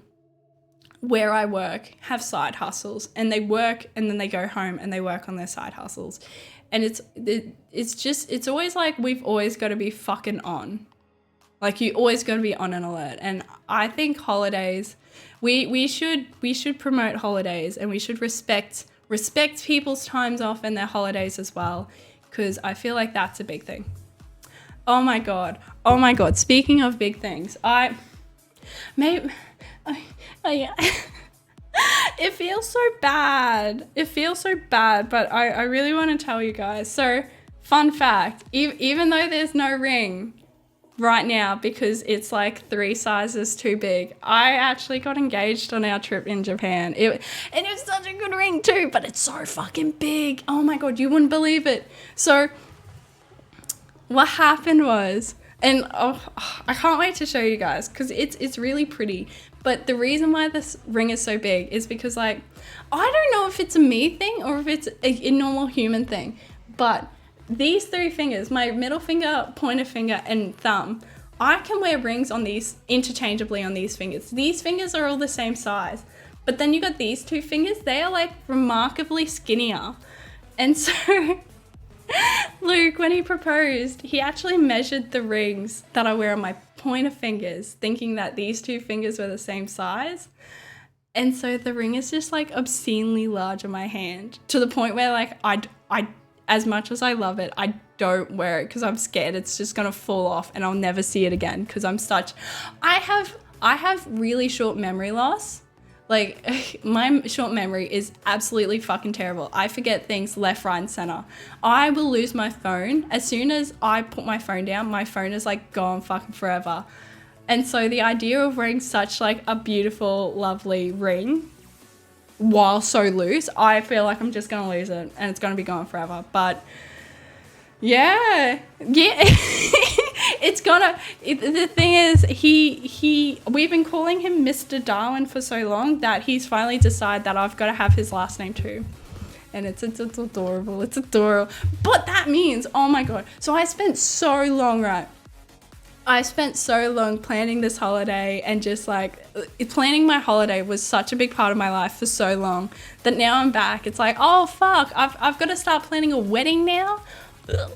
where I work have side hustles and they work and then they go home and they work on their side hustles. And it's always like, we've always got to be fucking on. Like you always got to be on an alert. And I think holidays, we should promote holidays and we should respect people's times off and their holidays as well. Cause I feel like that's a big thing. Oh my God. Speaking of big things, it feels so bad. But I really want to tell you guys. So, fun fact, even though there's no ring right now because it's like 3 sizes too big, I actually got engaged on our trip in Japan. And it was such a good ring too, but it's so fucking big. Oh my God, you wouldn't believe it. So, what happened was, and I can't wait to show you guys because it's really pretty. But the reason why this ring is so big is because, like, I don't know if it's a me thing or if it's a normal human thing, but these 3 fingers, my middle finger, pointer finger, and thumb, I can wear rings on these interchangeably on these fingers. These fingers are all the same size, but then you got these 2 fingers, they are like remarkably skinnier. And so Luke, when he proposed, he actually measured the rings that I wear on my pointer fingers, thinking that these 2 fingers were the same size. And so the ring is just like obscenely large on my hand to the point where like I as much as I love it, I don't wear it because I'm scared it's just gonna fall off and I'll never see it again because I have really short memory loss. Like, my short memory is absolutely fucking terrible. I forget things left, right, and center. I will lose my phone. As soon as I put my phone down, my phone is like gone fucking forever. And so the idea of wearing such like a beautiful, lovely ring while so loose, I feel like I'm just going to lose it and it's going to be gone forever. But yeah. The thing is, we've been calling him Mr. Darwin for so long that he's finally decided that I've got to have his last name too. And it's adorable. It's adorable. But that means, oh my God. So I spent so long, right? I spent so long planning this holiday and just like planning my holiday was such a big part of my life for so long that now I'm back. It's like, oh fuck, I've got to start planning a wedding now. And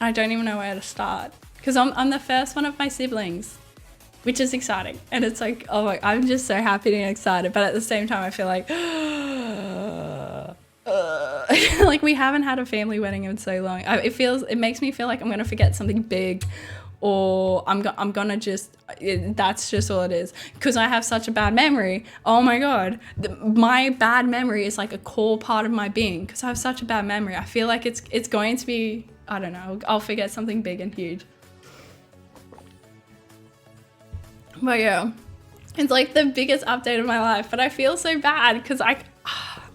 I don't even know where to start. Because I'm the first one of my siblings, which is exciting. And it's like, oh my, I'm just so happy and excited. But at the same time, I feel like, like we haven't had a family wedding in so long. It makes me feel like I'm going to forget something big or I'm going to just, that's just all it is. Because I have such a bad memory. Oh my God. My bad memory is like a core part of my being because I have such a bad memory. I feel like it's going to be, I don't know, I'll forget something big and huge. But yeah, it's like the biggest update of my life, but I feel so bad because I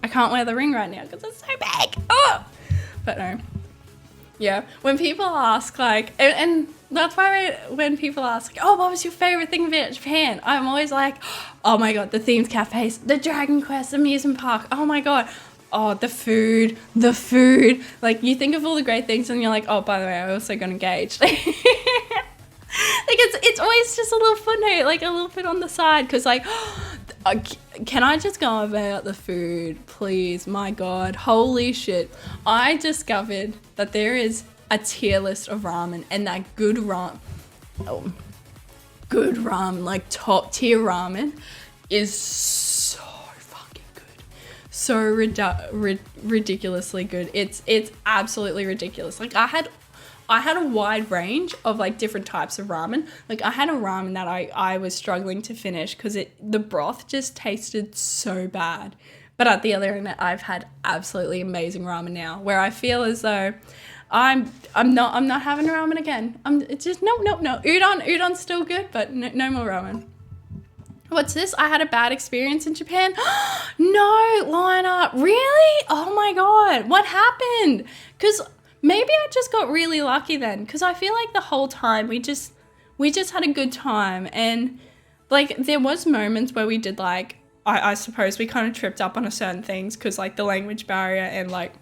can't wear the ring right now because it's so big. Oh! But no. Yeah, when people ask like, and that's why when people ask, oh, what was your favorite thing about Japan? I'm always like, oh my God, the themed cafes, the Dragon Quest amusement park. Oh my God. Oh, the food. Like you think of all the great things and you're like, oh, by the way, I also got engaged. Like it's always just a little footnote, like a little bit on the side, because like, can I just go about the food, please? My God, holy shit! I discovered that there is a tier list of ramen, and that good ramen, like top tier ramen, is so so ridiculously good. It's absolutely ridiculous. Like I had a wide range of like different types of ramen. Like I had a ramen that I was struggling to finish because the broth just tasted so bad. But at the other end, I've had absolutely amazing ramen now, where I feel as though I'm not having ramen again. It's just no. Udon's still good, but no more ramen. What's this? I had a bad experience in Japan. No, Liner, really? Oh my god, what happened? Because maybe I just got really lucky then. Because I feel like the whole time we just had a good time, and like there was moments where we did like. I suppose we kind of tripped up on certain things because like the language barrier and like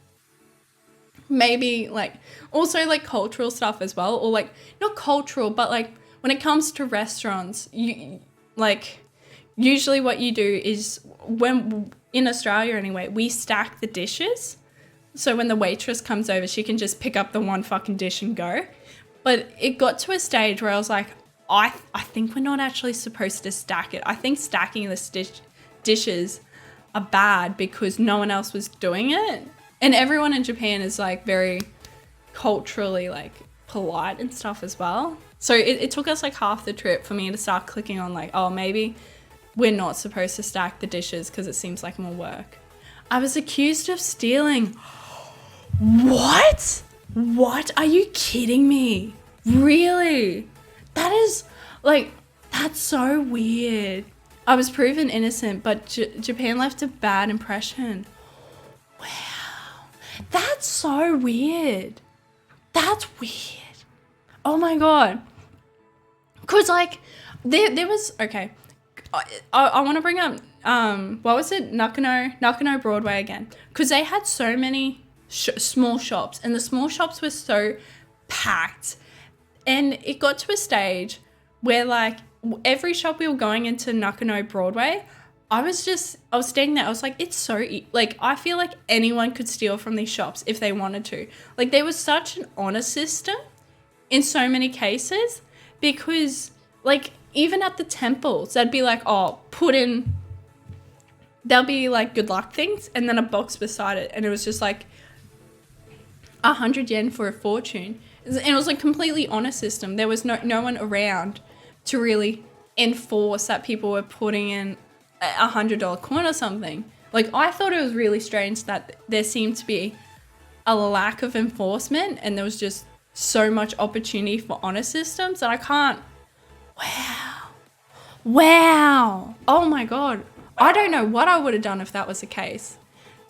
maybe like also like cultural stuff as well, or like not cultural, but like when it comes to restaurants, you like usually what you do is when in Australia anyway, we stack the dishes. So when the waitress comes over, she can just pick up the one fucking dish and go. But it got to a stage where I was like, I think we're not actually supposed to stack it. I think stacking this dishes are bad because no one else was doing it, and everyone in Japan is like very culturally like polite and stuff as well. So it took us like half the trip for me to start clicking on like, oh, maybe we're not supposed to stack the dishes because it seems like more work. I was accused of stealing. What are you kidding me? Really? That is like, that's so weird. I was proven innocent, but Japan left a bad impression. Wow. That's so weird. That's weird. Oh my god. Because, like, there was... Okay. I want to bring up... what was it? Nakano Broadway again. Because they had so many small shops. And the small shops were so packed. And it got to a stage where, like... Every shop we were going into Nakano Broadway, I was standing there. I was like, it's so, like, I feel like anyone could steal from these shops if they wanted to. Like, there was such an honor system in so many cases because, like, even at the temples, they'd be like, oh, there'll be, like, good luck things and then a box beside it. And it was just, like, 100 yen for a fortune. And it was, like, completely honor system. There was no one around to really enforce that people were putting in $100 coin or something. Like, I thought it was really strange that there seemed to be a lack of enforcement and there was just so much opportunity for honor systems that I can't... Wow. Oh my god. I don't know what I would have done if that was the case.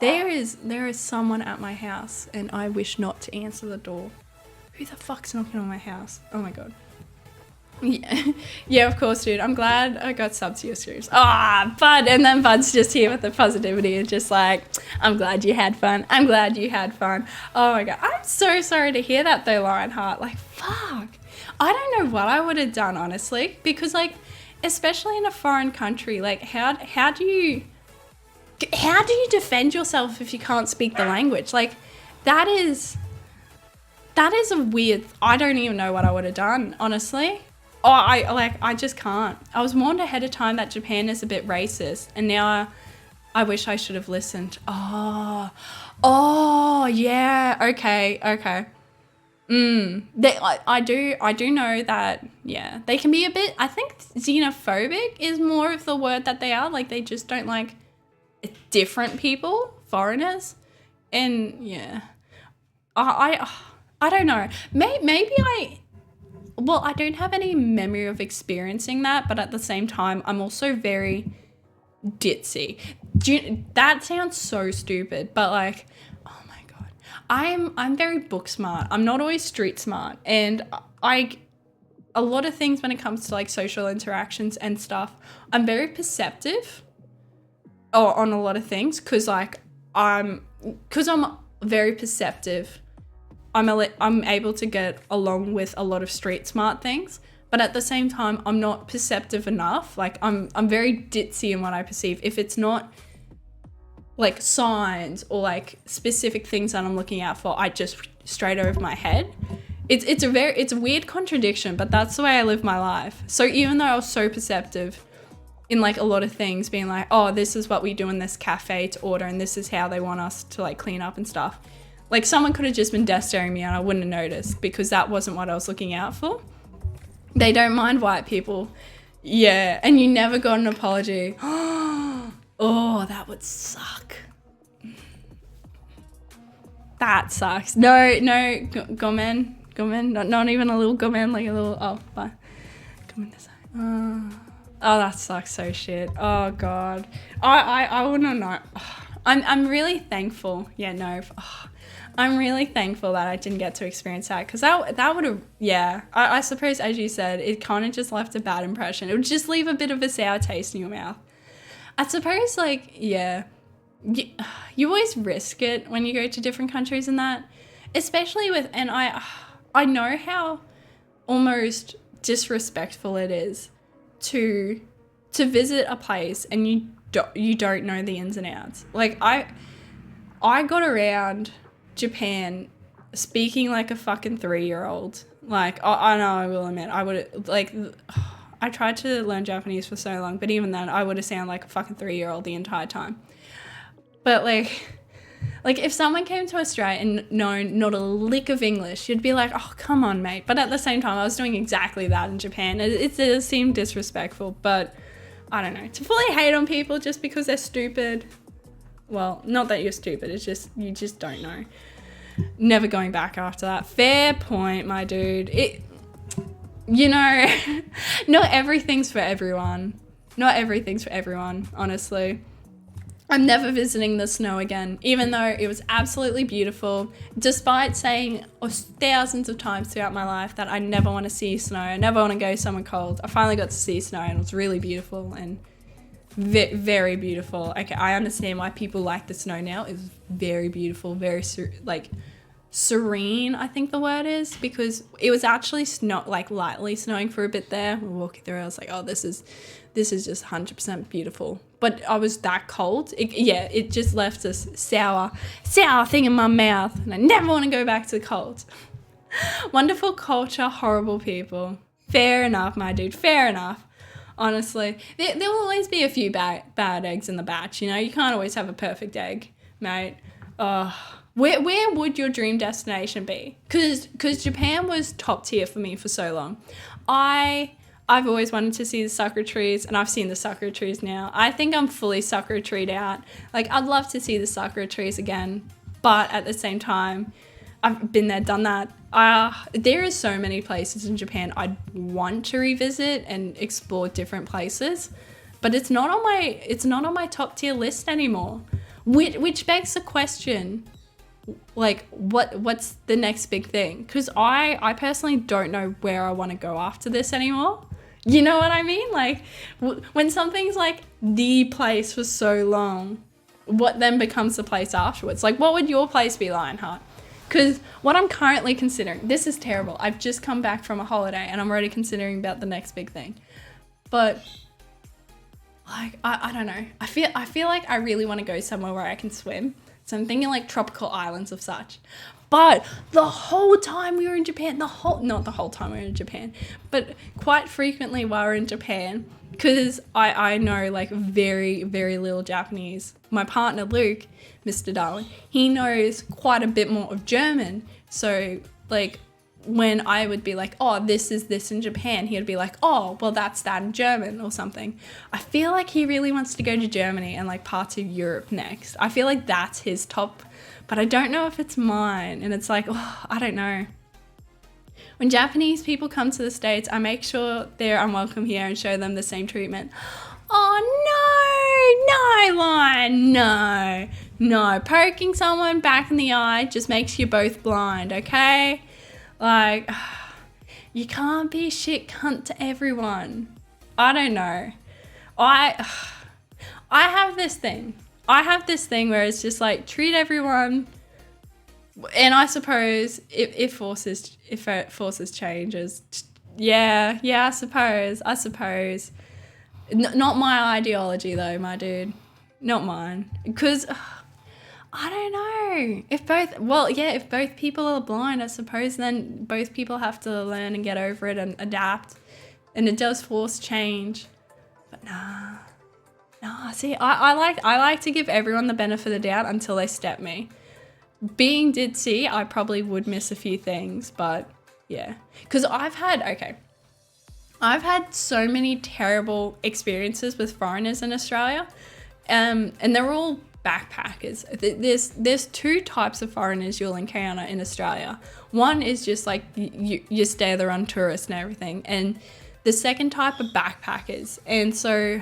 There is someone at my house and I wish not to answer the door. Who the fuck's knocking on my house? Oh my god. Yeah, of course, dude. I'm glad I got sub to your streams. Bud. And then Bud's just here with the positivity and just like, I'm glad you had fun. I'm glad you had fun. Oh my god. I'm so sorry to hear that though, Lionheart. Like, fuck. I don't know what I would have done, honestly. Because, like, especially in a foreign country, like, how do you defend yourself if you can't speak the language? Like, that is a weird... I don't even know what I would have done, honestly. I just can't. I was warned ahead of time that Japan is a bit racist, and now I wish I should have listened. Oh, yeah, okay. I do know that, yeah, they can be a bit, I think xenophobic is more of the word that they are. Like, they just don't like different people, foreigners, and yeah, I don't know. Maybe I don't have any memory of experiencing that, but at the same time, I'm also very ditzy. That sounds so stupid, but like, oh my god, I'm very book smart. I'm not always street smart, and a lot of things when it comes to like social interactions and stuff, I'm very perceptive on a lot of things because I'm very perceptive. I'm able to get along with a lot of street smart things, but at the same time, I'm not perceptive enough. Like, I'm very ditzy in what I perceive. If it's not like signs or like specific things that I'm looking out for, I just straight over my head. It's a weird contradiction, but that's the way I live my life. So even though I was so perceptive in like a lot of things, being like, oh, this is what we do in this cafe to order, and this is how they want us to like clean up and stuff. Like someone could have just been desk staring me and I wouldn't have noticed, because that wasn't what I was looking out for. They don't mind white people. Yeah, and you never got an apology. Oh, that would suck. That sucks. No, gomen, not even a little gomen, like a little, oh, bye. Oh, that sucks so shit. Oh God, I wouldn't know. I'm really thankful. Yeah, no, I'm really thankful that I didn't get to experience that, because that would have, yeah. I suppose, as you said, it kind of just left a bad impression. It would just leave a bit of a sour taste in your mouth. I suppose, like, yeah, you always risk it when you go to different countries and that, especially with, and I know how almost disrespectful it is to visit a place and you don't know the ins and outs. Like I got around Japan speaking like a fucking 3-year-old. Like I know, I will admit, I would like, I tried to learn Japanese for so long, but even then I would have sounded like a fucking 3-year-old the entire time. But like if someone came to Australia and known not a lick of English, you'd be like, oh, come on, mate. But at the same time, I was doing exactly that in Japan. It seemed disrespectful, but I don't know. To fully hate on people just because they're stupid, well, not that you're stupid, it's just, you just don't know. Never going back after that. Fair point, my dude. You know, not everything's for everyone. Not everything's for everyone, honestly. I'm never visiting the snow again, even though it was absolutely beautiful, despite saying thousands of times throughout my life that I never want to see snow, I never want to go somewhere cold. I finally got to see snow and it was really beautiful and very beautiful. Okay, I understand why people like the snow now. It was very beautiful, very serene, I think the word is, because it was actually like lightly snowing for a bit there. We were walking through, I was like, oh, this is just 100% beautiful. But I was that cold. It just left this sour thing in my mouth, and I never want to go back to the cold. Wonderful culture, horrible people. Fair enough, my dude, fair enough. Honestly, there will always be a few bad eggs in the batch, you know? You can't always have a perfect egg, mate. Where would your dream destination be? Because Japan was top tier for me for so long. I've always wanted to see the sakura trees, and I've seen the sakura trees now. I think I'm fully sakura treed out. Like, I'd love to see the sakura trees again, but at the same time, I've been there, done that. There are so many places in Japan I'd want to revisit and explore different places, but it's not on my top tier list anymore. Which begs the question, like, what's the next big thing? Because I personally don't know where I want to go after this anymore. You know what I mean? Like, when something's like the place for so long, what then becomes the place afterwards? Like, what would your place be, Lionheart? Because what I'm currently considering, this is terrible. I've just come back from a holiday and I'm already considering about the next big thing. But like, I don't know. I feel like I really want to go somewhere where I can swim. So I'm thinking like tropical islands of such. But the whole time we were in Japan, not the whole time we were in Japan, but quite frequently while we were in Japan, because I know like very, very little Japanese. My partner, Luke, Mr. Darwin, he knows quite a bit more of German. So like when I would be like, oh, this is this in Japan, he'd be like, oh, well, that's that in German or something. I feel like he really wants to go to Germany and like parts of Europe next. I feel like that's his top, but I don't know if it's mine. And it's like, oh, I don't know. When Japanese people come to the States, I make sure they're unwelcome here and show them the same treatment. Oh, no, Lion, no. Poking someone back in the eye just makes you both blind, okay? Like, you can't be a shit cunt to everyone. I don't know. I have this thing. Where it's just like, treat everyone. And I suppose if forces changes, yeah, I suppose. Not my ideology though, my dude. Not mine. Because I don't know. If both people are blind, I suppose then both people have to learn and get over it and adapt. And it does force change. But nah. See, I like to give everyone the benefit of the doubt until they step me. Being ditzy, I probably would miss a few things, but yeah. Because I've had so many terrible experiences with foreigners in Australia, and they're all backpackers. There's two types of foreigners you'll encounter in Australia. One is just like you stay there on tourists and everything, and the second type are backpackers. And so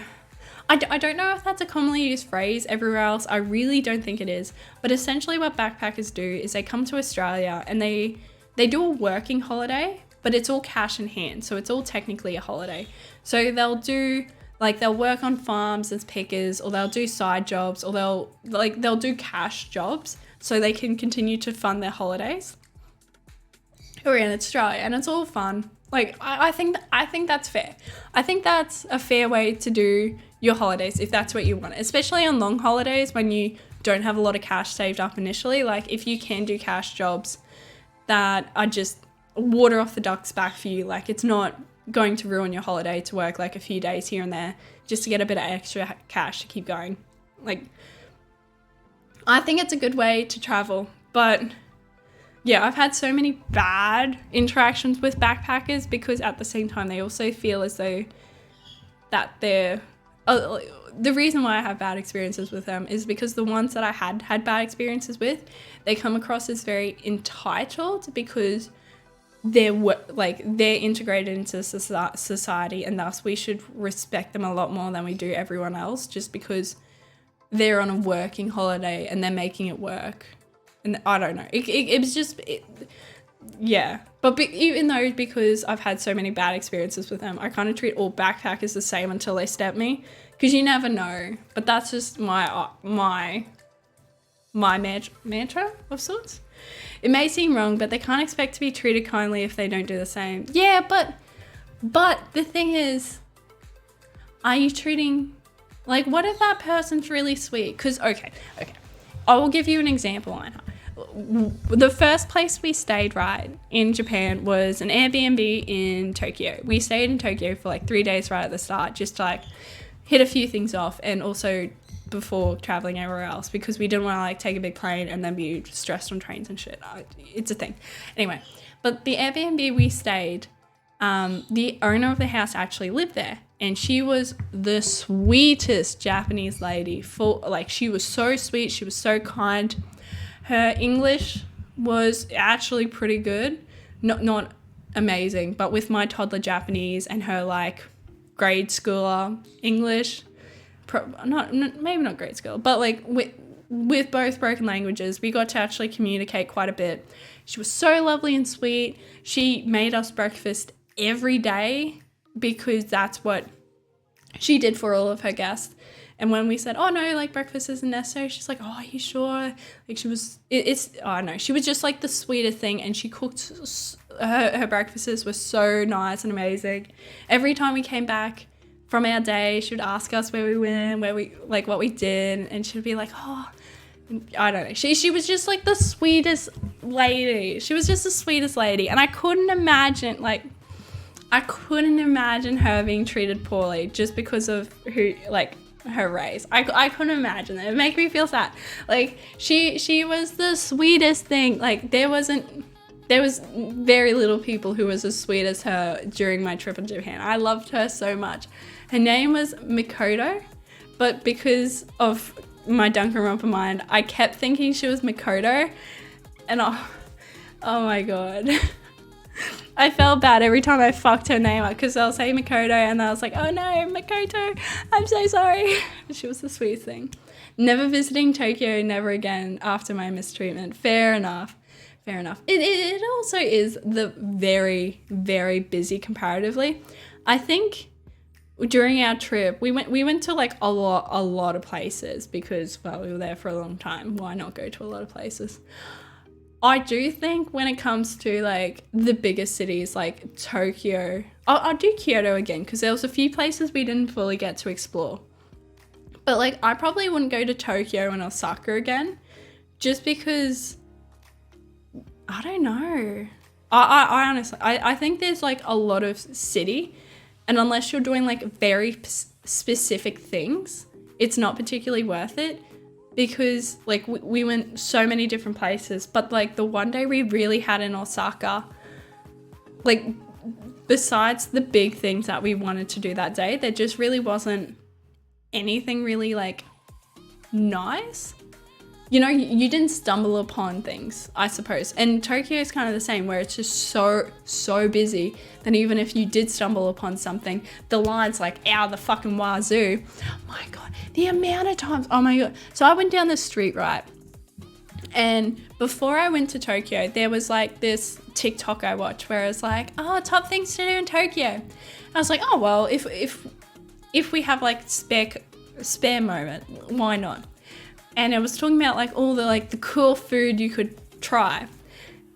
I don't know if that's a commonly used phrase everywhere else. I really don't think it is. But essentially what backpackers do is they come to Australia and they do a working holiday, but it's all cash in hand. So it's all technically a holiday. So they'll work on farms as pickers, or they'll do side jobs, or they'll do cash jobs so they can continue to fund their holidays around Australia, and it's all fun. Like, I think that's fair. I think that's a fair way to do your holidays if that's what you want, especially on long holidays when you don't have a lot of cash saved up initially. Like, if you can do cash jobs that are just water off the duck's back for you, like, it's not going to ruin your holiday to work like a few days here and there just to get a bit of extra cash to keep going. Like, I think it's a good way to travel, but yeah, I've had so many bad interactions with backpackers because at the same time they also feel as though that they're the reason why I have bad experiences with them is because the ones that I had bad experiences with, they come across as very entitled because they're integrated into society, and thus we should respect them a lot more than we do everyone else just because they're on a working holiday and they're making it work. And I don't know. It was just, yeah. But even though, because I've had so many bad experiences with them, I kind of treat all backpackers the same until they step me. Because you never know. But that's just my mantra of sorts. It may seem wrong, but they can't expect to be treated kindly if they don't do the same. Yeah, but the thing is, are you treating, like, what if that person's really sweet? Because, okay. I will give you an example, Anna. The first place we stayed, right, in Japan was an Airbnb in Tokyo. We stayed in Tokyo for like 3 days right at the start, just to like hit a few things off, and also before traveling everywhere else, because we didn't want to like take a big plane and then be stressed on trains and shit. It's a thing. Anyway, but the Airbnb we stayed, the owner of the house actually lived there, and she was the sweetest Japanese lady. She was so sweet, she was so kind. Her English was actually pretty good, not amazing, but with my toddler Japanese and her like grade schooler English, maybe not grade school, but like with both broken languages, we got to actually communicate quite a bit. She was so lovely and sweet. She made us breakfast every day because that's what she did for all of her guests. And when we said, oh no, like breakfast isn't necessary, she's like, oh, are you sure? Like she was just like the sweetest thing. And she cooked, her breakfasts were so nice and amazing. Every time we came back from our day, she would ask us where we went, what we did. And she'd be like, oh, I don't know. She was just like the sweetest lady. She was just the sweetest lady. And I couldn't imagine her being treated poorly just because of her race. I couldn't imagine that. It made me feel sad. Like she was the sweetest thing. Like there was very little people who was as sweet as her during my trip in Japan. I loved her so much. Her name was Mikoto, but because of my Danganronpa mind, I kept thinking she was Mikoto, and oh my god. I felt bad every time I fucked her name up because I'll say Mikoto and I was like, oh no, Mikoto, I'm so sorry. She was the sweetest thing. Never visiting Tokyo, never again after my mistreatment. Fair enough. It also is the very, very busy comparatively. I think during our trip, we went to like a lot of places because, well, we were there for a long time. Why not go to a lot of places? I do think when it comes to like the biggest cities like Tokyo, I'll do Kyoto again because there was a few places we didn't fully get to explore. But like I probably wouldn't go to Tokyo and Osaka again just because, I don't know. I honestly, I think there's like a lot of city, and unless you're doing like very specific things, it's not particularly worth it because like we went so many different places, but like the one day we really had in Osaka, like besides the big things that we wanted to do that day, there just really wasn't anything really like nice. You know, you didn't stumble upon things, I suppose. And Tokyo is kind of the same, where it's just so busy that even if you did stumble upon something, the line's like out the fucking wazoo. Oh my God, the amount of times, oh my God. So I went down the street, right? And before I went to Tokyo, there was like this TikTok I watched where it's like, oh, top things to do in Tokyo. I was like, oh, well, if we have like spare moment, why not? And it was talking about like all the like the cool food you could try.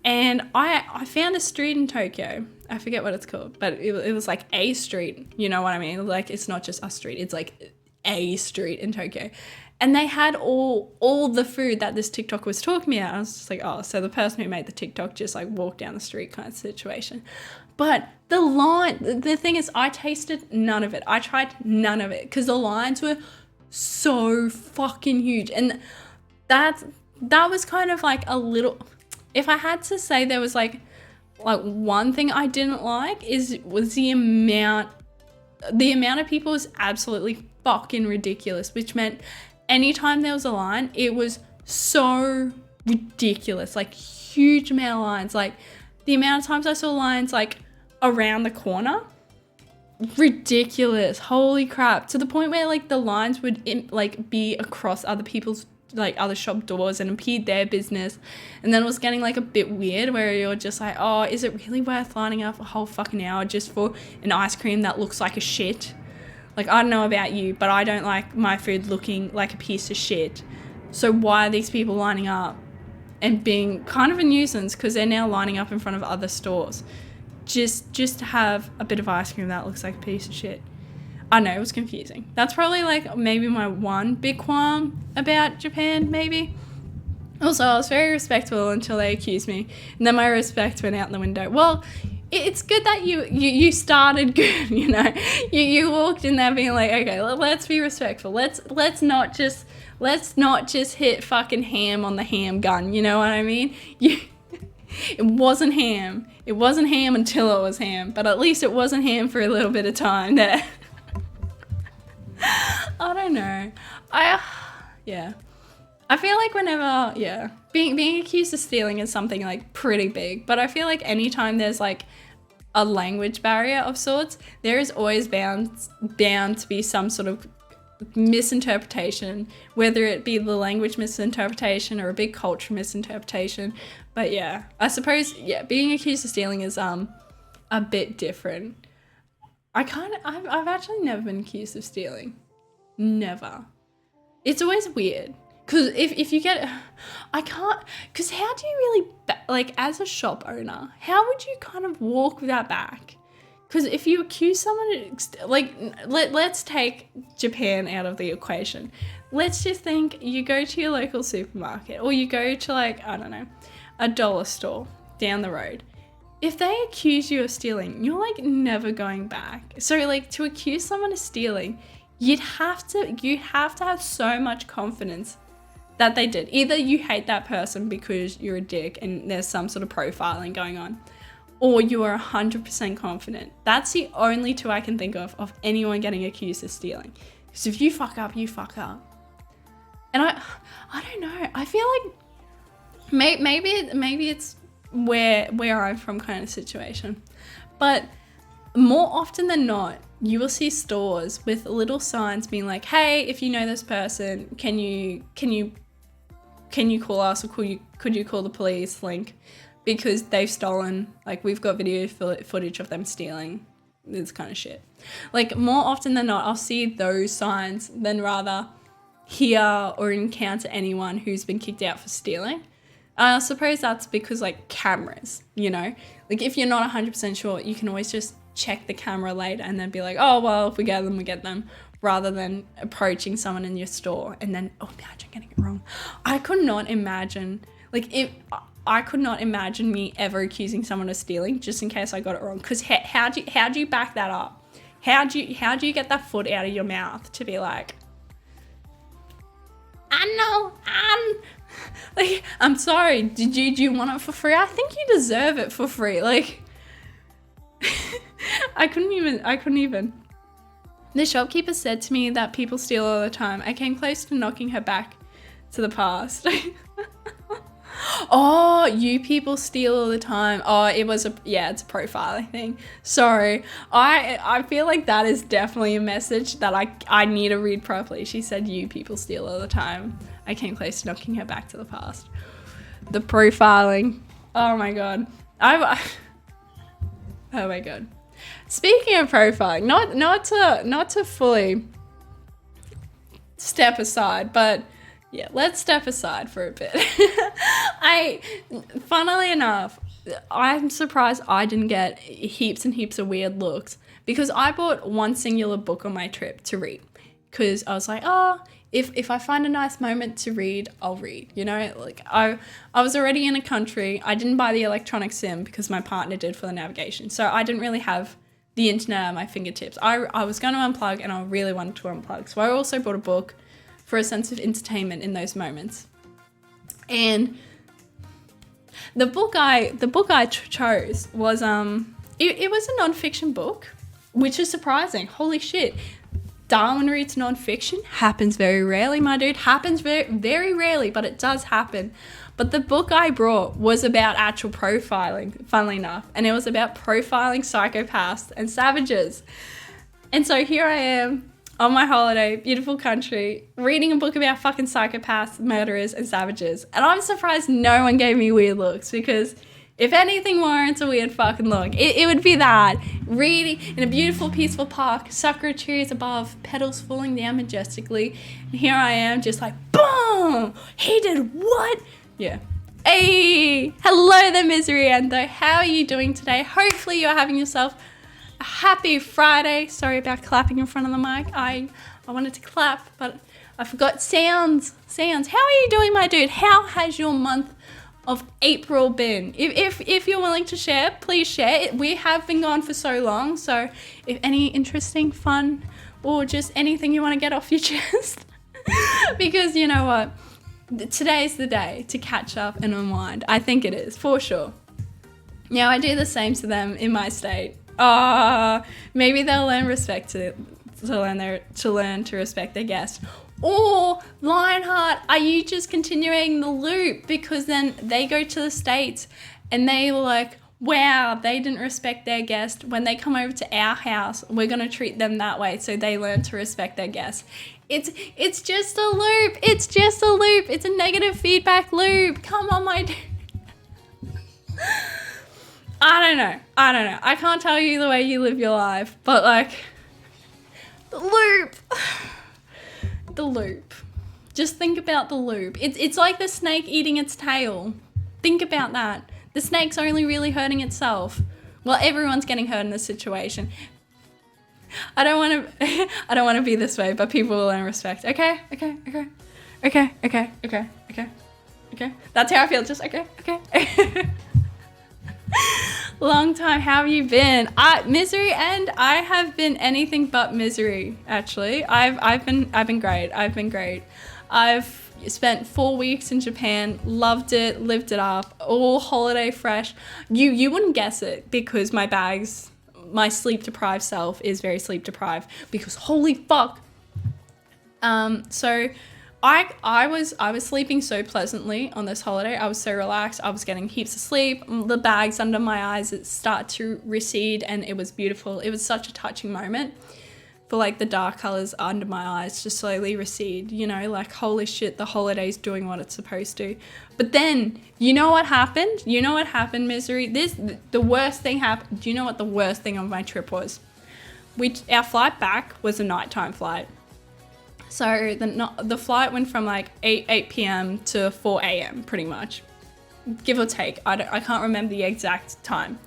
And I found a street in Tokyo. I forget what it's called, but it was like a street. You know what I mean? Like it's not just a street. It's like a street in Tokyo. And they had all the food that this TikTok was talking about. I was just like, oh, so the person who made the TikTok just like walked down the street kind of situation. But the thing is, I tasted none of it. I tried none of it because the lines were so fucking huge. And that was kind of like a little, if I had to say there was like one thing I didn't like was the amount of people was absolutely fucking ridiculous, which meant anytime there was a line, it was so ridiculous, like huge amount of lines. Like the amount of times I saw lines like around the corner, ridiculous, holy crap, to the point where like the lines would like be across other people's like other shop doors and impede their business. And then it was getting like a bit weird where you're just like, oh, is it really worth lining up a whole fucking hour just for an ice cream that looks like a shit? Like, I don't know about you, but I don't like my food looking like a piece of shit. So why are these people lining up and being kind of a nuisance because they're now lining up in front of other stores just to have a bit of ice cream that looks like a piece of shit? I know, it was confusing. That's probably like maybe my one big qualm about Japan, maybe. Also, I was very respectful until they accused me, and then my respect went out the window. Well, it's good that you started good, you know. You walked in there being like, okay, let's be respectful. Let's not just hit fucking ham on the ham gun. You know what I mean? It wasn't ham. It wasn't ham until it was ham, but at least it wasn't ham for a little bit of time there. I don't know. I feel like whenever, being accused of stealing is something like pretty big, but I feel like anytime there's like a language barrier of sorts, there is always bound to be some sort of misinterpretation, whether it be the language misinterpretation or a big culture misinterpretation. But yeah, I suppose, being accused of stealing is a bit different. I've actually never been accused of stealing. Never. It's always weird. Because if you get, I can't, because how do you really, like as a shop owner, how would you kind of walk that back? Because if you accuse someone, like, let's take Japan out of the equation. Let's just think you go to your local supermarket or you go to like, I don't know, a dollar store down the road. If they accuse you of stealing, you're like never going back. So like to accuse someone of stealing, you have to have so much confidence that they did. Either you hate that person because you're a dick and there's some sort of profiling going on, or you are 100% confident. That's the only two I can think of anyone getting accused of stealing. Because if you fuck up, you fuck up. And I don't know. I feel like maybe it's where I'm from kind of situation. But more often than not, you will see stores with little signs being like, hey, if you know this person, can you call us, or could you call the police, like, because they've stolen, like, we've got video footage of them stealing this kind of shit. Like, more often than not, I'll see those signs than rather hear or encounter anyone who's been kicked out for stealing. I suppose that's because, like, cameras, you know? Like, if you're not 100% sure, you can always just check the camera later and then be like, oh, well, if we get them, we get them, rather than approaching someone in your store and then, oh, imagine getting it wrong. I could not imagine me ever accusing someone of stealing just in case I got it wrong. Because how do you back that up? How do you get that foot out of your mouth to be like, I know, like, I'm sorry, do you want it for free? I think you deserve it for free. Like, I couldn't even. The shopkeeper said to me that people steal all the time. I came close to knocking her back to the past. Oh, you people steal all the time. Oh, it's a profiling thing. Sorry. I feel like that is definitely a message that I need to read properly. She said, you people steal all the time. I came close to knocking her back to the past. The profiling. Oh my God. Oh my God. Speaking of profiling, not to fully step aside, but yeah, let's step aside for a bit. Funnily enough, I'm surprised I didn't get heaps and heaps of weird looks because I bought one singular book on my trip to read because I was like, if I find a nice moment to read, I'll read, you know? Like I was already in a country. I didn't buy the electronic sim because my partner did for the navigation. So I didn't really have the internet at my fingertips. I was going to unplug and I really wanted to unplug. So I also bought a book for a sense of entertainment in those moments. And the book I chose was it was a nonfiction book, which is surprising. Holy shit. Darwin reads nonfiction. Happens very rarely, my dude. Happens very, very rarely, but it does happen. But the book I brought was about actual profiling, funnily enough. And it was about profiling psychopaths and savages. And so here I am on my holiday, beautiful country, reading a book about fucking psychopaths, murderers, and savages. And I'm surprised no one gave me weird looks because if anything warrants a weird fucking look, it would be that. Reading in a beautiful, peaceful park, sakura trees above, petals falling down majestically. And here I am just like, boom! He did what? Yeah. Hey! Hello there, Misery Endo. How are you doing today? Hopefully you're having yourself a happy Friday. Sorry about clapping in front of the mic. I wanted to clap, but I forgot sounds. How are you doing, my dude? How has your month of April been? If you're willing to share, please share. We have been gone for so long, so if any interesting, fun, or just anything you want to get off your chest, because you know what? Today's the day to catch up and unwind. I think it is, for sure. Now, I do the same to them in my state. Maybe they'll learn to learn to respect their guests. Or, Lionheart, are you just continuing the loop? Because then they go to the States and they were like, wow, they didn't respect their guest. When they come over to our house, we're going to treat them that way so they learn to respect their guests. It's just a loop. It's just a loop. It's a negative feedback loop. Come on, my dude. I don't know. I can't tell you the way you live your life, but like, the loop. The loop. Just think about the loop. It's like the snake eating its tail. Think about that. The snake's only really hurting itself. Well, everyone's getting hurt in this situation. I don't want to be this way, but people will learn respect. Okay. That's how I feel. Just okay. Long time. How have you been? Misery, and I have been anything but misery. Actually, I've been great. I've spent 4 weeks in Japan. Loved it. Lived it up. All holiday fresh. You wouldn't guess it because my sleep deprived self is very sleep deprived because holy fuck. So I was sleeping so pleasantly on this holiday. I was so relaxed. I was getting heaps of sleep. The bags under my eyes start to recede and it was beautiful. It was such a touching moment for like the dark colors under my eyes to slowly recede, you know, like holy shit, the holiday's doing what it's supposed to. But then, you know what happened? Misery? The worst thing happened. Do you know what the worst thing of my trip was? Our flight back was a nighttime flight. So the flight went from like 8 p.m. to 4 a.m. pretty much, give or take. I can't remember the exact time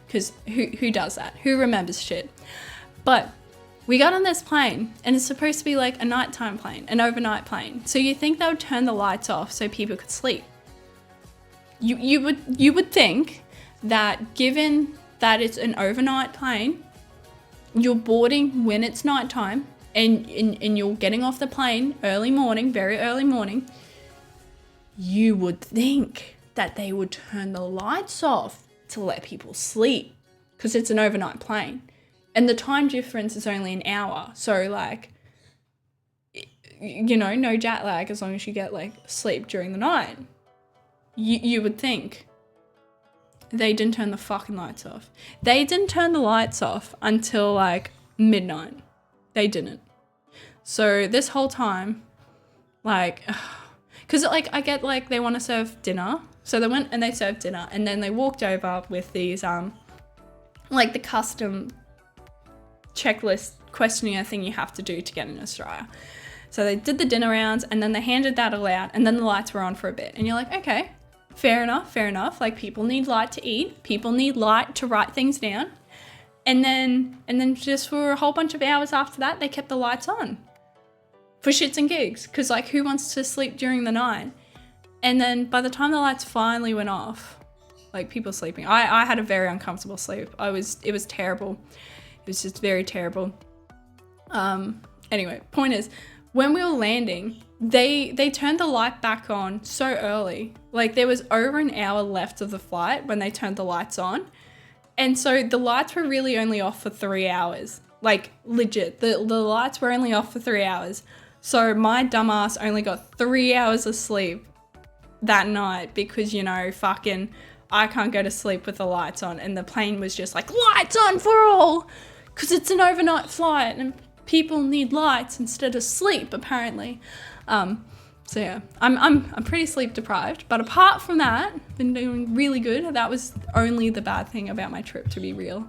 because who does that? Who remembers shit? But we got on this plane and it's supposed to be like a nighttime plane, an overnight plane. So you think they would turn the lights off so people could sleep. You would think that given that it's an overnight plane, you're boarding when it's nighttime, and you're getting off the plane early morning, very early morning, you would think that they would turn the lights off to let people sleep because it's an overnight plane. And the time difference is only an hour. So, like, you know, no jet lag as long as you get, like, sleep during the night. You would think. They didn't turn the fucking lights off. They didn't turn the lights off until, like, midnight. They didn't. So this whole time, like, because, like, I get, like, they want to serve dinner. So they went and they served dinner. And then they walked over with these, like, the custom checklist questionnaire thing you have to do to get in Australia. So they did the dinner rounds and then they handed that all out and then the lights were on for a bit. And you're like, okay, fair enough. Like, people need light to eat. People need light to write things down. And then just for a whole bunch of hours after that, they kept the lights on for shits and gigs. Because, like, who wants to sleep during the night? And then by the time the lights finally went off, like, people sleeping, I had a very uncomfortable sleep. It was terrible. It was just very terrible. Anyway, point is, when we were landing, they turned the light back on so early. Like, there was over an hour left of the flight when they turned the lights on. And so the lights were really only off for 3 hours. Like, legit, the lights were only off for 3 hours. So my dumbass only got 3 hours of sleep that night because, you know, fucking I can't go to sleep with the lights on. And the plane was just like, lights on for all, because it's an overnight flight and people need lights instead of sleep, apparently. So yeah, I'm pretty sleep deprived, but apart from that, been doing really good. That was only the bad thing about my trip, to be real.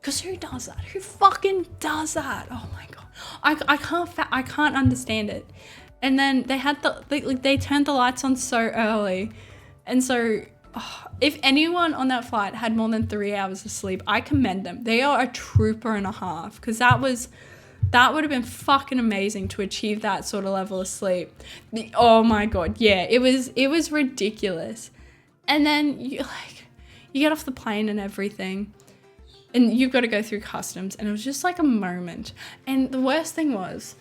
Because who does that? Who fucking does that? Oh my god, I can't understand it. And then they had they turned the lights on so early, and so if anyone on that flight had more than 3 hours of sleep, I commend them. They are a trooper and a half, because that would have been fucking amazing to achieve that sort of level of sleep. Oh my god, yeah, it was ridiculous. And then you get off the plane and everything, and you've got to go through customs, and it was just like a moment. And the worst thing was,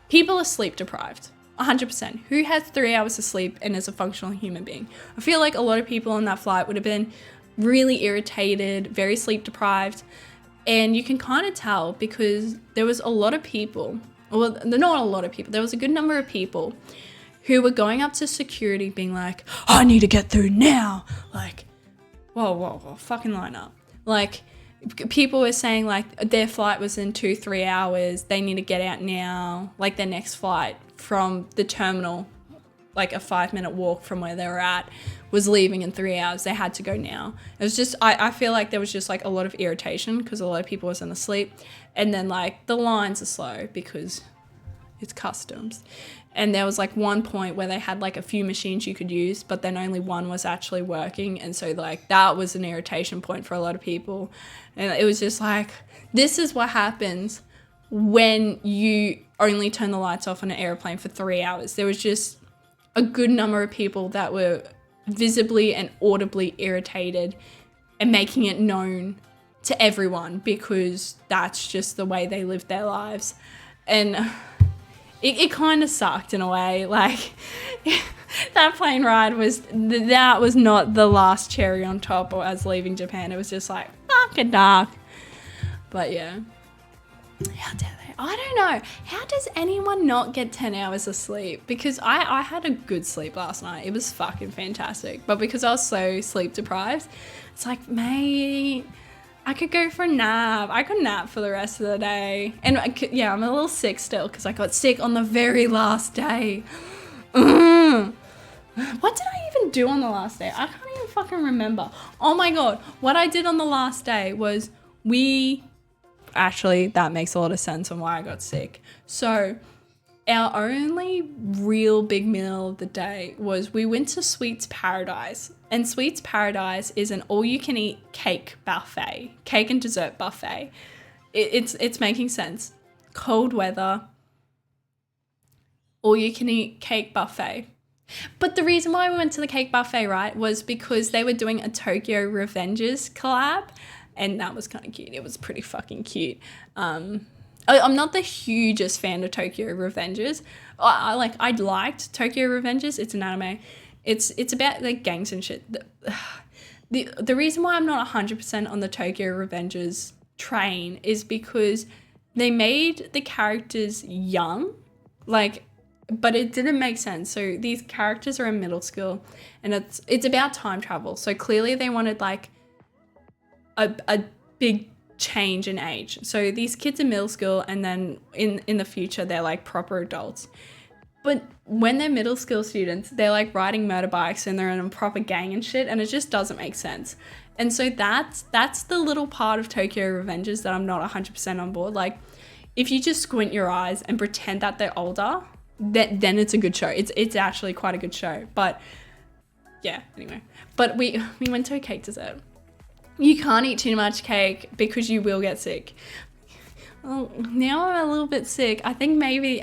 people are sleep deprived, 100%. Who has 3 hours of sleep and is a functional human being? I feel like a lot of people on that flight would have been really irritated, very sleep deprived. And you can kind of tell because there was a lot of people, well, not a lot of people, there was a good number of people who were going up to security being like, I need to get through now. Like, whoa, fucking line up. Like, people were saying, like, their flight was in 2-3 hours. They need to get out now. Like, their next flight from the terminal, like a 5-minute walk from where they were at, was leaving in 3 hours. They had to go now. It was just, I feel like there was just like a lot of irritation because a lot of people wasn't asleep. And then, like, the lines are slow because it's customs. And there was like one point where they had like a few machines you could use, but then only one was actually working. And so, like, that was an irritation point for a lot of people. And it was just like, this is what happens when you only turn the lights off on an airplane for 3 hours. There was just a good number of people that were visibly and audibly irritated and making it known to everyone because that's just the way they live their lives. And it kind of sucked in a way. Like, that plane ride was not the last cherry on top or as leaving Japan. It was just like, fucking dark. But yeah, how dare they? I don't know. How does anyone not get 10 hours of sleep? Because I had a good sleep last night. It was fucking fantastic. But because I was so sleep deprived, it's like, mate, I could go for a nap. I could nap for the rest of the day. And I'm a little sick still because I got sick on the very last day. What did I even do on the last day? I can't even fucking remember. Oh my God. What I did on the last day was actually, that makes a lot of sense on why I got sick. So our only real big meal of the day was we went to Sweets Paradise. And Sweets Paradise is an all-you-can-eat cake buffet, cake and dessert buffet. It's making sense. Cold weather, all-you-can-eat cake buffet. But the reason why we went to the cake buffet, right, was because they were doing a Tokyo Revengers collab. And that was kind of cute. It was pretty fucking cute. I'm not the hugest fan of Tokyo Revengers. I liked Tokyo Revengers. It's an anime. It's about like gangs and shit. The reason why I'm not 100% on the Tokyo Revengers train is because they made the characters young, but it didn't make sense. So these characters are in middle school, and it's about time travel. So clearly they wanted like a big change in age. So these kids in middle school, and then in the future they're like proper adults. But when they're middle school students, they're like riding motorbikes and they're in a proper gang and shit, and it just doesn't make sense. And so that's the little part of Tokyo Revengers that I'm not 100% on board. Like, if you just squint your eyes and pretend that they're older, then it's a good show. It's actually quite a good show. But yeah, anyway. But we went to a cake dessert. You can't eat too much cake because you will get sick. Well, now I'm a little bit sick. I think maybe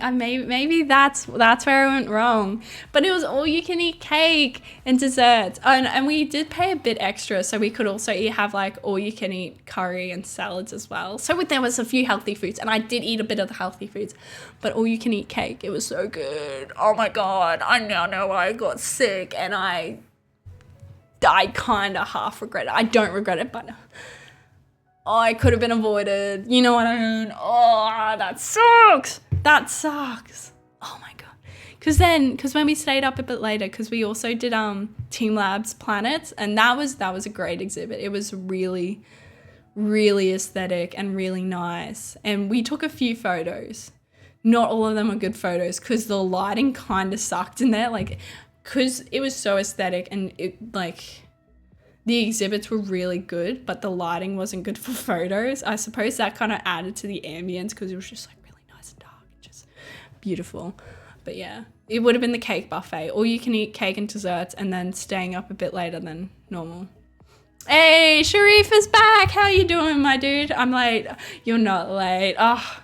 that's where I went wrong. But it was all you can eat cake and desserts. And we did pay a bit extra, so we could also have like all you can eat curry and salads as well. So there was a few healthy foods, and I did eat a bit of the healthy foods. But all you can eat cake, it was so good. Oh my God, I now know why I got sick, and I kind of half regret it. I don't regret it, but it could have been avoided. You know what I mean? Oh, that sucks. That sucks. Oh my God. Because when we stayed up a bit later, because we also did Team Labs Planets, and that was a great exhibit. It was really, really aesthetic and really nice. And we took a few photos. Not all of them are good photos because the lighting kind of sucked in there. Like, because it was so aesthetic, and it like the exhibits were really good, but the lighting wasn't good for photos. I suppose that kind of added to the ambience because it was just like really nice and dark and just beautiful. But yeah, it would have been the cake buffet. Or you can eat cake and desserts and then staying up a bit later than normal. Hey, Sharif is back. How you doing, my dude? I'm late. You're not late. Oh.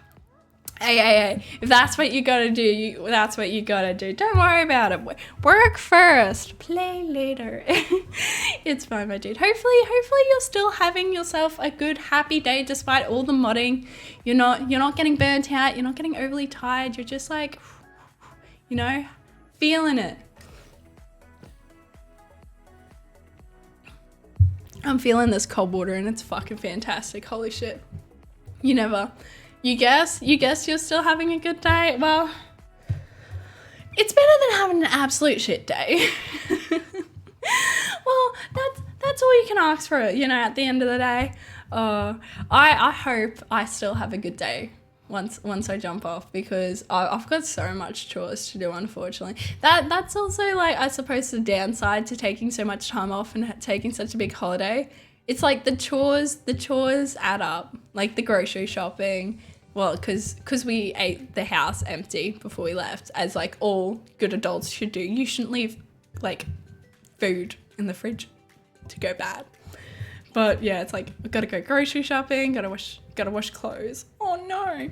Hey. If that's what you gotta do, that's what you gotta do. Don't worry about it. Work first, play later. It's fine, my dude. Hopefully you're still having yourself a good, happy day despite all the modding. You're not getting burnt out. You're not getting overly tired. You're just like, feeling it. I'm feeling this cold water, and it's fucking fantastic. Holy shit. You guess you're still having a good day? Well, it's better than having an absolute shit day. Well, that's all you can ask for, at the end of the day. I hope I still have a good day once I jump off, because I've got so much chores to do, unfortunately. That's also, like, I suppose the downside to taking so much time off and taking such a big holiday. It's like the chores add up, like the grocery shopping. Well, because we ate the house empty before we left, as like all good adults should do. You shouldn't leave like food in the fridge to go bad. But yeah, it's like I've got to go grocery shopping, gotta wash clothes. Oh no!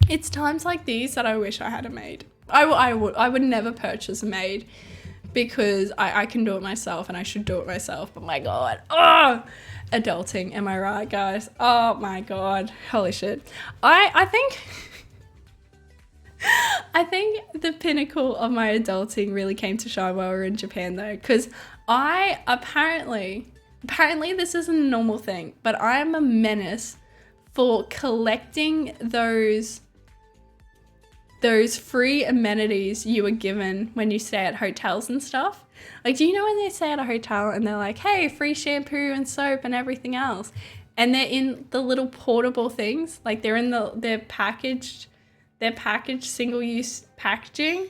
It's times like these that I wish I had a maid. I would never purchase a maid, because I can do it myself, and I should do it myself. But my God, adulting, am I right, guys? Oh my God, holy shit. I think the pinnacle of my adulting really came to shine while we were in Japan, though, because I apparently this isn't a normal thing, but I am a menace for collecting those free amenities you were given when you stay at hotels and stuff. Like, do you know when they stay at a hotel and they're like, hey, free shampoo and soap and everything else, and they're in the little portable things, like they're in their packaged single-use packaging.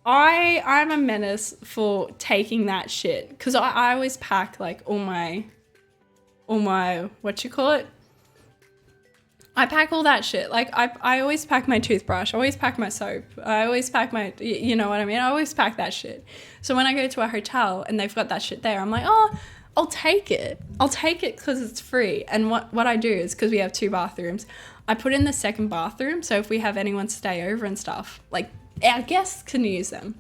I'm a menace for taking that shit, because I always pack like all my what you call it. I pack all that shit. Like, I always pack my toothbrush. I always pack my soap. I always pack my, you know what I mean? I always pack that shit. So when I go to a hotel and they've got that shit there, I'm like, oh, I'll take it. I'll take it because it's free. And what I do is, because we have 2 bathrooms, I put in the second bathroom. So if we have anyone stay over and stuff, like, our guests can use them.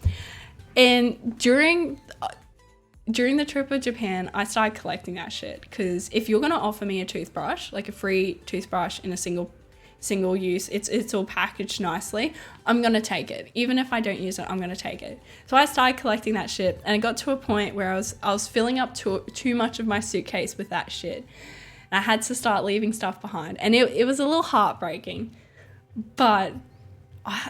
And during the trip of Japan, I started collecting that shit, because if you're going to offer me a toothbrush, like a free toothbrush in a single single use. It's all packaged nicely. I'm going to take it. Even if I don't use it, I'm going to take it. So I started collecting that shit, and it got to a point where I was filling up too much of my suitcase with that shit. And I had to start leaving stuff behind. And it was a little heartbreaking. But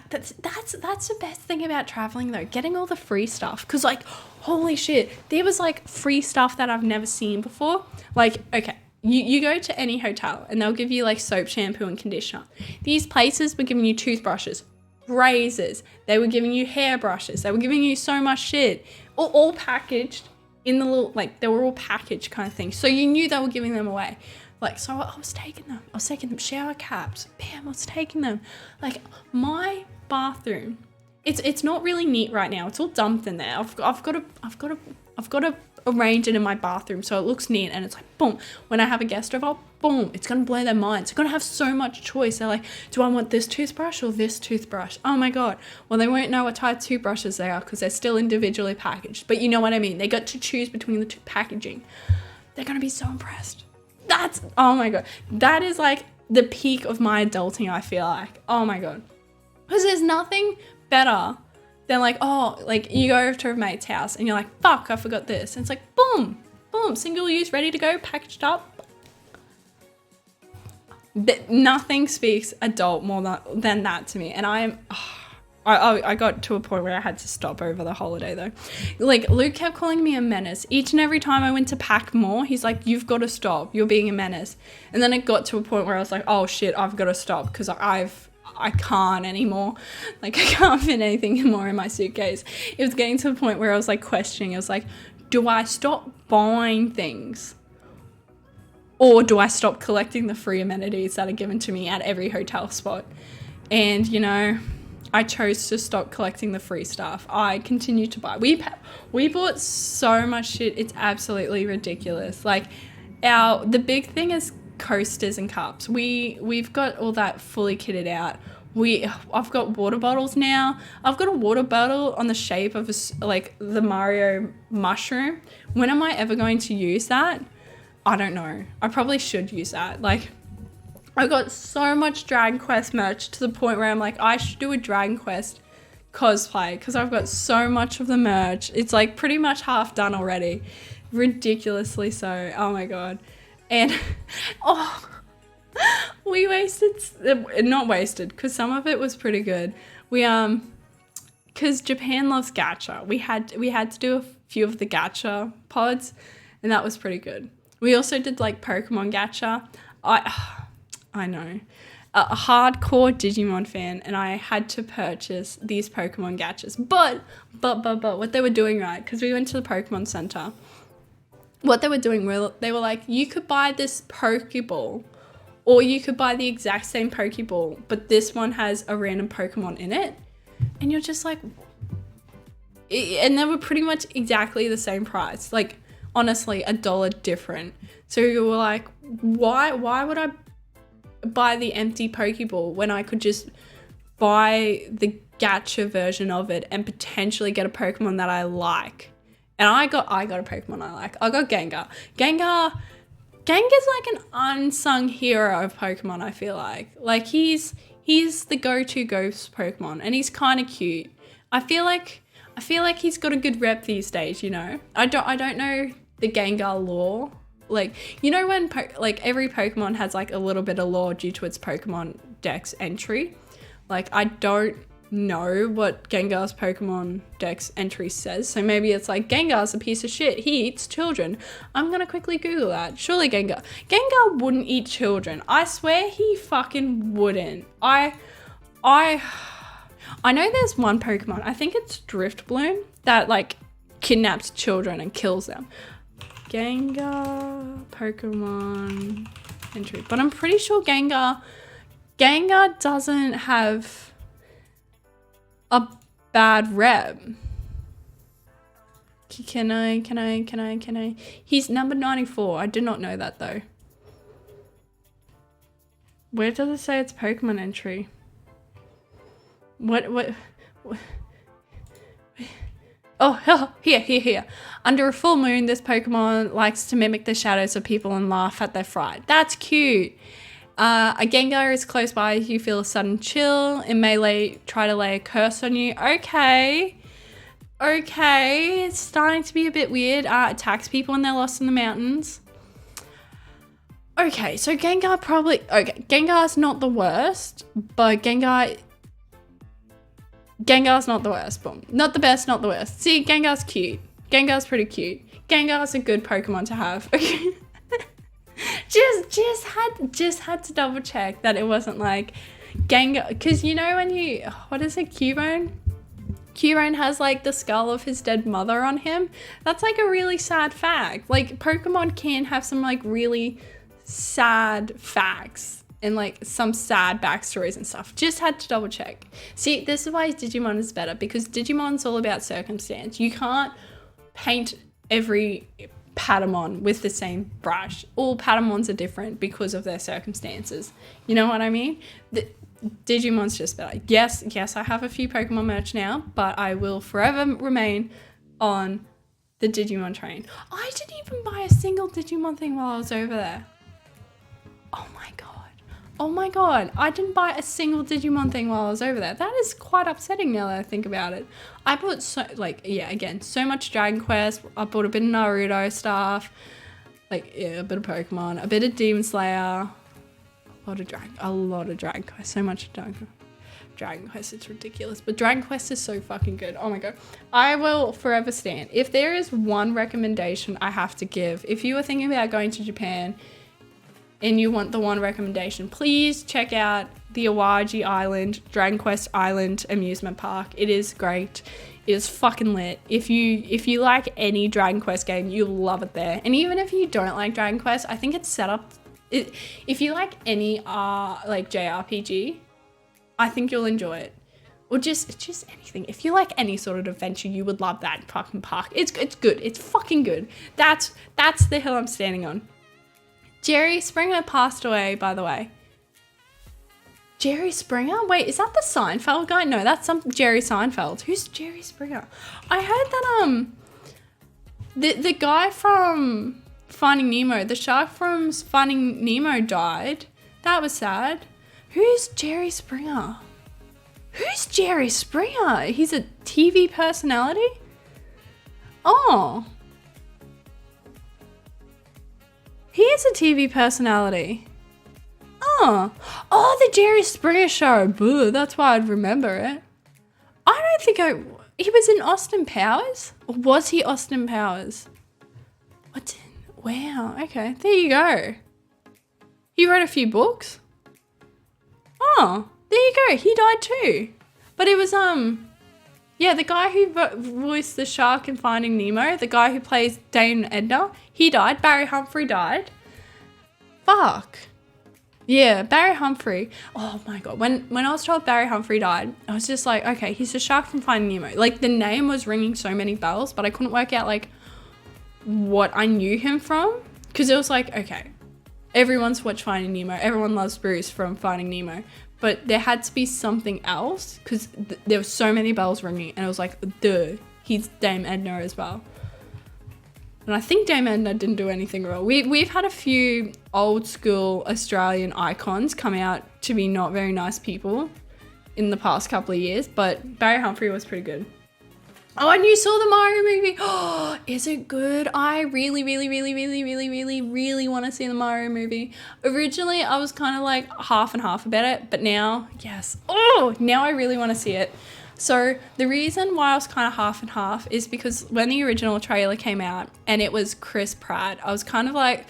that's the best thing about traveling though, getting all the free stuff. Because like, holy shit, there was like free stuff that I've never seen before. Like, okay, you go to any hotel and they'll give you like soap, shampoo and conditioner. These places were giving you toothbrushes, razors, they were giving you hairbrushes, they were giving you so much shit, all packaged in the little, like they were all packaged kind of thing. So you knew they were giving them away. Like, so I was taking them, shower caps, bam, I was taking them. Like my bathroom, it's not really neat right now. It's all dumped in there. I've got to arrange it in my bathroom so it looks neat, and it's like boom. When I have a guest over, boom, it's gonna blow their minds. They're gonna have so much choice. They're like, do I want this toothbrush or this toothbrush? Oh my god. Well, they won't know what type of toothbrushes they are because they're still individually packaged. But you know what I mean. They got to choose between the two packaging. They're gonna be so impressed. Oh my god. That is like the peak of my adulting, I feel like. Oh my god. Because there's nothing better than like, oh, like you go over to a mate's house and you're like, fuck, I forgot this. And it's like, boom, boom, single use, ready to go, packaged up. Nothing speaks adult more than that to me. And I got to a point where I had to stop over the holiday though. Like Luke kept calling me a menace. Each and every time I went to pack more, he's like, you've got to stop. You're being a menace. And then it got to a point where I was like, oh shit, I've got to stop because I can't anymore. Like I can't fit anything more in my suitcase. It was getting to the point where I was like questioning. I was like, do I stop buying things? Or do I stop collecting the free amenities that are given to me at every hotel spot? And you know, I chose to stop collecting the free stuff. I continue to buy. We bought so much shit. It's absolutely ridiculous. Like the big thing is coasters and cups. We've got all that fully kitted out. I've got water bottles now. I've got a water bottle on the shape of like the Mario mushroom. When am I ever going to use that? I don't know. I probably should use that. Like I got so much Dragon Quest merch to the point where I'm like, I should do a Dragon Quest cosplay because I've got so much of the merch. It's like pretty much half done already. Ridiculously so. Oh my god. And we not wasted because some of it was pretty good. We because Japan loves gacha. We had to do a few of the gacha pods, and that was pretty good. We also did like Pokemon gacha. I know, a hardcore Digimon fan, and I had to purchase these Pokemon gachas. But what they were doing, right, because we went to the Pokemon Center, what they were doing, they were like, you could buy this Pokeball, or you could buy the exact same Pokeball, but this one has a random Pokemon in it. And you're just like, and they were pretty much exactly the same price. Like, honestly, $1 different. So you were like, why would I buy the empty Pokeball when I could just buy the gacha version of it and potentially get a Pokemon that I like? And I got a Pokemon I like. I got Gengar. Gengar's like an unsung hero of Pokemon, I feel like. Like he's the go-to ghost Pokemon, and he's kind of cute. I feel like he's got a good rep these days, you know. I don't know the Gengar lore. Like, you know when like every Pokemon has like a little bit of lore due to its Pokemon Dex entry. Like, I don't know what Gengar's Pokemon Dex entry says. So maybe it's like, Gengar's a piece of shit. He eats children. I'm going to quickly Google that. Surely Gengar wouldn't eat children. I swear he fucking wouldn't. I know there's one Pokemon, I think it's Driftbloom, that like kidnaps children and kills them. Gengar Pokemon entry. But I'm pretty sure Gengar doesn't have a bad rep. Can I? He's number 94. I did not know that though. Where does it say it's Pokemon entry? What? Oh, here. Under a full moon, this Pokemon likes to mimic the shadows of people and laugh at their fright. That's cute. A Gengar is close by. You feel a sudden chill. It may try to lay a curse on you. Okay. It's starting to be a bit weird. Attacks people when they're lost in the mountains. Okay, so Gengar's not the worst, but Gengar's not the worst. Boom. Not the best, not the worst. See, Gengar's cute. Gengar's pretty cute. Gengar's a good Pokemon to have. just had to double check that it wasn't like Gengar, because you know when what is it, Cubone? Cubone has like the skull of his dead mother on him. That's like a really sad fact. Like Pokemon can have some like really sad facts and like some sad backstories and stuff. Just had to double check. See, this is why Digimon is better, because Digimon's all about circumstance. You can't paint every Patamon with the same brush. All Patamons are different because of their circumstances. You know what I mean? Digimon's just better. Yes, I have a few Pokemon merch now, but I will forever remain on the Digimon train. I didn't even buy a single Digimon thing while I was over there. Oh my god, I didn't buy a single Digimon thing while I was over there. That is quite upsetting now that I think about it. I bought so much Dragon Quest. I bought a bit of Naruto stuff. A bit of Pokemon, a bit of Demon Slayer. A lot of Dragon Quest. So much Dragon Quest, it's ridiculous. But Dragon Quest is so fucking good. Oh my god. I will forever stand. If there is one recommendation I have to give, if you are thinking about going to Japan and you want the one recommendation, please check out the Awaji Island, Dragon Quest Island amusement park. It is great. It is fucking lit. If you like any Dragon Quest game, you'll love it there. And even if you don't like Dragon Quest, I think it's set up. If you like any JRPG, I think you'll enjoy it. Or just anything. If you like any sort of adventure, you would love that fucking park. It's good. It's fucking good. That's the hill I'm standing on. Jerry Springer passed away, by the way. Jerry Springer? Wait, is that the Seinfeld guy? No, that's some Jerry Seinfeld. Who's Jerry Springer? I heard that the guy from Finding Nemo, the shark from Finding Nemo died. That was sad. Who's Jerry Springer? Who's Jerry Springer? He's a TV personality? Oh. He is a TV personality. Oh, the Jerry Springer Show. Boo, that's why I'd remember it. I don't think he was in Austin Powers? Or was he Austin Powers? Wow, okay, there you go. He wrote a few books. Oh, there you go, he died too. But it was, the guy who voiced the shark in Finding Nemo, the guy who plays Dane Edna, he died. Barry Humphrey died. Fuck. Yeah, Barry Humphrey. Oh my god. When I was told Barry Humphrey died, I was just like, okay, he's the shark from Finding Nemo. Like, the name was ringing so many bells, but I couldn't work out, like, what I knew him from. Because it was like, okay, everyone's watched Finding Nemo. Everyone loves Bruce from Finding Nemo. But there had to be something else, because there were so many bells ringing, and it was like, duh, he's Dame Edna as well. And I think Dame Edna didn't do anything wrong. We've had a few old school Australian icons come out to be not very nice people in the past couple of years, but Barry Humphrey was pretty good. Oh, and you saw the Mario movie. Oh, is it good? I really want to see the Mario movie. Originally, I was kind of like half and half about it, but now, yes. Oh, now I really want to see it. So the reason why I was kind of half and half is because when the original trailer came out and it was Chris Pratt, I was kind of like,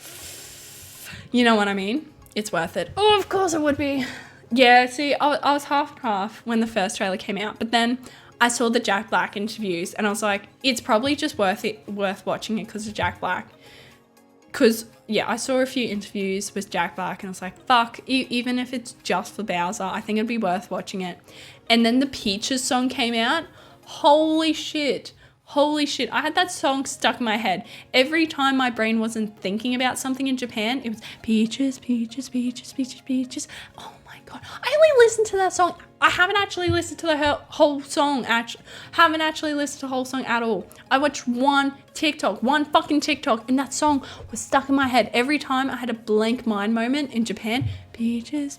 you know what I mean? It's worth it. Oh, of course it would be. Yeah, see, I was half and half when the first trailer came out, but then I saw the Jack Black interviews and I was like, it's probably just worth watching it because of Jack Black. Because, yeah, I saw a few interviews with Jack Black and I was like, fuck, even if it's just for Bowser, I think it'd be worth watching it. And then the Peaches song came out. Holy shit. I had that song stuck in my head. Every time my brain wasn't thinking about something in Japan, it was Peaches, Peaches, Peaches, Peaches, Peaches. Oh my god. I only listened to that song. I haven't actually listened to the whole song. Haven't actually listened to the whole song at all. I watched one fucking TikTok, and that song was stuck in my head. Every time I had a blank mind moment in Japan, Peaches.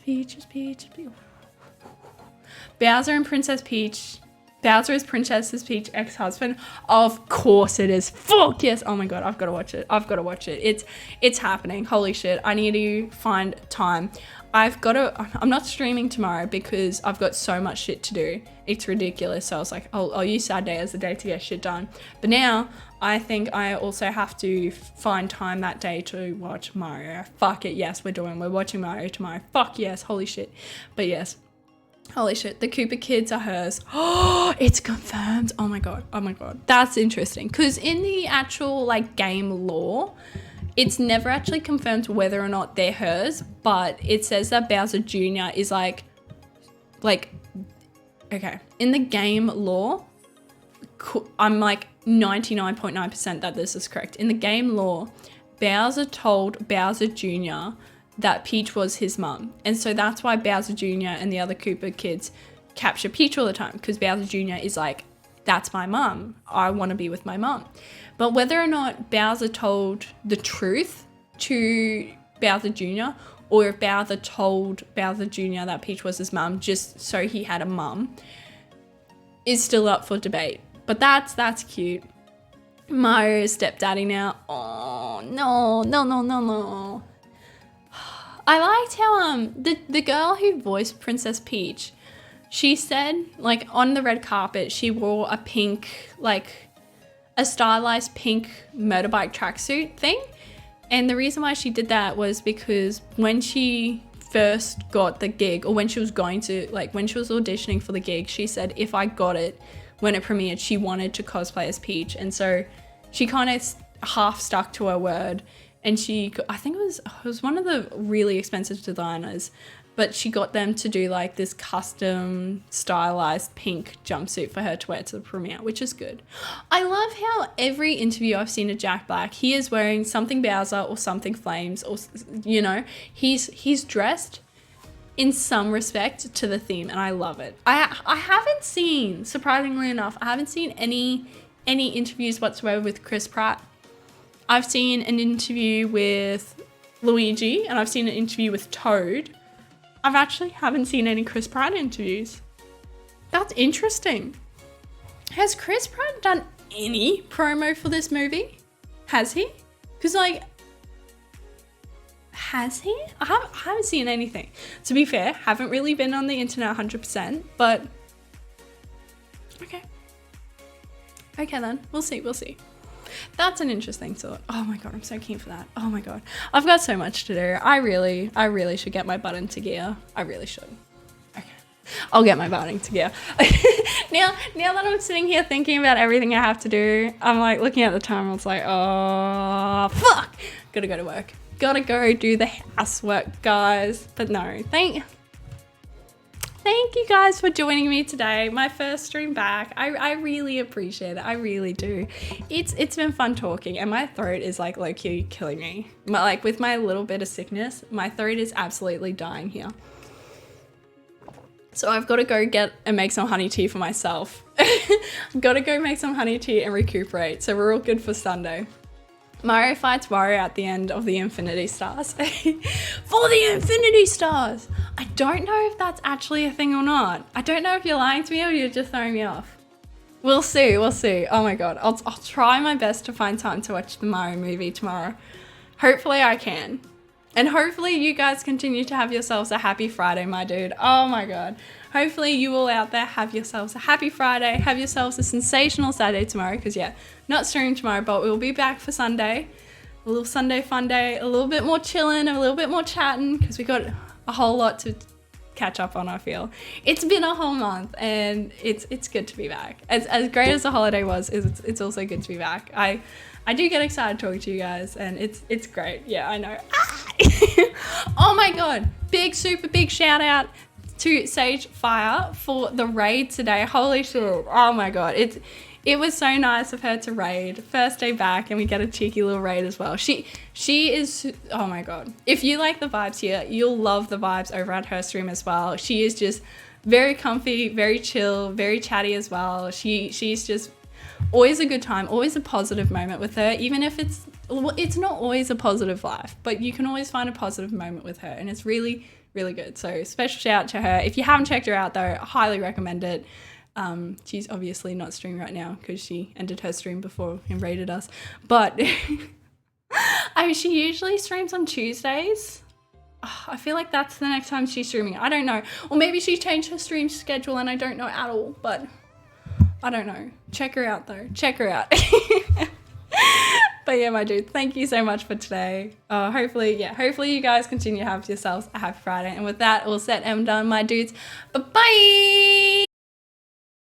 Bowser and Princess Peach. Bowser is Princess Peach's ex-husband. Of course it is. Fuck yes. Oh my god, I've got to watch it. It's happening. Holy shit. I need to find time. I'm not streaming tomorrow because I've got so much shit to do. It's ridiculous. So I was like, I'll use Saturday as the day to get shit done. But now I think I also have to find time that day to watch Mario. Fuck it. Yes, we're watching Mario tomorrow. Fuck yes. Holy shit. But yes. Holy shit, the Cooper kids are hers. Oh, it's confirmed. Oh my god. That's interesting. Because in the actual like game lore, it's never actually confirmed whether or not they're hers, but it says that Bowser Jr. is like, okay. In the game lore, I'm like 99.9% that this is correct. In the game lore, Bowser told Bowser Jr. that Peach was his mum. And so that's why Bowser Jr. and the other Cooper kids capture Peach all the time, because Bowser Jr. is like, that's my mum. I want to be with my mum. But whether or not Bowser told the truth to Bowser Jr. or if Bowser told Bowser Jr. that Peach was his mum just so he had a mum is still up for debate. But that's cute. Mario's stepdaddy now. Oh, no. I liked how the girl who voiced Princess Peach, she said like on the red carpet she wore a pink, like a stylized pink motorbike tracksuit thing, and the reason why she did that was because when she first got the gig, or when she was auditioning for the gig, she said if I got it when it premiered, she wanted to cosplay as Peach, and so she kind of half stuck to her word. And I think it was one of the really expensive designers, but she got them to do like this custom stylized pink jumpsuit for her to wear to the premiere, which is good. I love how every interview I've seen of Jack Black, he is wearing something Bowser or something Flames, or, you know, he's dressed in some respect to the theme, and I love it. I haven't seen, surprisingly enough, any interviews whatsoever with Chris Pratt. I've seen an interview with Luigi, and I've seen an interview with Toad. I've actually haven't seen any Chris Pratt interviews. That's interesting. Has Chris Pratt done any promo for this movie? Has he? Because like, has he? I haven't seen anything. To be fair, haven't really been on the internet 100%, but okay. Okay then, we'll see. That's an interesting thought. Oh my god, I'm so keen for that. Oh my god. I've got so much to do. I really should get my butt into gear. I really should. Okay. I'll get my butt into gear. Now that I'm sitting here thinking about everything I have to do, I'm like looking at the time, I was like, oh, fuck. Gotta go to work. Gotta go do the housework, guys. But no, Thank you guys for joining me today. My first stream back. I really appreciate it. I really do. It's been fun talking, and my throat is like low-key killing me. Like with my little bit of sickness, my throat is absolutely dying here. So I've got to go get and make some honey tea for myself. Got to go make some honey tea and recuperate. So we're all good for Sunday. Mario fights Wario at the end of the Infinity Stars. For the Infinity Stars! I don't know if that's actually a thing or not. I don't know if you're lying to me or you're just throwing me off. We'll see. Oh my god. I'll try my best to find time to watch the Mario movie tomorrow. Hopefully I can. And hopefully you guys continue to have yourselves a happy Friday, my dude. Oh my god. Hopefully you all out there have yourselves a happy Friday. Have yourselves a sensational Saturday tomorrow. Because yeah, not streaming tomorrow, but we'll be back for Sunday. A little Sunday fun day. A little bit more chilling, a little bit more chatting. Because we got a whole lot to catch up on, I feel. It's been a whole month and it's good to be back. As great as the holiday was, it's also good to be back. I do get excited talking to you guys, and it's great. Yeah, I know. Oh my god. Super big shout out to Sage Fire for the raid today. Holy shit. Oh my god. It was so nice of her to raid. First day back, and we get a cheeky little raid as well. She is, oh my god. If you like the vibes here, you'll love the vibes over at her stream as well. She is just very comfy, very chill, very chatty as well. She's just always a good time, always a positive moment with her, even if it's not always a positive life, but you can always find a positive moment with her, and it's really, really good. So special shout out to her. If you haven't checked her out though, I highly recommend it. She's obviously not streaming right now because she ended her stream before and raided us. But she usually streams on Tuesdays. I feel like that's the next time she's streaming. I don't know. Or maybe she changed her stream schedule and I don't know at all. But I don't know. Check her out though. Check her out. But yeah, my dude, thank you so much for today. Hopefully you guys continue to have yourselves a happy Friday. And with that, we'll set M done, my dudes. Bye-bye!